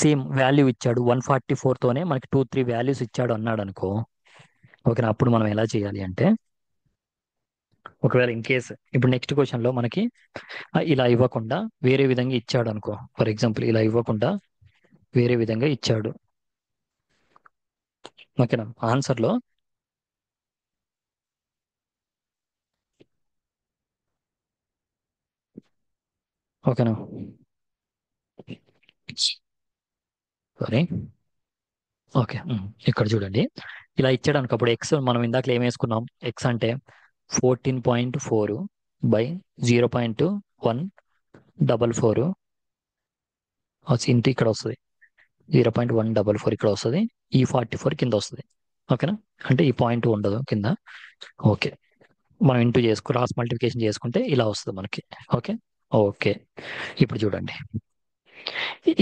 సేమ్ వాల్యూ ఇచ్చాడు 144 తోనే మనకి 2 3 వాల్యూస్ ఇచ్చాడు అన్నాడు అనుకో. ఓకేనా, అప్పుడు మనం ఎలా చేయాలి అంటే ఒకవేళ ఇన్ కేస్ ఇప్పుడు నెక్స్ట్ క్వశ్చన్ లో మనకి ఇలా ఇవ్వకుండా వేరే విధంగా ఇచ్చాడు అనుకో. ఫర్ ఎగ్జాంపుల్ ఇలా ఇవ్వకుండా వేరే విధంగా ఇచ్చాడు. ఓకేనా, ఆన్సర్ లో ఓకేనా సారీ ఓకే ఇక్కడ చూడండి, ఇలా ఇచ్చాడు అనుకో. అప్పుడు ఎక్స్ మనం ఇందాక ఏం వేసుకున్నాం? ఎక్స్ అంటే 14.4 బై 0.144 ఇంటూ ఇక్కడ వస్తుంది 0.144 ఇక్కడ వస్తుంది. ఈ 44 కింద వస్తుంది. ఓకేనా, అంటే ఈ పాయింట్ ఉండదు కింద. ఓకే, మనం ఇంటూ క్రాస్ మల్టిప్లికేషన్ చేసుకుంటే ఇలా వస్తుంది మనకి. ఓకే ఓకే, ఇప్పుడు చూడండి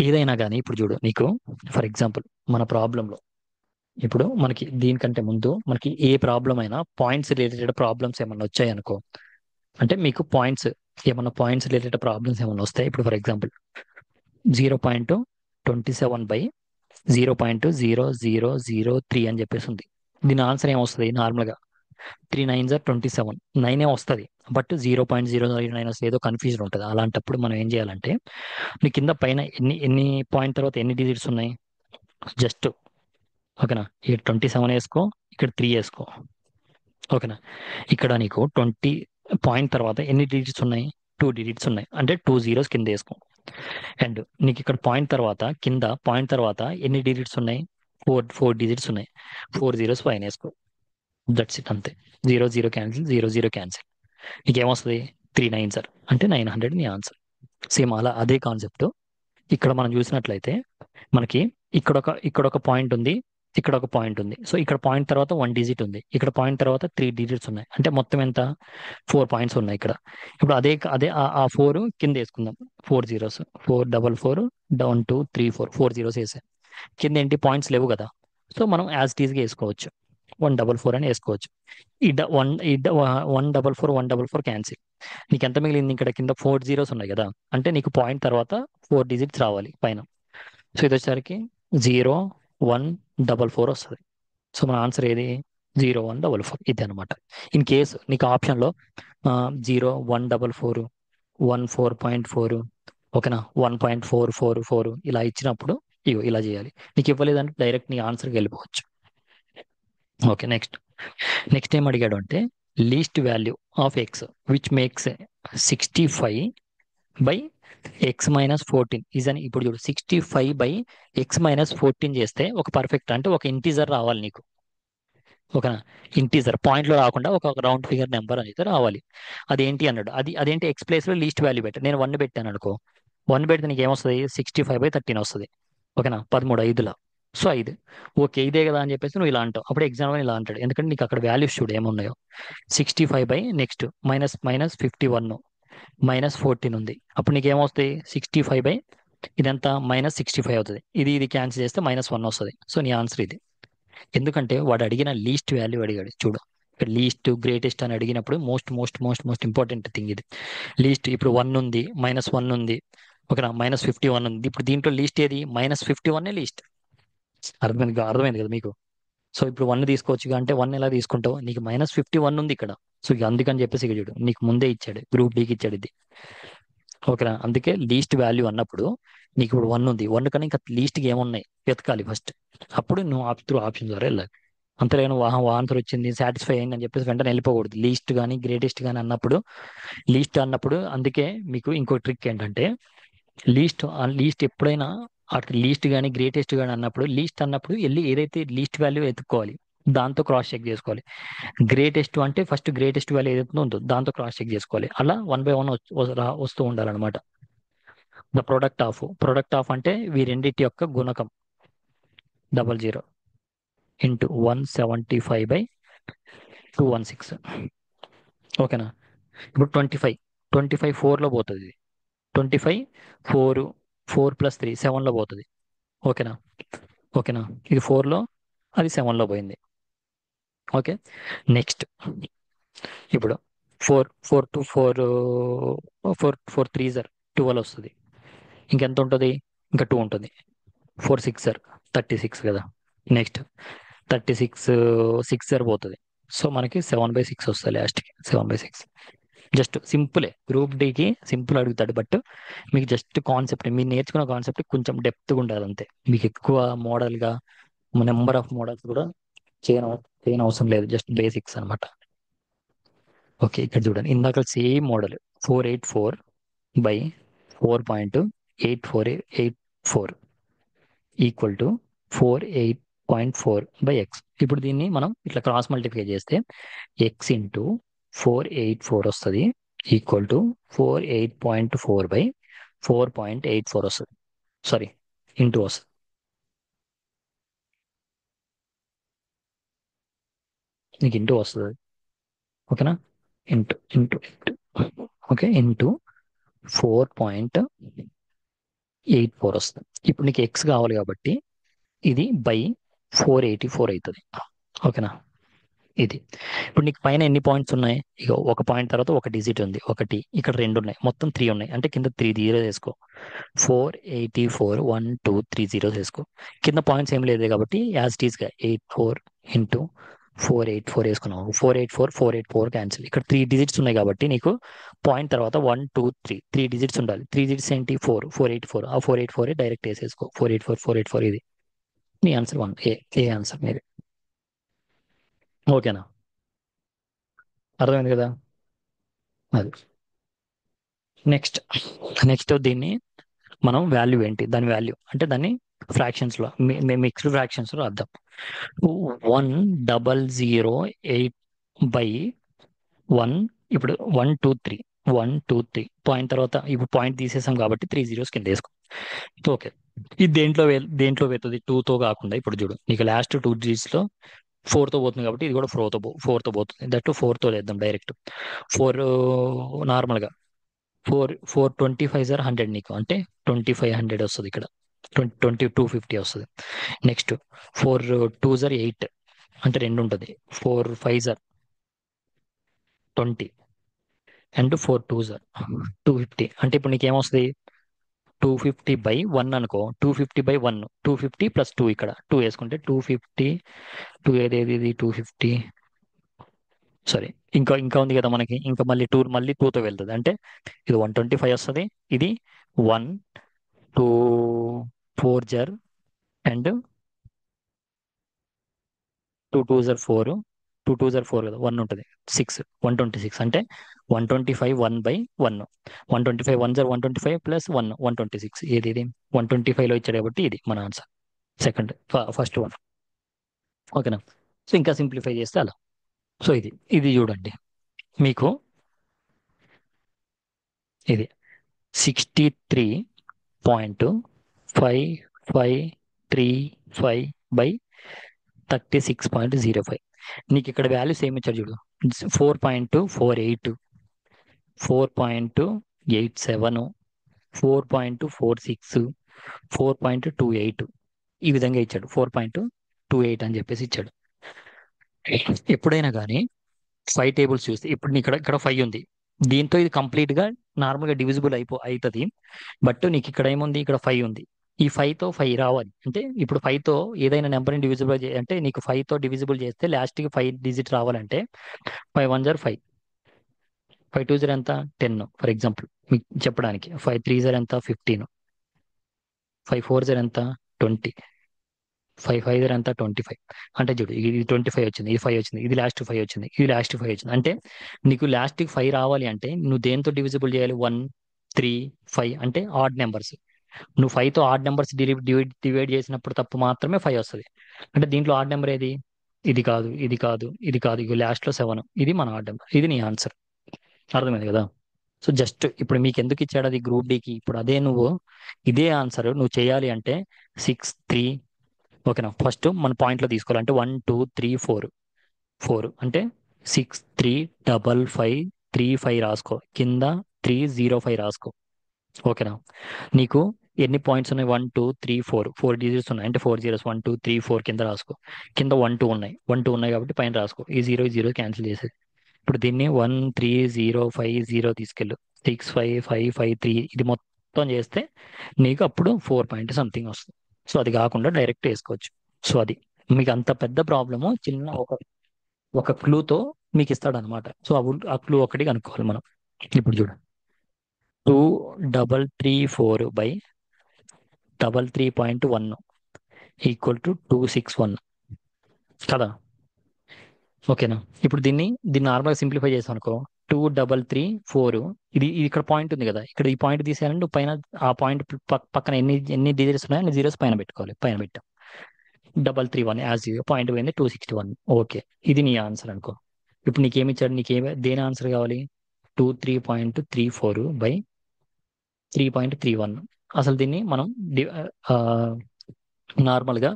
ఏదైనా కానీ ఇప్పుడు చూడు నీకు ఫర్ ఎగ్జాంపుల్ మన ప్రాబ్లంలో ఇప్పుడు మనకి దీనికంటే ముందు మనకి ఏ ప్రాబ్లం అయినా పాయింట్స్ రిలేటెడ్ ప్రాబ్లమ్స్ ఏమన్నా వచ్చాయనుకో, అంటే మీకు పాయింట్స్ రిలేటెడ్ ప్రాబ్లమ్స్ ఏమన్నా వస్తాయి. ఇప్పుడు ఫర్ ఎగ్జాంపుల్ 0.27 బై 0.0003 అని చెప్పేసి ఉంది. దీని ఆన్సర్ ఏమొస్తుంది? నార్మల్గా 3 9s are 27 9 వస్తుంది. బట్ 0.009 వస్తే ఏదో కన్ఫ్యూజన్ ఉంటుంది. అలాంటప్పుడు మనం ఏం చేయాలంటే నీ కింద పైన ఎన్ని ఎన్ని పాయింట్ తర్వాత ఎన్ని డిజిట్స్ ఉన్నాయి జస్ట్ ఓకేనా, ఇక్కడ 27 వేసుకో, ఇక్కడ 3 వేసుకో. ఓకేనా, ఇక్కడ నీకు 20 పాయింట్ తర్వాత ఎన్ని డిజిట్స్ ఉన్నాయి? 2 డిజిట్స్ ఉన్నాయి. అంటే 2 zeros కింద వేసుకో. అండ్ నీకు ఇక్కడ పాయింట్ తర్వాత ఎన్ని డిజిట్స్ ఉన్నాయి? 4 డిజిట్స్ ఉన్నాయి. 4 zeros పైన వేసుకో. దట్స్ ఇట్, అంతే. 0 0 క్యాన్సిల్ 0 0 క్యాన్సిల్. నీకేమొస్తుంది? 3 9s అంటే 900 నీ ఆన్సర్. సేమ్ అదే కాన్సెప్ట్ ఇక్కడ మనం చూసినట్లయితే మనకి ఇక్కడ ఒక పాయింట్ ఉంది, ఇక్కడ ఒక పాయింట్ ఉంది. సో ఇక్కడ పాయింట్ తర్వాత 1 డిజిట్ ఉంది, ఇక్కడ పాయింట్ తర్వాత 3 డిజిట్స్ ఉన్నాయి. అంటే మొత్తం ఎంత? 4 పాయింట్స్ ఉన్నాయి ఇక్కడ. ఇప్పుడు అదే అదే ఆ 4 కింద వేసుకుందాం. 4 జీరోస్, 444, డౌన్ టు 3 4, 4 జీరోస్ వేసాయి. కింద ఏంటి పాయింట్స్ లేవు కదా, సో మనం యాజ్ టీజ్గా వేసుకోవచ్చు. 144 అని వేసుకోవచ్చు. ఈ 144 క్యాన్సిల్. నీకు ఎంత మిగిలింది? ఇక్కడ కింద 4 జీరోస్ ఉన్నాయి కదా, అంటే నీకు పాయింట్ తర్వాత 4 డిజిట్స్ రావాలి పైన. సో ఇది వచ్చేసరికి 0144 వస్తుంది. సో మన ఆన్సర్ ఏది? 0144. ఇది అనమాట. ఇన్ కేసు నీకు ఆప్షన్లో 0144, 14.4, ఓకేనా, 1.444 ఇలా ఇచ్చినప్పుడు ఇగో ఇలా చేయాలి. నీకు ఇవ్వలేదంటే డైరెక్ట్ నీ ఆన్సర్కి వెళ్ళిపోవచ్చు. ఓకే, నెక్స్ట్ ఏం అడిగాడు అంటే least value of X which makes 65/x-14 is అని. ఇప్పుడు చూడు, 65/x-14 చేస్తే ఒక పర్ఫెక్ట్ అంటే ఒక ఇంటీజర్ రావాలి నీకు. ఓకేనా, ఇంటీజర్ పాయింట్లో రాకుండా ఒక రౌండ్ ఫిగర్ నెంబర్ అనేది రావాలి. అదేంటి అన్నాడు. అదేంటి? ఎక్స్ ప్లేస్లో లీస్ట్ వాల్యూ పెట్టాను నేను, 1 పెట్టాను అనుకో. 1 పెడితే నీకు ఏమొస్తుంది? 65/13 వస్తుంది. ఓకేనా, 13 5ల. సో 5. ఓకే, ఇదే కదా అని చెప్పేసి నువ్వు ఇలా అంటావు. అప్పుడు ఎగ్జామ్ ఇలా అంటాడు, ఎందుకంటే నీకు అక్కడ వాల్యూస్ చూడు ఏమున్నాయో. 65 నెక్స్ట్ మైనస్ మైనస్ 51 -14 ఉంది. అప్పుడు నీకు ఏమొస్తాయి? 65 ఇదంతా -65 అవుతుంది. ఇది క్యాన్సిల్ చేస్తే -1 వస్తుంది. సో నీ ఆన్సర్ ఇది. ఎందుకంటే వాడు అడిగిన లీస్ట్ వాల్యూ అడిగాడు చూడు. ఇక్కడ లీస్ట్ గ్రేటెస్ట్ అని అడిగినప్పుడు most most most most important thing ఇది. లీస్ట్ ఇప్పుడు 1 ఉంది, -1 ఉంది, ఓకేనా, -51 ఉంది. ఇప్పుడు దీంట్లో లీస్ట్ ఏది? -51 లీస్ట్. అర్థమైంది కదా మీకు? సో ఇప్పుడు 1 తీసుకోవచ్చు అంటే 1 ఎలా తీసుకుంటావు? నీకు -51 ఉంది ఇక్కడ. సో ఇక అందుకని చెప్పేసి ఇక చూడు, నీకు ముందే ఇచ్చాడు, గ్రూప్ డీకి ఇచ్చాడు ఇది. ఓకేనా, అందుకే లీస్ట్ వాల్యూ అన్నప్పుడు నీకు ఇప్పుడు 1 ఉంది. 1 కన్నా ఇంకా లీస్ట్కి ఏమున్నాయి వెతకాలి ఫస్ట్. అప్పుడు నువ్వు త్రూ ఆప్షన్ ద్వారా వెళ్ళాలి. అంతలేను ఆన్సర్ వచ్చింది సాటిస్ఫై అయింది అని చెప్పేసి వెంటనే వెళ్ళిపోకూడదు. లీస్ట్ కానీ గ్రేటెస్ట్ కానీ అన్నప్పుడు, అందుకే మీకు ఇంకో ట్రిక్ ఏంటంటే లీస్ట్ ఎప్పుడైనా అటు లీస్ట్ కానీ గ్రేటెస్ట్ కానీ అన్నప్పుడు, లీస్ట్ అన్నప్పుడు వెళ్ళి ఏదైతే లీస్ట్ వాల్యూ ఎత్తుకోవాలి, దాంతో క్రాస్ చెక్ చేసుకోవాలి. గ్రేటెస్ట్ అంటే ఫస్ట్ గ్రేటెస్ట్ వాల్యూ ఏదైతే ఉందో దాంతో క్రాస్ చెక్ చేసుకోవాలి. అలా 1 by 1 వస్తూ ఉండాలన్నమాట. ద ప్రొడక్ట్ ఆఫ్ అంటే వీరెండిటి యొక్క గుణకం 00 ఇంటూ 175/216. ఓకేనా, ఇప్పుడు 25 4లో పోతుంది. 25 4 4 + 3 7లో పోతుంది. ఓకేనా, ఇది 4లో, అది 7లో పోయింది. ఓకే, నెక్స్ట్ ఇప్పుడు 4 4 to 4 4 4 3 12 వస్తుంది. ఇంకెంత ఉంటుంది? ఇంకా 2 ఉంటుంది. 4 6 36 కదా. నెక్స్ట్ 36 6 పోతుంది. సో మనకి 7/6 వస్తుంది లాస్ట్కి. 7/6 జస్ట్ సింపులే. గ్రూప్ డీకి సింపుల్ అడుగుతాడు, బట్ మీకు జస్ట్ కాన్సెప్ట్, మీరు నేర్చుకున్న కాన్సెప్ట్ కొంచెం డెప్త్గా ఉండాలి అంతే. మీకు ఎక్కువ మోడల్గా నెంబర్ ఆఫ్ మోడల్స్ కూడా చేయని అవసరం లేదు, జస్ట్ బేసిక్స్ అనమాట. ఓకే, ఇక్కడ చూడండి, ఇందాక same model 484/4.8484 equal to 48.4/x. ఇప్పుడు దీన్ని మనం ఇట్లా క్రాస్ మల్టిప్లై చేస్తే x ఇంటూ 484 వస్తుంది ఈక్వల్ టు 48.4/4.84 వస్తుంది. సారీ, ఇంటూ వస్తుంది. నీకు ఇంటూ వస్తుంది. ఓకేనా, into into into okay, into 4.84 వస్తుంది. ఇప్పుడు నీకు ఎక్స్ కావాలి కాబట్టి ఇది బై 484 అవుతుంది. ఓకేనా, ఇది. ఇప్పుడు నీకు పైన ఎన్ని పాయింట్స్ ఉన్నాయి? ఇక ఒక పాయింట్ తర్వాత ఒక డిజిట్ ఉంది, ఒకటి. ఇక్కడ 2 ఉన్నాయి, మొత్తం 3 ఉన్నాయి. అంటే కింద 3 జీరోస్ వేసుకో. 484 1 2 3 జీరోస్ వేసుకో. కింద పాయింట్స్ ఏం లేదు కాబట్టి యాజ్ టీస్గా 84 ఇంటూ 484 వేసుకున్నావు. 484 క్యాన్సిల్. ఇక్కడ 3 డిజిట్స్ ఉన్నాయి కాబట్టి నీకు పాయింట్ తర్వాత 1 2 3 డిజిట్స్ ఉండాలి. 3 డిజిట్స్ ఏంటి? 484. ఆ 484 డైరెక్ట్ వేసేసుకో. 484 ఇది. మీ ఆన్సర్ 1. ఏ ఆన్సర్ మీది. ఓకేనా, అర్థమైంది కదా? అది నెక్స్ట్ దీన్ని మనం వాల్యూ ఏంటి, దాని వాల్యూ అంటే దాన్ని ఫ్రాక్షన్స్లో, మిక్స్డ్ ఫ్రాక్షన్స్లో అర్థం. 1008/1. ఇప్పుడు 1 2 3 పాయింట్ తర్వాత ఇప్పుడు పాయింట్ తీసేసాం కాబట్టి 3 జీరోస్ కింద వేసుకో. ఓకే, ఇది దేంట్లో వెళ్తుంది? 2తో కాకుండా ఇప్పుడు చూడు, నీకు లాస్ట్ 2 digits లో 4తో పోతుంది కాబట్టి ఇది కూడా ఫోర్తో పోతుంది. దట్ 4తో చేద్దాం డైరెక్ట్. 4 నార్మల్గా 4 4 25 నీకు అంటే 2500 వస్తుంది ఇక్కడ. 250 వస్తుంది. నెక్స్ట్ 4 2 8 అంటే 2 ఉంటుంది. 4 5 20 అండ్ 4 2 250 అంటే ఇప్పుడు నీకేమొస్తుంది? 250/1 అనుకో. 250/1 250 + 2 ఇక్కడ 2 వేసుకుంటే 250. 2 ఏది 250. సారీ, ఇంకా ఉంది కదా మనకి. ఇంకా మళ్ళీ 2తో వెళ్తుంది అంటే ఇది 125 వస్తుంది. ఇది 1 2 4 జర్ అండ్ 2 2 4 2 2 4 కదా 1 ఉంటుంది. 6 126 అంటే 125 1/1. 125 1 జర్ 125 + 1 126. ఇది 125లో ఇచ్చాడు కాబట్టి ఇది మన ఆన్సర్. Second first one. ఓకేనా? సో ఇంకా సింప్లిఫై చేస్తే అలా. సో ఇది చూడండి మీకు. ఇది 63.5535/36.05. నీకు ఇక్కడ వాల్యూస్ ఏమి ఇచ్చాడు చూడు. 4.48, 4.87, 4.46, 4.28 ఈ విధంగా ఇచ్చాడు. 4.28 అని చెప్పేసి ఇచ్చాడు. ఎప్పుడైనా కానీ 5 టేబుల్స్ చూస్తే ఇప్పుడు నీకు ఇక్కడ 5 ఉంది. దీంతో ఇది కంప్లీట్ గా నార్మల్ గా డివిజిబుల్ అవుతుంది. బట్ నీకు ఇక్కడ ఏముంది? ఇక్కడ 5 ఉంది. ఈ 5తో 5 రావాలి అంటే ఇప్పుడు 5తో ఏదైనా నెంబర్ని డివిజిబుల్ అంటే నీకు 5తో డివిజిబుల్ చేస్తే లాస్ట్ కి 5 డిజిట్ రావాలంటే 5 1 జర్ 5, 5 2 జర్ ఎంత 10 ఫర్ ఎగ్జాంపుల్ మీకు చెప్పడానికి. 5 3 జర్ ఎంత 15, 5 4 జర్ ఎంత 20, 5 5 జర్ ఎంత 25. అంటే చూడు ఇది 25 వచ్చింది, ఇది 5 వచ్చింది, ఇది లాస్ట్ 5 వచ్చింది, ఇది లాస్ట్ 5 వచ్చింది. అంటే నీకు లాస్ట్ కి 5 రావాలి అంటే నువ్వు దేంతో డివిజిబుల్ చేయాలి? 1 3 5 అంటే ఆడ్ నెంబర్స్. నువ్వు 5తో ఆడ్ నెంబర్స్ డివైడ్ చేసినప్పుడు తప్పు మాత్రమే 5 వస్తుంది. అంటే దీంట్లో ఆడ్ నెంబర్ ఏది? ఇది కాదు, ఇది కాదు, ఇది కాదు. ఇక లాస్ట్ లో 7. ఇది మన ఆడ్ నెంబర్. ఇది నీ ఆన్సర్. అర్థమైంది కదా? సో జస్ట్ ఇప్పుడు మీకు ఎందుకు ఇచ్చాడు అది గ్రూప్ డికి? ఇప్పుడు అదే నువ్వు ఇదే ఆన్సర్ నువ్వు చేయాలి అంటే 6 3. ఓకేనా? ఫస్ట్ మన పాయింట్లో తీసుకోవాలి అంటే 1 2 3 4. 4 అంటే 6 3 5 5 3 5 రాసుకో. కింద 3 0 5 రాసుకో. ఓకేనా? నీకు ఎన్ని పాయింట్స్ ఉన్నాయి? 1 2 3 4 4 డిజిట్స్ ఉన్నాయి అంటే 4 జీరోస్ 1 2 3 4 కింద రాసుకో. కింద 1 2 ఉన్నాయి. 1 2 ఉన్నాయి కాబట్టి పైన రాసుకో. ఈ 0 క్యాన్సిల్ చేసేది. ఇప్పుడు దీన్ని 1 3 0 5 0 తీసుకెళ్ళు. 6 5 5 5 3 ఇది మొత్తం చేస్తే నీకు అప్పుడు 4 పాయింట్ సంథింగ్ వస్తుంది. సో అది కాకుండా డైరెక్ట్ వేసుకోవచ్చు. సో అది మీకు అంత పెద్ద ప్రాబ్లము చిన్న ఒక క్లూతో మీకు ఇస్తాడు అనమాట. సో ఆ క్లూ ఒకటి కనుక్కోవాలి మనం. ఇప్పుడు చూడు 2 3 3 4/33.1 ఈక్వల్ టు 261 కదా? ఓకేనా? ఇప్పుడు దీన్ని నార్మల్గా సింప్లిఫై చేసాం అనుకో. 2 3 3 4 ఇది ఇక్కడ పాయింట్ ఉంది కదా, ఇక్కడ ఈ పాయింట్ తీసేయాలంటే నువ్వు పైన ఆ పాయింట్ పక్కన ఎన్ని డిజిట్స్ ఉన్నాయో అన్ని జీరోస్ పైన పెట్టుకోవాలి. పైన పెట్టాం 331 యాజ్ పాయింట్ పోయింది 261. ఓకే, ఇది నీ ఆన్సర్ అనుకో. ఇప్పుడు నీకేమి ఇచ్చాడు? దేని ఆన్సర్ కావాలి? 23.34/3.31. అసలు దీన్ని మనం నార్మల్గా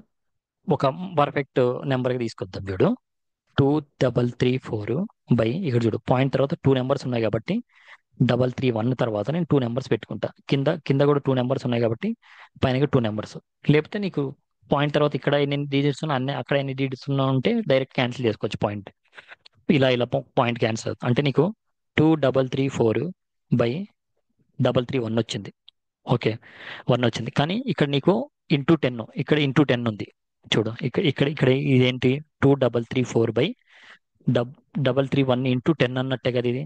ఒక పర్ఫెక్ట్ నెంబర్గా తీసుకొద్దాం. చూడు 2334 ఇక్కడ చూడు పాయింట్ తర్వాత 2 నెంబర్స్ ఉన్నాయి కాబట్టి 331 తర్వాత నేను 2 నెంబర్స్ పెట్టుకుంటా. కింద కూడా 2 నెంబర్స్ ఉన్నాయి కాబట్టి పైన 2 నెంబర్స్. లేకపోతే నీకు పాయింట్ తర్వాత ఇక్కడ ఎన్ని డిజిట్స్ ఉన్నా అన్ని అక్కడ ఎన్ని డిజిట్స్ ఉన్నా ఉంటే డైరెక్ట్ క్యాన్సిల్ చేసుకోవచ్చు పాయింట్. ఇలా పాయింట్ క్యాన్సిల్ అవుతుంది. అంటే నీకు 2334/331 వచ్చింది. ఓకే, 1 వచ్చింది. కానీ ఇక్కడ నీకు ఇంటూ 10, ఇక్కడ ఇంటూ 10 ఉంది. చూడు ఇక్కడ ఇక్కడ ఇక్కడ ఇదేంటి? 2334/331 ఇంటూ 10 అన్నట్టే కదా ఇది.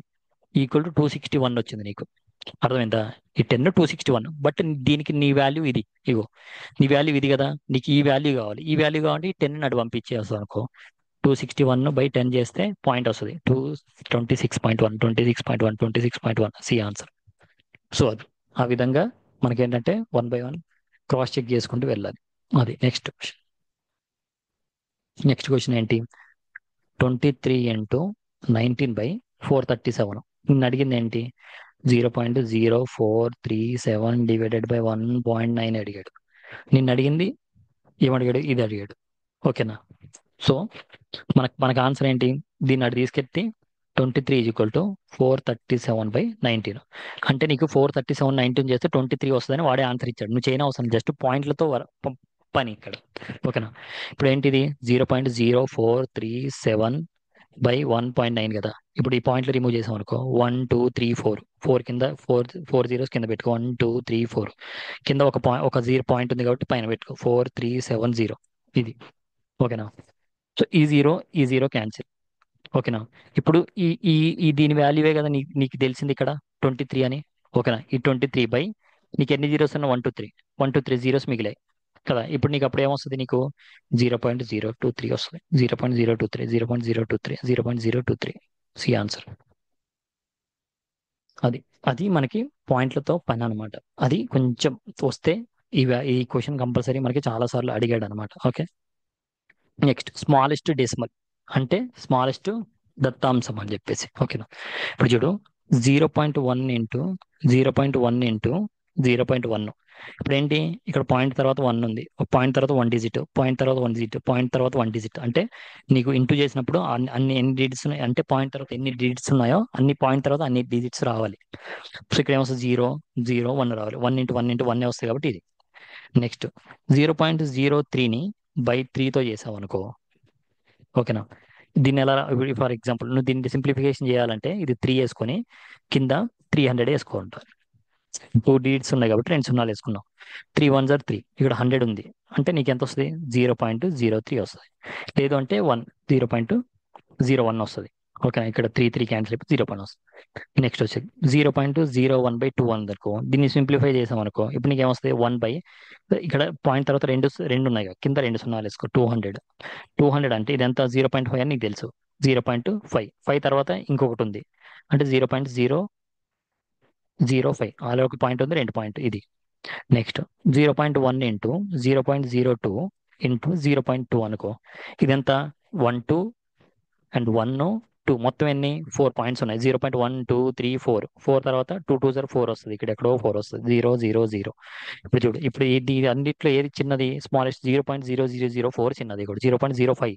ఈక్వల్ టు 261 వచ్చింది నీకు. అర్థమైందా? ఈ 10 261. బట్ దీనికి నీ వాల్యూ ఇది. ఇగో నీ వాల్యూ ఇది కదా. నీకు ఈ వాల్యూ కావాలి. ఈ వాల్యూ కావాలి 10 అటు పంపించేస్తావు అనుకో. 261/10 చేస్తే పాయింట్ వస్తుంది 226.1 26.1 26.1. C answer. సో అది ఆ విధంగా మనకేంటంటే 1 by 1 క్రాస్ చెక్ చేసుకుంటూ వెళ్ళాలి. అది నెక్స్ట్ క్వశ్చన్ ఏంటి? 23 × 19/437. నిన్ను అడిగింది ఏంటి? 0.0437 డివైడెడ్ బై 1.9 అడిగాడు. నిన్ను అడిగింది ఏమడిగాడు, ఇది అడిగాడు. ఓకేనా? సో మనకు ఆన్సర్ ఏంటి? దీన్ని అటు తీసుకెళ్తే 23 = 437/19. అంటే నీకు 437/19 చేస్తే 23 వస్తుందని వాడే ఆన్సర్ ఇచ్చాడు. నువ్వు చేయని అవసరం, జస్ట్ పాయింట్లతో పని ఇక్కడ. ఓకేనా? ఇప్పుడు ఏంటిది 0.0437/1.9 కదా. ఇప్పుడు ఈ పాయింట్లు రిమూవ్ చేసాం అనుకో, 1 2 3 4 4 కింద, ఫోర్ జీరోస్ కింద పెట్టుకో, 1 2 3 4 కింద ఒక జీరో పాయింట్ ఉంది కాబట్టి పైన పెట్టుకో 4370. ఇది. ఓకేనా? సో ఈ జీరో క్యాన్సిల్. ఓకేనా? ఇప్పుడు ఈ ఈ ఈ దీని వాల్యూవే కదా నీకు తెలిసింది ఇక్కడ 23 అని. ఓకేనా? ఈ 23 నీకు ఎన్ని జీరోస్ ఉన్నా 1 2 3 జీరోస్ మిగిలాయి కదా. ఇప్పుడు నీకు అప్పుడు ఏమొస్తుంది? నీకు 0.023 వస్తుంది. 0.023, 0.023, 0.023. C answer. అది అది మనకి పాయింట్లతో పని అనమాట. అది కొంచెం వస్తే ఈ క్వశ్చన్ కంపల్సరీ మనకి చాలా సార్లు అడిగాడు అనమాట. ఓకే. నెక్స్ట్ స్మాలెస్ట్ డెసిమల్, అంటే స్మాలెస్ట్ దత్తాంశం అని చెప్పేసి. ఓకేనా? ఇప్పుడు చూడు, 0.1 ఇంటూ 0.1 ఇంటూ 0.1. ఇప్పుడు ఏంటి, ఇక్కడ పాయింట్ తర్వాత 1 ఉంది, ఒక పాయింట్ తర్వాత 1 డిజిట్, పాయింట్ తర్వాత 1 డిజిట్, పాయింట్ తర్వాత 1 డిజిట్. అంటే నీకు ఇంటూ చేసినప్పుడు అన్ని ఎన్ని డిజిట్స్ ఉన్నాయి అంటే పాయింట్ తర్వాత ఎన్ని డిజిట్స్ ఉన్నాయో అన్ని పాయింట్ తర్వాత అన్ని డిజిట్స్ రావాలి. సో ఇక్కడ ఏమొస్తుంది? 0 0 1 రావాలి. 1 ఇంటూ 1 వస్తాయి కాబట్టి ఇది. నెక్స్ట్ 0.03ని బై 3తో చేసావు అనుకో. ఓకేనా? దీన్ని ఎలా, ఫర్ ఎగ్జాంపుల్ నువ్వు దీన్ని సింప్లిఫికేషన్ చేయాలంటే ఇది 3 వేసుకొని కింద 300 వేసుకోంటారు. 2 డిజిట్స్ ఉన్నాయి కాబట్టి 2 సున్నాలు వేసుకున్నావు. 3 1 3, ఇక్కడ 100 ఉంది అంటే నీకు ఎంత వస్తుంది? 0.03 వస్తుంది. లేదు అంటే 0.01 వస్తుంది. ఓకేనా? ఇక్కడ 3 క్యాన్సిల్ అయిపోయి 0 వస్తుంది. నెక్స్ట్ వచ్చేది 0.01/2 అనుకో. దీన్ని సింప్లిఫై చేసాం అనుకో, ఇప్పుడు నీకు ఏమొస్తుంది? 1 ఇక్కడ పాయింట్ తర్వాత రెండు రెండు ఉన్నాయి కదా, కింద 2 సున్నాలు వేసుకో. 200 అంటే ఇదంతా 0.5 అని నీకు తెలుసు. 0.5 తర్వాత ఇంకొకటి ఉంది అంటే 0.005. అలా ఒక పాయింట్ ఉంది, 2 పాయింట్ ఇది. నెక్స్ట్ 0.1 ఇంటూ 0.02 ఇంటూ 0.2 అనుకో. ఇదంతా 1 2 మొత్తం ఎన్ని 4 పాయింట్స్ ఉన్నాయి. 0.1 2 3 4 తర్వాత 2 2 4 వస్తుంది. ఇక్కడ ఎక్కడో 4 వస్తుంది. 0 0 0. ఇప్పుడు చూడు, ఇప్పుడు ఇది అన్నిట్లో ఏది చిన్నది? స్మాలెస్ట్ 0.0004 చిన్నది. ఇక్కడ 0.05,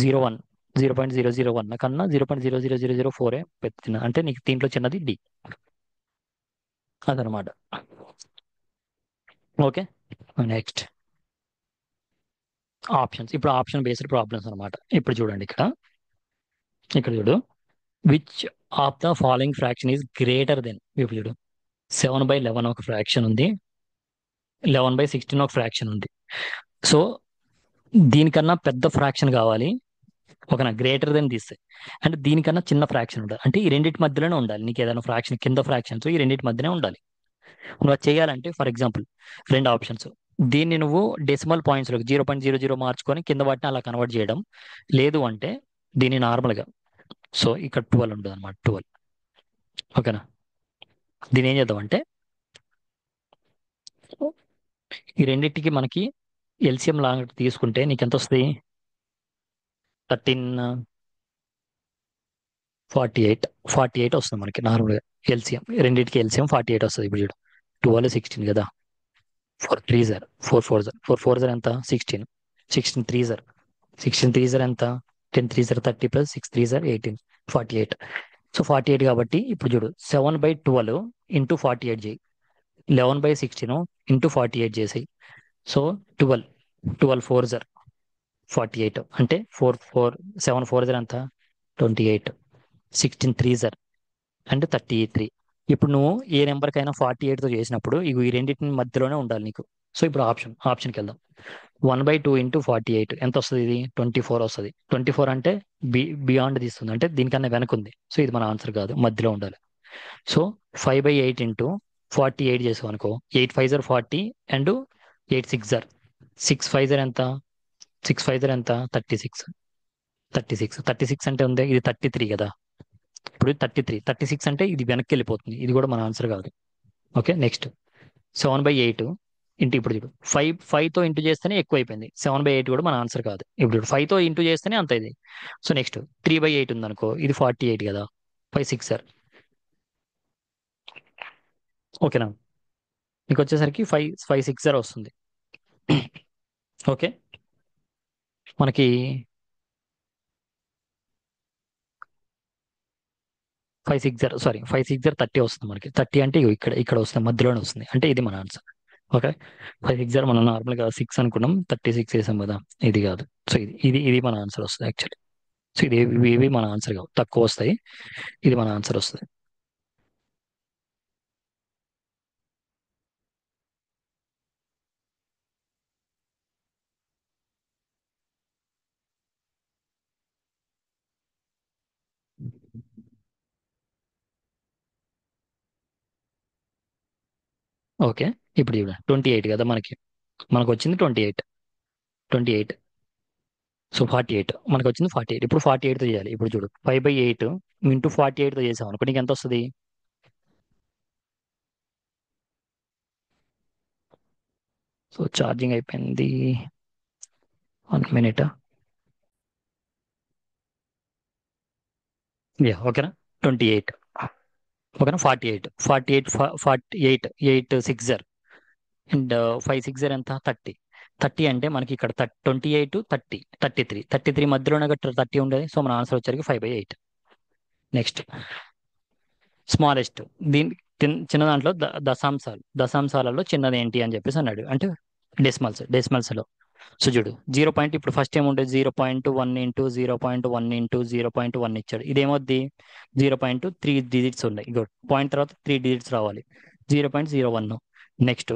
01, 0.001 కన్నా 0.00004 పెద్ద చిన్నది. అంటే నీకు దీంట్లో చిన్నది డి. అదనమాట. ఓకే. Next options. ఇప్పుడు ఆప్షన్ బేస్డ్ ప్రాబ్లమ్స్ అనమాట. ఇప్పుడు చూడండి, ఇక్కడ చూడు, which of the following fraction is greater than. ఇప్పుడు చూడు, 7/11 ఒక ఫ్రాక్షన్ ఉంది, 11/16 ఒక ఫ్రాక్షన్ ఉంది. సో దీనికన్నా పెద్ద ఫ్రాక్షన్ కావాలి. ఓకేనా? గ్రేటర్ దెన్ తీస్తే అంటే దీనికన్నా చిన్న ఫ్రాక్షన్ ఉండాలి. అంటే ఈ రెండింటి మధ్యలోనే ఉండాలి. నీకు ఏదైనా ఫ్రాక్షన్ కింద ఫ్రాక్షన్స్ ఈ రెండింటి మధ్యనే ఉండాలి. నువ్వు అది చేయాలంటే ఫర్ ఎగ్జాంపుల్ 2 ఆప్షన్స్. దీన్ని నువ్వు డెసిమల్ పాయింట్స్లోకి 0.00 మార్చుకొని కింద వాటిని అలా కన్వర్ట్ చేయడం. లేదు అంటే దీన్ని నార్మల్గా, సో ఇక్కడ 12 ఉంటుంది అనమాట, 12. ఓకేనా? దీని ఏం చేద్దాం అంటే ఈ రెండింటికి మనకి ఎల్సిఎం లాగా తీసుకుంటే నీకు ఎంత వస్తుంది? 1348 వస్తుంది మనకి నార్మల్గా. ఎల్సిఎం రెండింటికి ఎల్సిఎం 48 వస్తుంది. ఇప్పుడు చూడు, 12 16 కదా. 4 3 4 4 ఎంత? 16. 16 3 ఎంత? 10 3 30 + 6 3 18, 48. సో 48 కాబట్టి ఇప్పుడు చూడు, 7/12 ఇంటూ 48 చేయి, 11/16 ఇంటూ 48 చేసి. సో 12 12 4 48 అంటే 7 4 ఎంత? 28. 16 3 అంటే 33. ఇప్పుడు నువ్వు ఏ నెంబర్కైనా 48తో చేసినప్పుడు ఇగో ఈ రెండింటి మధ్యలోనే ఉండాలి నీకు. సో ఇప్పుడు ఆప్షన్కి వెళ్దాం. 1/2 ఇంటూ 48 ఎంత వస్తుంది? ఇది 24 వస్తుంది. 24 అంటే బియాండ్ తీస్తుంది, అంటే దీనికన్నా వెనక ఉంది. సో ఇది మన ఆన్సర్ కాదు, మధ్యలో ఉండాలి. సో 5/8 ఇంటూ 48 చేసాం అనుకో. 8 5 40 అండ్ 8 6 6 5 ఎంత? 6 5 ఎంత? 36. 36 అంటే ఉంది, ఇది 33 కదా. ఇప్పుడు 36 అంటే ఇది వెనక్కి వెళ్ళిపోతుంది. ఇది కూడా మన ఆన్సర్ కాదు. ఓకే. నెక్స్ట్ 7/8 ఇంటూ, ఇప్పుడు చూడు 5తో ఇంటూ చేస్తేనే ఎక్కువ అయిపోయింది. 7/8 కూడా మన ఆన్సర్ కాదు. ఇప్పుడు 5తో ఇంటూ చేస్తేనే అంత ఇది. సో నెక్స్ట్ 3/8 ఉందనుకో, ఇది 48 కదా. 5 6. ఓకేనా? మీకు వచ్చేసరికి 5 5 6 వస్తుంది. ఓకే. మనకి 560, సారీ 560 30 వస్తుంది మనకి. 30 అంటే ఇగో ఇక్కడ ఇక్కడ వస్తుంది, మధ్యలోనే వస్తుంది, అంటే ఇది మన ఆన్సర్. ఓకే. 560 మనం నార్మల్గా 6 అనుకున్నాం, 36 వేసాం కదా. ఇది కాదు. సో ఇది మన ఆన్సర్ వస్తుంది యాక్చువల్లీ. సో ఇవి మన ఆన్సర్ కావు, తక్కువ వస్తాయి. ఇది మన ఆన్సర్ వస్తుంది. ఓకే. ఇప్పుడు చూడండి 28 కదా మనకి. మనకు వచ్చింది 28. 28. సో 48 మనకు వచ్చింది 48. ఇప్పుడు 48తో చేయాలి. ఇప్పుడు చూడు 5/8 ఇంటూ 48తో చేసాం అనుకో, నీకు ఎంత వస్తుంది? సో ఛార్జింగ్ అయిపోయింది. 1 మినిట్. యా, ఓకేనా. 28. ఓకేనా. 48 48 8 6 అండ్ 5 6 ఎంత? 30. 30 అంటే మనకి ఇక్కడ 28 30 33 మధ్యలోనే 30 ఉండేది. సో మన ఆన్సర్ వచ్చరికి 5/8. Next smallest. దీని చిన్న దాంట్లో దశాంశాలు, దశాంశాలలో చిన్నది ఏంటి అని చెప్పేసి అన్నాడు, అంటే డెసిమల్స్ లో. సో చూడు 0 పాయింట్, ఇప్పుడు ఫస్ట్ ఏముండే 0.1 ఇంటూ 0.1 ఇంటూ 0.1 ఇచ్చాడు. ఇదేమొద్ది 0.3 డిజిట్స్ ఉన్నాయి. గుడ్. పాయింట్ తర్వాత 3 డిజిట్స్ రావాలి. 0.01. నెక్స్ట్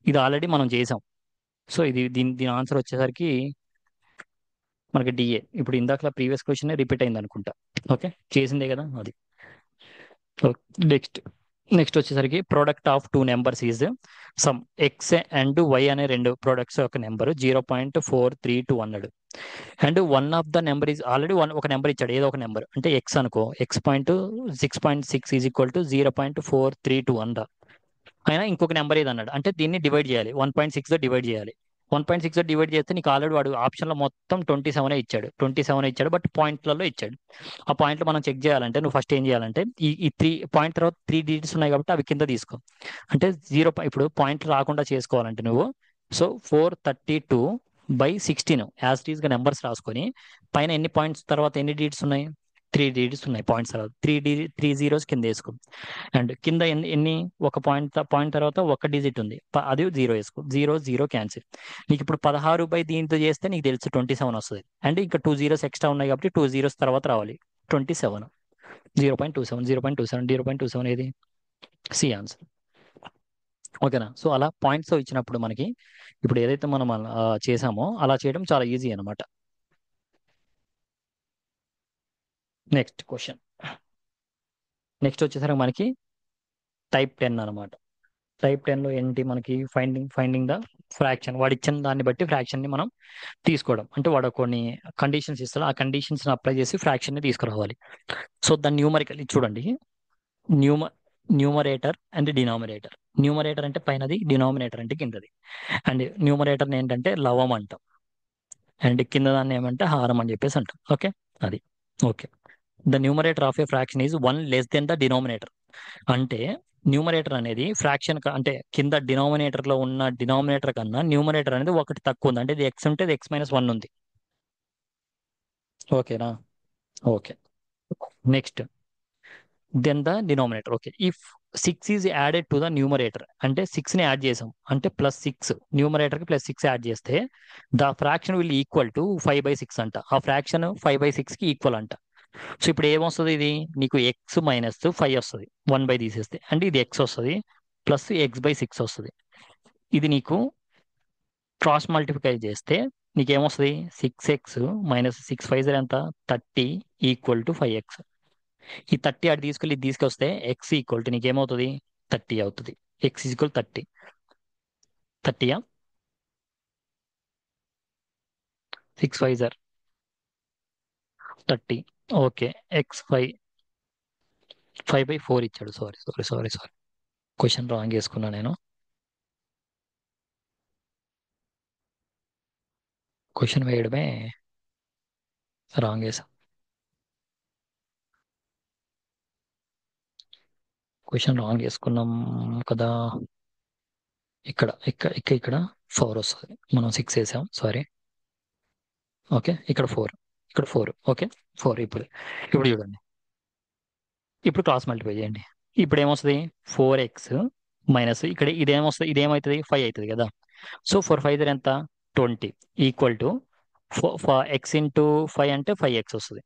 ఇది ఆల్రెడీ మనం చేసాం. సో దీని ఆన్సర్ వచ్చేసరికి మనకి డిఏ. ఇప్పుడు ఇందాక ప్రీవియస్ క్వశ్చన్ రిపీట్ అయింది అనుకుంటా. ఓకే, చేసిందే కదా అది. నెక్స్ట్ నెక్స్ట్ వచ్చేసరికి product of two numbers is some x and y అనే రెండు ప్రోడక్ట్స్ ఒక నెంబర్ 0.432 అన్నాడు. And one of the number is already ఒక నెంబర్ ఇచ్చాడు, ఏదో ఒక నెంబర్ అంటే ఎక్స్ అనుకో. X.6.6 ఈజ్ ఈక్వల్ టు 0.432 అంట. అయినా ఇంకొక నెంబర్ ఏది అన్నాడు, అంటే దీన్ని డివైడ్ చేయాలి, 1.6 డివైడ్ చేయాలి. 1.6 డివైడ్ చేస్తే నీకు ఆల్రెడీ వాడు ఆప్షన్లో మొత్తం 27 ఇచ్చాడు, బట్ పాయింట్లలో ఇచ్చాడు. ఆ పాయింట్లు మనం చెక్ చేయాలంటే నువ్వు ఫస్ట్ ఏం చేయాలంటే ఈ 3 పాయింట్ తర్వాత 3 డిజిట్స్ ఉన్నాయి కాబట్టి అవి కింద తీసుకో. అంటే ఇప్పుడు పాయింట్ రాకుండా చేసుకోవాలంటే నువ్వు, సో 432/16 యాజ్ ఇట్ ఈస్ గా నెంబర్స్ రాసుకొని, పైన ఎన్ని పాయింట్స్ తర్వాత ఎన్ని డిజిట్స్ ఉన్నాయి? 3 డిజిట్స్ ఉన్నాయి పాయింట్స్ తర్వాత. 3 జీరోస్ కింద వేసుకో. అండ్ కింద ఎన్ని ఒక పాయింట్ తర్వాత ఒక డిజిట్ ఉంది, అది జీరో వేసుకో. Zero zero cancel. నీకు ఇప్పుడు 16/దీంతో చేస్తే నీకు తెలుసు 27 వస్తుంది. అంటే ఇంకా 2 జీరోస్ ఎక్స్ట్రా ఉన్నాయి కాబట్టి 2 జీరోస్ తర్వాత రావాలి. 27. 0.27 0.27 ఏది? C answer. ఓకేనా. సో అలా పాయింట్స్ ఇచ్చినప్పుడు మనకి ఇప్పుడు ఏదైతే మనం చేసామో అలా చేయడం చాలా ఈజీ అనమాట. Next question. నెక్స్ట్ వచ్చేసరికి మనకి టైప్ 10 అనమాట. టైప్ 10లో ఏంటి మనకి? Finding the fraction. వాడు ఇచ్చిన దాన్ని బట్టి ఫ్రాక్షన్ ని మనం తీసుకోవడం, అంటే వాడు కొన్ని కండిషన్స్ ఇస్తాడు, ఆ కండిషన్స్ అప్లై చేసి ఫ్రాక్షన్ ని తీసుకురావాలి. సో దాని న్యూమరికల్ ఇది చూడండి. న్యూమ న్యూమరేటర్ అండ్ డినామినేటర్. న్యూమరేటర్ అంటే పైనది, డినామినేటర్ అంటే కిందది. అండ్ న్యూమరేటర్ ఏంటంటే లవం అంటాం, అండ్ కింద దాన్ని ఏమంటే హారం అని చెప్పేసి అంటాం. ఓకే, అది. Okay. The numerator of a fraction is 1 < the denominator. అంటే న్యూమరేటర్ అనేది ఫ్రాక్షన్ అంటే కింద డినామినేటర్ లో ఉన్న డినామినేటర్ కన్నా న్యూమరేటర్ అనేది ఒకటి తక్కువ ఉంది, అంటే ఇది ఎక్స్ ఉంటే ఇది X-1 ఉంది. ఓకేనా. Okay. Next then the denominator. Okay, if 6 is added to the numerator, అంటే 6 ని యాడ్ చేసాం అంటే +6, న్యూమరేటర్ కి +6 యాడ్ చేస్తే the fraction will equal to 5/6 అంట. ఆ ఫ్రాక్షన్ 5/6 కి ఈక్వల్ అంట. సో ఇప్పుడు ఏమొస్తుంది? ఇది నీకు X - 5 వస్తుంది, 1 తీసేస్తే, అంటే ఇది X వస్తుంది ప్లస్ X/6 వస్తుంది. ఇది నీకు క్రాస్ మల్టిప్లై చేస్తే నీకేమొస్తుంది? 6x - 6 5 ఎంత? 30 ఈక్వల్ టు 5x. ఈ 30 అటు తీసుకెళ్ళి ఇది తీసుకొస్తే ఎక్స్ ఈక్వల్ టు నీకేమవుతుంది? 30 అవుతుంది. X 30. 30 6 5 30. ఓకే. X 5/4 ఇచ్చాడు. సారీ. క్వశ్చన్ రాంగ్ వేసుకున్నా నేను. క్వశ్చన్ వేయడమే రాంగ్ వేసా. క్వశ్చన్ రాంగ్ వేసుకున్నాం కదా. ఇక్కడ ఇక్కడ ఇక్కడ ఇక్కడ 4 వస్తుంది. మనం 6 వేసాం, సారీ. ఓకే, ఇక్కడ 4, ఇక్కడ 4. ఓకే, 4. ఇప్పుడు చూడండి, ఇప్పుడు క్రాస్ మల్టిప్లై చేయండి. ఇప్పుడు ఏమొస్తుంది? 4x మైనస్ ఇక్కడ ఇదేమొస్తుంది, ఇదేమవుతుంది? 5 అవుతుంది కదా. సో 4 5 ఎంత? 20 ఈక్వల్ టు x ఇంటూ 5 అంటే 5x వస్తుంది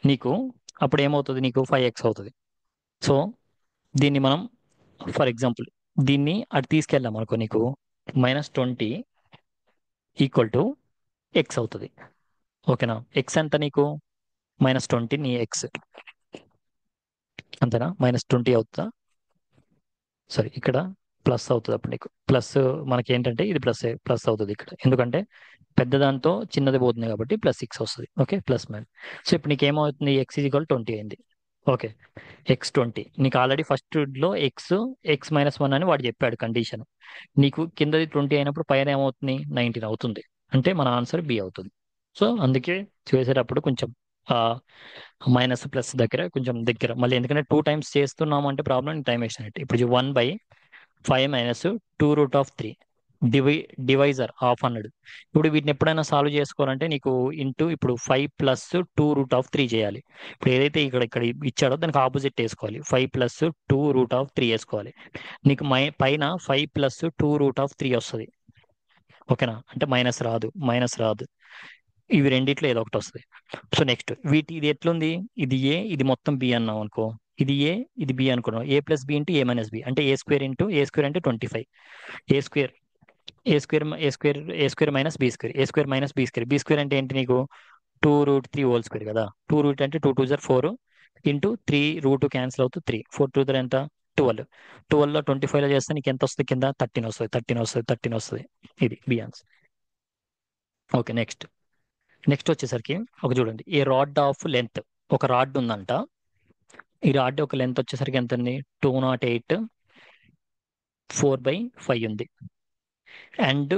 నీకు. అప్పుడు ఏమవుతుంది నీకు? 5x అవుతుంది. సో దీన్ని మనం ఫర్ ఎగ్జాంపుల్ దీన్ని అటు తీసుకెళ్ళాం అనుకో, నీకు -20 ఈక్వల్ టు ఎక్స్ అవుతుంది. ఓకేనా? ఎక్స్ ఎంత నీకు? -20 నీ ఎక్స్ అంతేనా? -20 అవుతుందా? సారీ, ఇక్కడ ప్లస్ అవుతుంది. అప్పుడు నీకు ప్లస్, మనకి ఏంటంటే ఇది ప్లస్ ప్లస్ అవుతుంది ఇక్కడ, ఎందుకంటే పెద్దదాంతో చిన్నది పోతుంది కాబట్టి +6 వస్తుంది. Okay, plus minus. సో ఇప్పుడు నీకు ఏమవుతుంది? ఎక్స్ ఈజ్ ఈక్వల్ 20 అయింది. ఓకే, x20 నీకు ఆల్రెడీ ఫస్ట్ లో x-1 అని వాడు చెప్పాడు కండిషన్. నీకు కిందది 20 అయినప్పుడు పైన ఏమవుతుంది? 19 అవుతుంది. అంటే మన ఆన్సర్ బి అవుతుంది. సో అందుకే చేసేటప్పుడు కొంచెం మైనస్ ప్లస్ దగ్గర కొంచెం దగ్గర మళ్ళీ, ఎందుకంటే 2 టైమ్స్ చేస్తున్నాము అంటే ప్రాబ్లం టైం వేస్ట్ అయినట్టు. ఇప్పుడు 1/5 మైనస్ 2√3 డివైజర్ ఆఫ్ అన్నాడు. ఇప్పుడు వీటిని ఎప్పుడైనా సాల్వ్ చేసుకోవాలంటే నీకు ఇంటూ ఇప్పుడు 5 ప్లస్ 2√3 చేయాలి. ఇప్పుడు ఏదైతే ఇక్కడ ఇక్కడ ఇచ్చాడో దానికి ఆపోజిట్ వేసుకోవాలి. 5 ప్లస్ 2√3 వేసుకోవాలి. నీకు పైన 5 ప్లస్ 2√3 వస్తుంది. ఓకేనా? అంటే మైనస్ రాదు, మైనస్ రాదు. ఇవి రెండిట్లో ఏదో ఒకటి వస్తుంది. సో నెక్స్ట్ ఇది ఎట్లుంది? ఇది ఏ, ఇది మొత్తం బి అన్నాం అనుకో. ఇది ఏ, ఇది బి అనుకున్నాం. a+b ఇంటూ a-b అంటే a² ఇంటూ a² అంటే 25. a², a² minus b², a² minus b². b² అంటే ఏంటి నీకు? 2√3 హోల్ స్క్వేర్ కదా. 2 రూట్ అంటే 2 2 4 ఇంటూ 3 రూట్ క్యాన్సిల్ అవుతుంది. 3 4 2 ఎంత? 12. 12లో 25లో చేస్తే నీకు ఎంత వస్తుంది? కింద 13 వస్తుంది, 13 వస్తుంది, 13 వస్తుంది. ఇది బి ఆన్సర్. ఓకే, నెక్స్ట్ వచ్చేసరికి ఒక చూడండి, ఏ రాడ్ ఆఫ్ లెంత్, ఒక రాడ్ ఉందంట. ఈ రాడ్ యొక్క లెంత్ వచ్చేసరికి ఎంత ఉంది? 208 4/5 ఉంది. And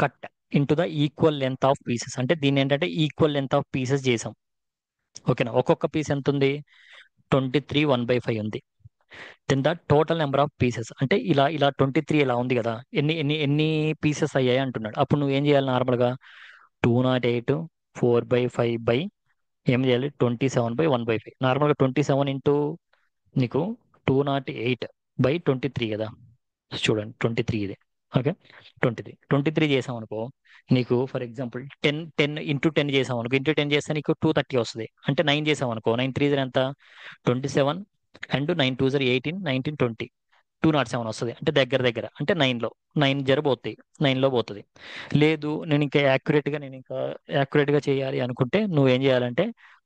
cut into the equal length of pieces, అంటే దీన్ని ఏంటంటే ఈక్వల్ లెంత్ ఆఫ్ పీసెస్ చేసాం. ఓకేనా? ఒక్కొక్క పీస్ ఎంత ఉంది? 23 1/5 ఉంది. Then the total number of pieces, అంటే ఇలా ఇలా 23 ఇలా ఉంది కదా, ఎన్ని ఎన్ని ఎన్ని పీసెస్ అయ్యాయి అంటున్నాడు. అప్పుడు నువ్వు ఏం చేయాలి? నార్మల్గా 208 4/5 బై ఏం చేయాలి? 27/1/5. నార్మల్గా 27 ఇంటూ నీకు 208/23 కదా. చూడండి 23 ఇది. ఓకే, 23 చేసాం అనుకో, నీకు ఫర్ ఎగ్జాంపుల్ 10 ఇంటూ 10 చేసాం అనుకో, ఇంటూ 10 చేస్తే నీకు 230 వస్తుంది. అంటే 9 చేసాం అనుకో, 9 3 ఎంత? 27 అండ్ 9 2 18 19 20 207 వస్తుంది. అంటే దగ్గర దగ్గర అంటే 9లో 9 పోతాయి, 9లో పోతుంది. లేదు నేను ఇంకా యాక్యురేట్గా చేయాలి అనుకుంటే నువ్వేం చేయాలంటే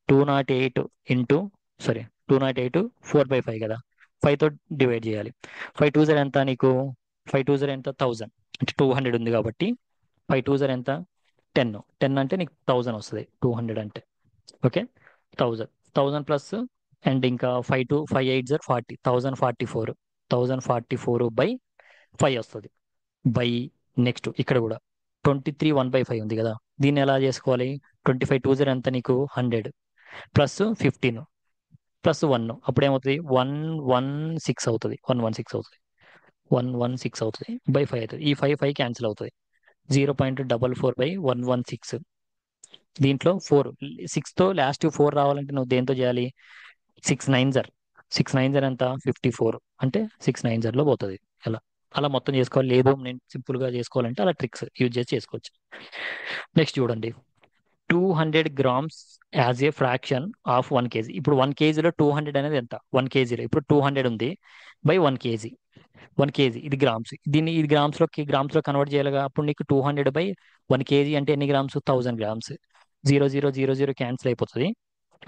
208 ఇంటూ సారీ 208 4/5 కదా, 5తో డివైడ్ చేయాలి. 5 2 ఎంత నీకు? 5 2 ఎంత? 1000. అంటే 200 ఉంది కాబట్టి 5 2 ఎంత? 10. 10 అంటే నీకు 1000 వస్తుంది. 200 అంటే ఓకే, 1000. 1000 ప్లస్ అండ్ ఇంకా 5 8 40 1044 1044/5 వస్తుంది. బై నెక్స్ట్ ఇక్కడ కూడా 23 1/5 ఉంది కదా, దీన్ని ఎలా చేసుకోవాలి? 25 2 ఎంత నీకు? 100 ప్లస్ 15 ప్లస్ 1, అప్పుడు ఏమవుతుంది? 116 అవుతుంది. 116 అవుతుంది. 116 అవుతుంది బై 5 అవుతుంది. ఈ 5 క్యాన్సిల్ అవుతుంది. 0.44/116. దీంట్లో 4 6తో లాస్ట్ 4 రావాలంటే నువ్వు దేంతో చేయాలి? 6 9 ఎంత? 54. అంటే 6 9 పోతుంది. ఎలా అలా మొత్తం చేసుకోవాలి. లేదు నేను సింపుల్ గా చేసుకోవాలంటే అలా ట్రిక్స్ యూజ్ చేసి చేసుకోవచ్చు. నెక్స్ట్ చూడండి, 200 grams as a fraction of 1 kg. ఇప్పుడు 1 kgలో 200 అనేది ఎంత? 1 kgలో ఇప్పుడు 200 ఉంది బై 1 kg. 1 kg ఇది గ్రామ్స్, దీన్ని ఇది గ్రామ్స్ లో కన్వర్ట్ చేయాలిగా. అప్పుడు నీకు 200/1 kg అంటే ఎన్ని గ్రామ్స్? 1000 గ్రామ్స్. 0 0 0 0 క్యాన్సిల్ అయిపోతుంది.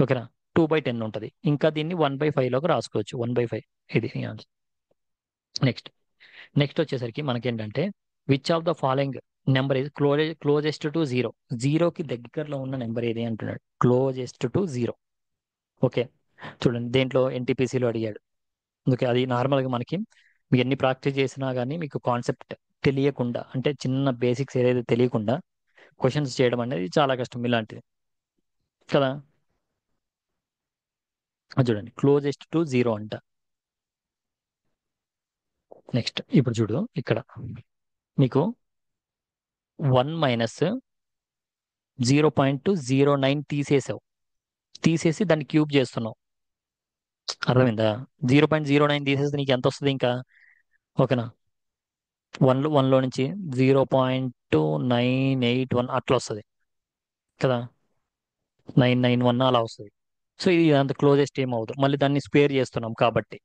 ఓకేనా? 2/10 ఉంటుంది. ఇంకా దీన్ని 1/5లోకి రాసుకోవచ్చు. 1/5 ఇది ఆన్సర్. నెక్స్ట్ నెక్స్ట్ వచ్చేసరికి మనకేంటంటే which of the following number ఇది క్లోజెస్ట్ టు 0. 0కి దగ్గరలో ఉన్న నెంబర్ ఏది అంటున్నాడు. Closest to 0. ఓకే, చూడండి దేంట్లో ఎన్టీపీసీలో అడిగాడు. ఓకే, అది నార్మల్గా మనకి మీకు ఎన్ని ప్రాక్టీస్ చేసినా కానీ మీకు కాన్సెప్ట్ తెలియకుండా, అంటే చిన్న బేసిక్స్ ఏదైతే తెలియకుండా క్వశ్చన్స్ చేయడం అనేది చాలా కష్టం ఇలాంటిది కదా. అది చూడండి క్లోజెస్ట్ టు 0 అంట. నెక్స్ట్ ఇప్పుడు చూడు ఇక్కడ మీకు వన్ మైనస్ 0.09 తీసేసావు. తీసేసి దాన్ని క్యూబ్ చేస్తున్నావు. అర్థమైందా? 0.09 తీసేసి నీకు ఎంత వస్తుంది ఇంకా? ఓకేనా? వన్లో నుంచి 0.981 అట్లా వస్తుంది కదా, 991 అలా వస్తుంది. సో ఇది అంత క్లోజెస్ట్ ఏం అవ్వదు. మళ్ళీ దాన్ని స్క్వేర్ చేస్తున్నాం కాబట్టి,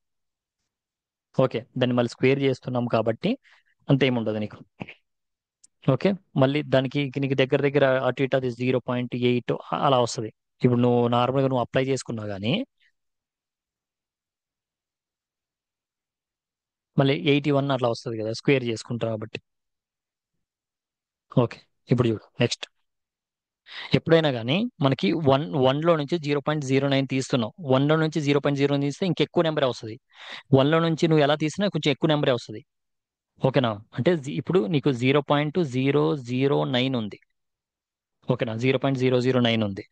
ఓకే, దాన్ని మళ్ళీ స్క్వేర్ చేస్తున్నాం కాబట్టి అంత ఏముండదు నీకు. ఓకే, మళ్ళీ దానికి నీకు దగ్గర దగ్గర అటు ఇటు అది 0.8 అలా వస్తుంది. ఇప్పుడు నువ్వు నార్మల్గా నువ్వు అప్లై చేసుకున్నా కానీ మళ్ళీ 81 అట్లా వస్తుంది కదా స్క్వేర్ చేసుకుంటావు కాబట్టి. ఓకే, ఇప్పుడు చూడు నెక్స్ట్. ఎప్పుడైనా కానీ మనకి వన్లో నుంచి 0.09 తీస్తున్నావు. వన్లో నుంచి 0.09 తీస్తే ఇంకెక్కువ నెంబరే వస్తుంది. వన్లో నుంచి నువ్వు ఎలా తీసినా కొంచెం ఎక్కువ నెంబరే వస్తుంది. ఓకేనా? అంటే ఇప్పుడు నీకు 0.009 ఉంది. ఓకేనా? 0.009 ఉంది.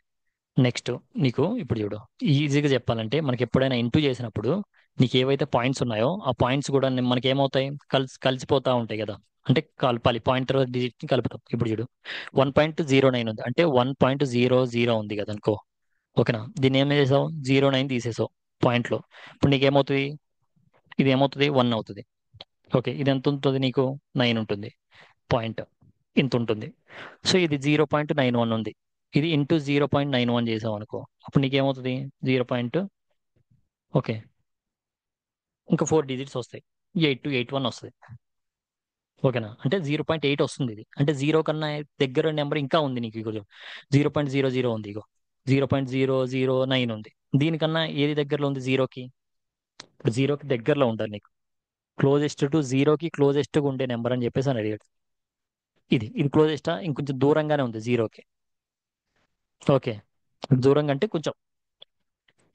నెక్స్ట్ నీకు ఇప్పుడు చూడు, ఈజీగా చెప్పాలంటే మనకి ఎప్పుడైనా ఇంటూ చేసినప్పుడు నీకు ఏవైతే పాయింట్స్ ఉన్నాయో ఆ పాయింట్స్ కూడా మనకి ఏమవుతాయి, కలిసిపోతా ఉంటాయి కదా. అంటే కలపాలి, పాయింట్ తర్వాత డిజిట్ ని కలుపుతాం. ఇప్పుడు చూడు 1.09 ఉంది అంటే 1.00 ఉంది కదా అనుకో. ఓకేనా? దీన్ని ఏం చేసావు, 09 తీసేసావు పాయింట్ లో. ఇప్పుడు నీకు ఏమవుతుంది, ఇది ఏమవుతుంది, 1 అవుతుంది. ఓకే, ఇది ఎంత ఉంటుంది నీకు, 9 ఉంటుంది. పాయింట్ ఇంత ఉంటుంది. సో ఇది 0.91 ఉంది. ఇది ఇంటూ 0.91 చేసాం అనుకో, అప్పుడు నీకేమవుతుంది, 0. ఓకే, ఇంకా 4 డిజిట్స్ వస్తాయి. 8281 వస్తుంది. ఓకేనా? అంటే 0.8 వస్తుంది. ఇది అంటే జీరో కన్నా దగ్గర నెంబర్ ఇంకా ఉంది నీకు. ఇగో 0.00 ఉంది. ఇగో 0.009 ఉంది. దీనికన్నా ఏది దగ్గరలో ఉంది జీరోకి? ఇప్పుడు జీరోకి దగ్గరలో ఉంటుంది నీకు. క్లోజెస్ట్ టు జీరోకి క్లోజెస్ట్ గా ఉండే నెంబర్ అని చెప్పేసి అని అడిగాడు. ఇది క్లోజెస్టా, ఇంకొంచెం దూరంగానే ఉంది జీరోకి. ఓకే, దూరంగా అంటే కొంచెం,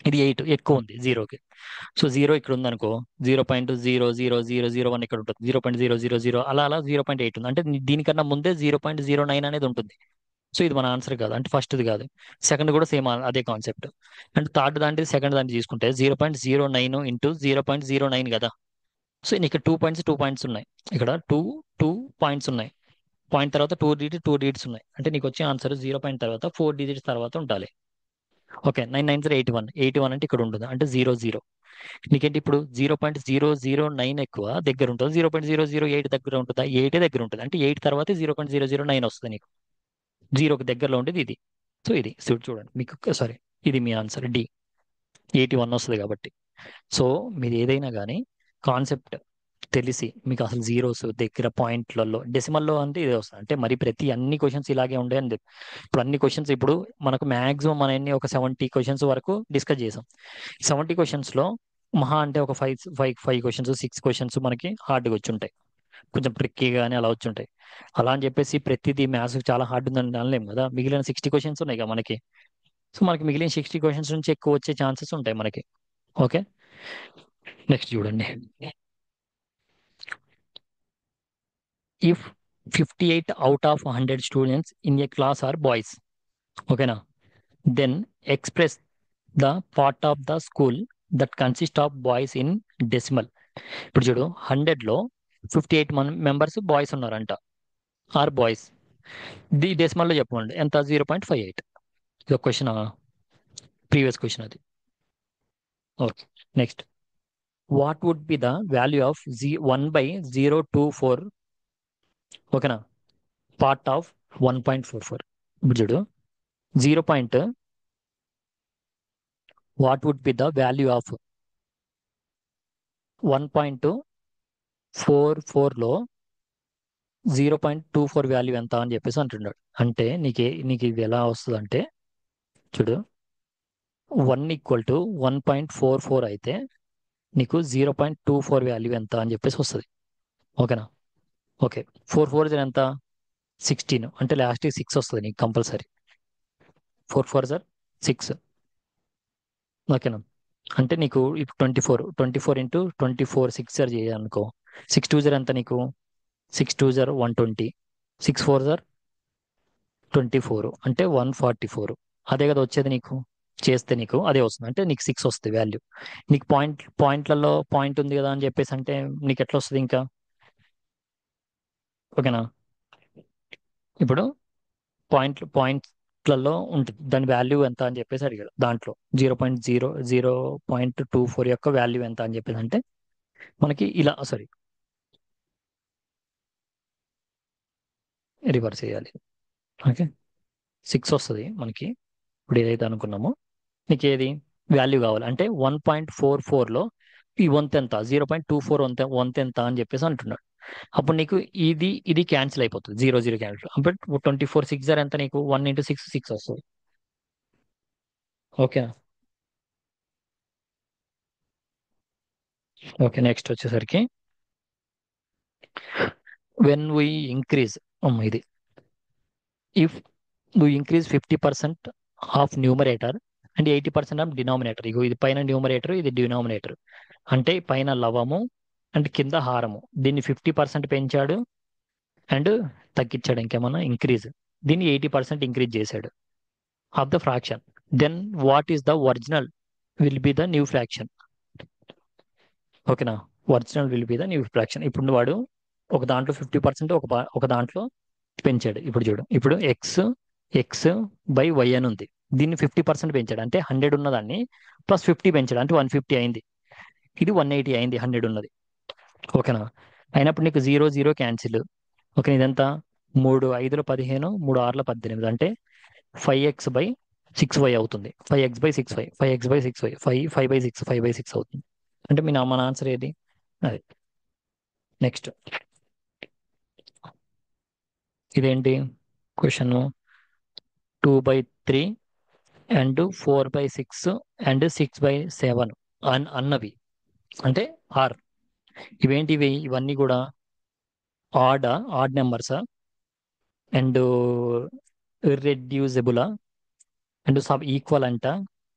ఇది 8 ఎక్కువ ఉంది జీరోకి. సో జీరో ఇక్కడ ఉంది అనుకో, 0.00001 ఇక్కడ ఉంటుంది. 0.000 అలా అలా 0.8 ఉంది. అంటే దీనికన్నా ముందే 0.09 అనేది ఉంటుంది. సో ఇది మన ఆన్సర్ కాదు, అంటే ఫస్ట్ది కాదు. సెకండ్ కూడా సేమ్ అదే కాన్సెప్ట్. అండ్ థర్డ్ దాంట్లో సెకండ్ దాన్ని తీసుకుంటే 0.09 ఇంటూ 0.09 కదా. సో నీకు 2 పాయింట్స్ ఉన్నాయి. ఇక్కడ టూ పాయింట్స్ ఉన్నాయి. పాయింట్ తర్వాత టూ డిజిట్స్ ఉన్నాయి. అంటే నీకు వచ్చే ఆన్సర్ 0 పాయింట్ తర్వాత 4 డిజిట్స్ తర్వాత ఉండాలి. ఓకే, 9 9 81 అంటే ఇక్కడ ఉంటుంది, అంటే 00. నీకేంటి ఇప్పుడు 0.009 ఎక్కువ దగ్గర ఉంటుంది, 0.008 దగ్గర ఉంటుందా, 8 దగ్గర ఉంటుంది. అంటే 8 తర్వాత 0.009 వస్తుంది నీకు. జీరోకి దగ్గరలో ఉండేది ఇది. సో ఇది చూడండి మీకు, సారీ, ఇది మీ ఆన్సర్ డి, 81 వస్తుంది కాబట్టి. సో మీరు ఏదైనా కానీ కాన్సెప్ట్ తెలిసి మీకు అసలు జీరోస్ దగ్గర పాయింట్లలో డెసిమల్లో అంటే ఇదే వస్తుంది. అంటే మరి ప్రతి అన్ని క్వశ్చన్స్ ఇలాగే ఉండే అని చెప్పి ఇప్పుడు అన్ని క్వశ్చన్స్ ఇప్పుడు మనకు మాక్సిమం మన ఎన్ని ఒక 70 క్వశ్చన్స్ వరకు డిస్కస్ చేసాం. 70 క్వశ్చన్స్ లో మహా అంటే ఒక ఫైవ్ క్వశ్చన్స్ 6 క్వశ్చన్స్ మనకి హార్డ్గా వచ్చి ఉంటాయి, కొంచెం ట్రిక్కీగానే అలా వచ్చి ఉంటాయి. అలా అని చెప్పేసి ప్రతిదీ మ్యాథ్స్ చాలా హార్డ్ ఉందని అనలేము కదా. మిగిలిన 60 క్వశ్చన్స్ ఉన్నాయి కదా మనకి. సో మనకి మిగిలిన 60 క్వశ్చన్స్ నుంచి ఎక్కువ వచ్చే ఛాన్సెస్ ఉంటాయి మనకి. ఓకే, నెక్స్ట్ చూడండి. If 58 out of 100 students in a class are boys, ఓకేనా, then express the part of the school that consist of boys in decimal. ఇప్పుడు చూడు, 100లో 58 మెంబర్స్ బాయ్స్ ఉన్నారంట, ఆర్ బాయ్స్. ది డెసిమల్లో చెప్పండి ఎంత, 0.58. ఇది ఒక క్వశ్చన్, ప్రీవియస్ క్వశ్చన్ అది. Okay, next. What would be the value of 1/024, ఓకేనా, పార్ట్ ఆఫ్ 1.44. ఇప్పుడు చూడు, 0. What would be the value of 1.44లో 0.24 వాల్యూ ఎంత అని చెప్పేసి అంటున్నాడు. అంటే నీకు ఇది ఎలా వస్తుంది అంటే, చూడు, 1 = 1.44 అయితే నీకు 0.24 వాల్యూ ఎంత అని చెప్పేసి వస్తుంది. ఓకేనా? ఓకే, 4 4 ఎంత, 16, అంటే లాస్ట్ 6 వస్తుంది నీకు కంపల్సరీ. 4 4 6. ఓకేనా? అంటే నీకు ఇప్పుడు 24 ఇంటూ 24 చేయాలనుకో, 6 2 ఎంత నీకు, 6 2 120, 6 4 24, అంటే 144. అదే కదా వచ్చేది నీకు. చేస్తే నీకు అదే వస్తుంది, అంటే నీకు 6 వస్తుంది వాల్యూ. నీకు పాయింట్లలో పాయింట్ ఉంది కదా అని చెప్పేసి అంటే నీకు ఎట్లా వస్తుంది ఇంకా. ఓకేనా? ఇప్పుడు పాయింట్లలో ఉంటుంది, దాని వాల్యూ ఎంత అని చెప్పేసి అడిగాడు. దాంట్లో 0.024 యొక్క వాల్యూ ఎంత అని చెప్పేసి అంటే మనకి ఇలా సారీ రివర్స్ చేయాలి. ఓకే, 6 వస్తుంది మనకి. ఇప్పుడు ఏదైతే అనుకున్నామో నీకు ఏది వాల్యూ కావాలి అంటే 1.44లో ఈ వంతు ఎంత, 0.24 వంతు ఎంత అని చెప్పేసి అంటున్నాడు. అప్పుడు నీకు ఇది ఇది క్యాన్సిల్ అయిపోతుంది, 0 0 క్యాన్సిల్. అప్పుడు 24 6 ఎంత, నీకు 1 × 6 6 వస్తుంది. ఓకే. ఓకే, నెక్స్ట్ వచ్చేసరికి వెన్ వీ ఇంక్రీజ్, ఇది ఇఫ్ నువ్వు increase 50% of numerator and 80% of denominator. ఇగో ఇది పైన న్యూమరేటర్, ఇది డినామినేటర్. అంటే పైన లవము అండ్ కింద హారము. దీన్ని 50% పెంచాడు అండ్ తగ్గించాడు, ఇంకేమన్నా ఇంక్రీజ్. దీన్ని 80% ఇంక్రీజ్ చేశాడు of the fraction. Then what is the original will be the new fraction. ఓకేనా, original will be the new fraction. ఇప్పుడు వాడు ఒక దాంట్లో 50% ఒక దాంట్లో పెంచాడు. ఇప్పుడు చూడు, ఇప్పుడు ఎక్స్ బై వై అని ఉంది. దీన్ని 50% పెంచాడు అంటే 100 ఉన్నదాన్ని ప్లస్ 50 పెంచాడు అంటే 150 అయింది. ఇది 180 అయింది 100 ఉన్నది. ఓకేనా, అయినప్పుడు నీకు 0 0 క్యాన్సిల్. ఓకే, ఇదంతా 3 5 15, 3 6 18 అంటే 5x/6y అవుతుంది. 5x/6y, 5x/6y, 5 5/6 అవుతుంది. అంటే మన ఆన్సర్ ఏది? అది. నెక్స్ట్ ఇదేంటి క్వశ్చన్, 2/3 అండ్ 4/6 అండ్ 6/7 అన్నవి అంటే ఆర్. ఇవేంటివి? ఇవన్నీ కూడా ఆడ్ నెంబర్సా అండ్ ఇర్రెడ్యూసిబులా అండ్ సబ్ ఈక్వల్ అంట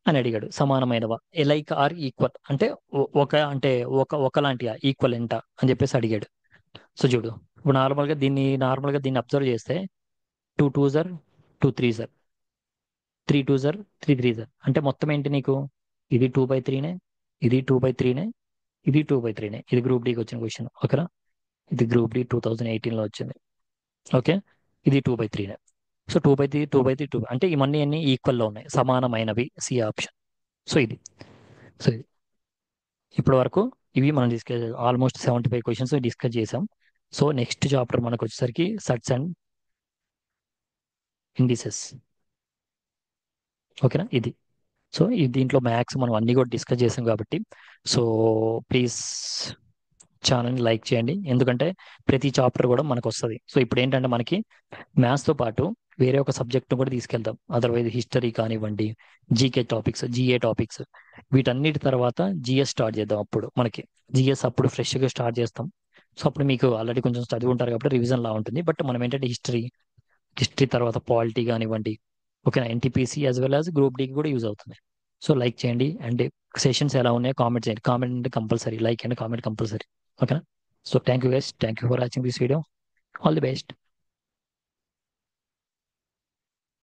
అని అడిగాడు. సమానమైనవా, లైక్ ఆర్ ఈక్వల్ అంటే అంటే ఒకలాంటిగా ఈక్వల్ ఎంత అని చెప్పేసి అడిగాడు. సో చూడు, ఇప్పుడు నార్మల్గా దీన్ని అబ్జర్వ్ చేస్తే 2 2 2 3 3 2 3 3 అంటే మొత్తం ఏంటి నీకు? ఇది 2/3నే, ఇది 2/3నే, ఇది 2/3నే. ఇది గ్రూప్ డికి వచ్చిన క్వశ్చన్. ఓకేనా, ఇది గ్రూప్ డి 2018లో వచ్చింది. ఓకే, ఇది 2/3నే. సో 2/3 2/3 2 అంటే ఇవన్నీ అన్ని ఈక్వల్లో ఉన్నాయి, సమానమైనవి, సి ఆప్షన్. సో ఇది ఇప్పటి వరకు ఇవి మనం డిస్కస్ ఆల్మోస్ట్ 75 క్వశ్చన్స్ డిస్కస్ చేసాం. సో నెక్స్ట్ చాప్టర్ మనకు వచ్చేసరికి సట్స్ అండ్ ఇండిసెస్. ఓకేనా, ఇది. సో దీంట్లో మ్యాథ్స్ మనం అన్ని కూడా డిస్కస్ చేసాం కాబట్టి సో ప్లీజ్ ఛానల్ని లైక్ చేయండి, ఎందుకంటే ప్రతి చాప్టర్ కూడా మనకు వస్తుంది. సో ఇప్పుడు ఏంటంటే మనకి మ్యాథ్స్తో పాటు వేరే ఒక సబ్జెక్ట్ను కూడా తీసుకెళ్తాం. అదర్వైజ్ హిస్టరీ కానివ్వండి, జీకే టాపిక్స్, జిఏ టాపిక్స్, వీటన్నిటి తర్వాత జిఎస్ స్టార్ట్ చేద్దాం. అప్పుడు మనకి జిఎస్ అప్పుడు ఫ్రెష్గా స్టార్ట్ చేస్తాం. సో అప్పుడు మీకు ఆల్రెడీ కొంచెం చదివి ఉంటారు కాబట్టి రివిజన్ లా ఉంటుంది. బట్ మనం ఏంటంటే హిస్టరీ తర్వాత పాలిటీ కానివ్వండి, ఓకేనా, NTPC as well as group డీకి కూడా యూజ్ అవుతుంది. సో లైక్ చేయండి అండ్ సెషన్స్ ఎలా ఉన్నాయో కామెంట్ చేయండి. కామెంట్ అంటే compulsory, like and comment compulsory. ఓకేనా, so thank you guys, thank you for watching this video. All the best.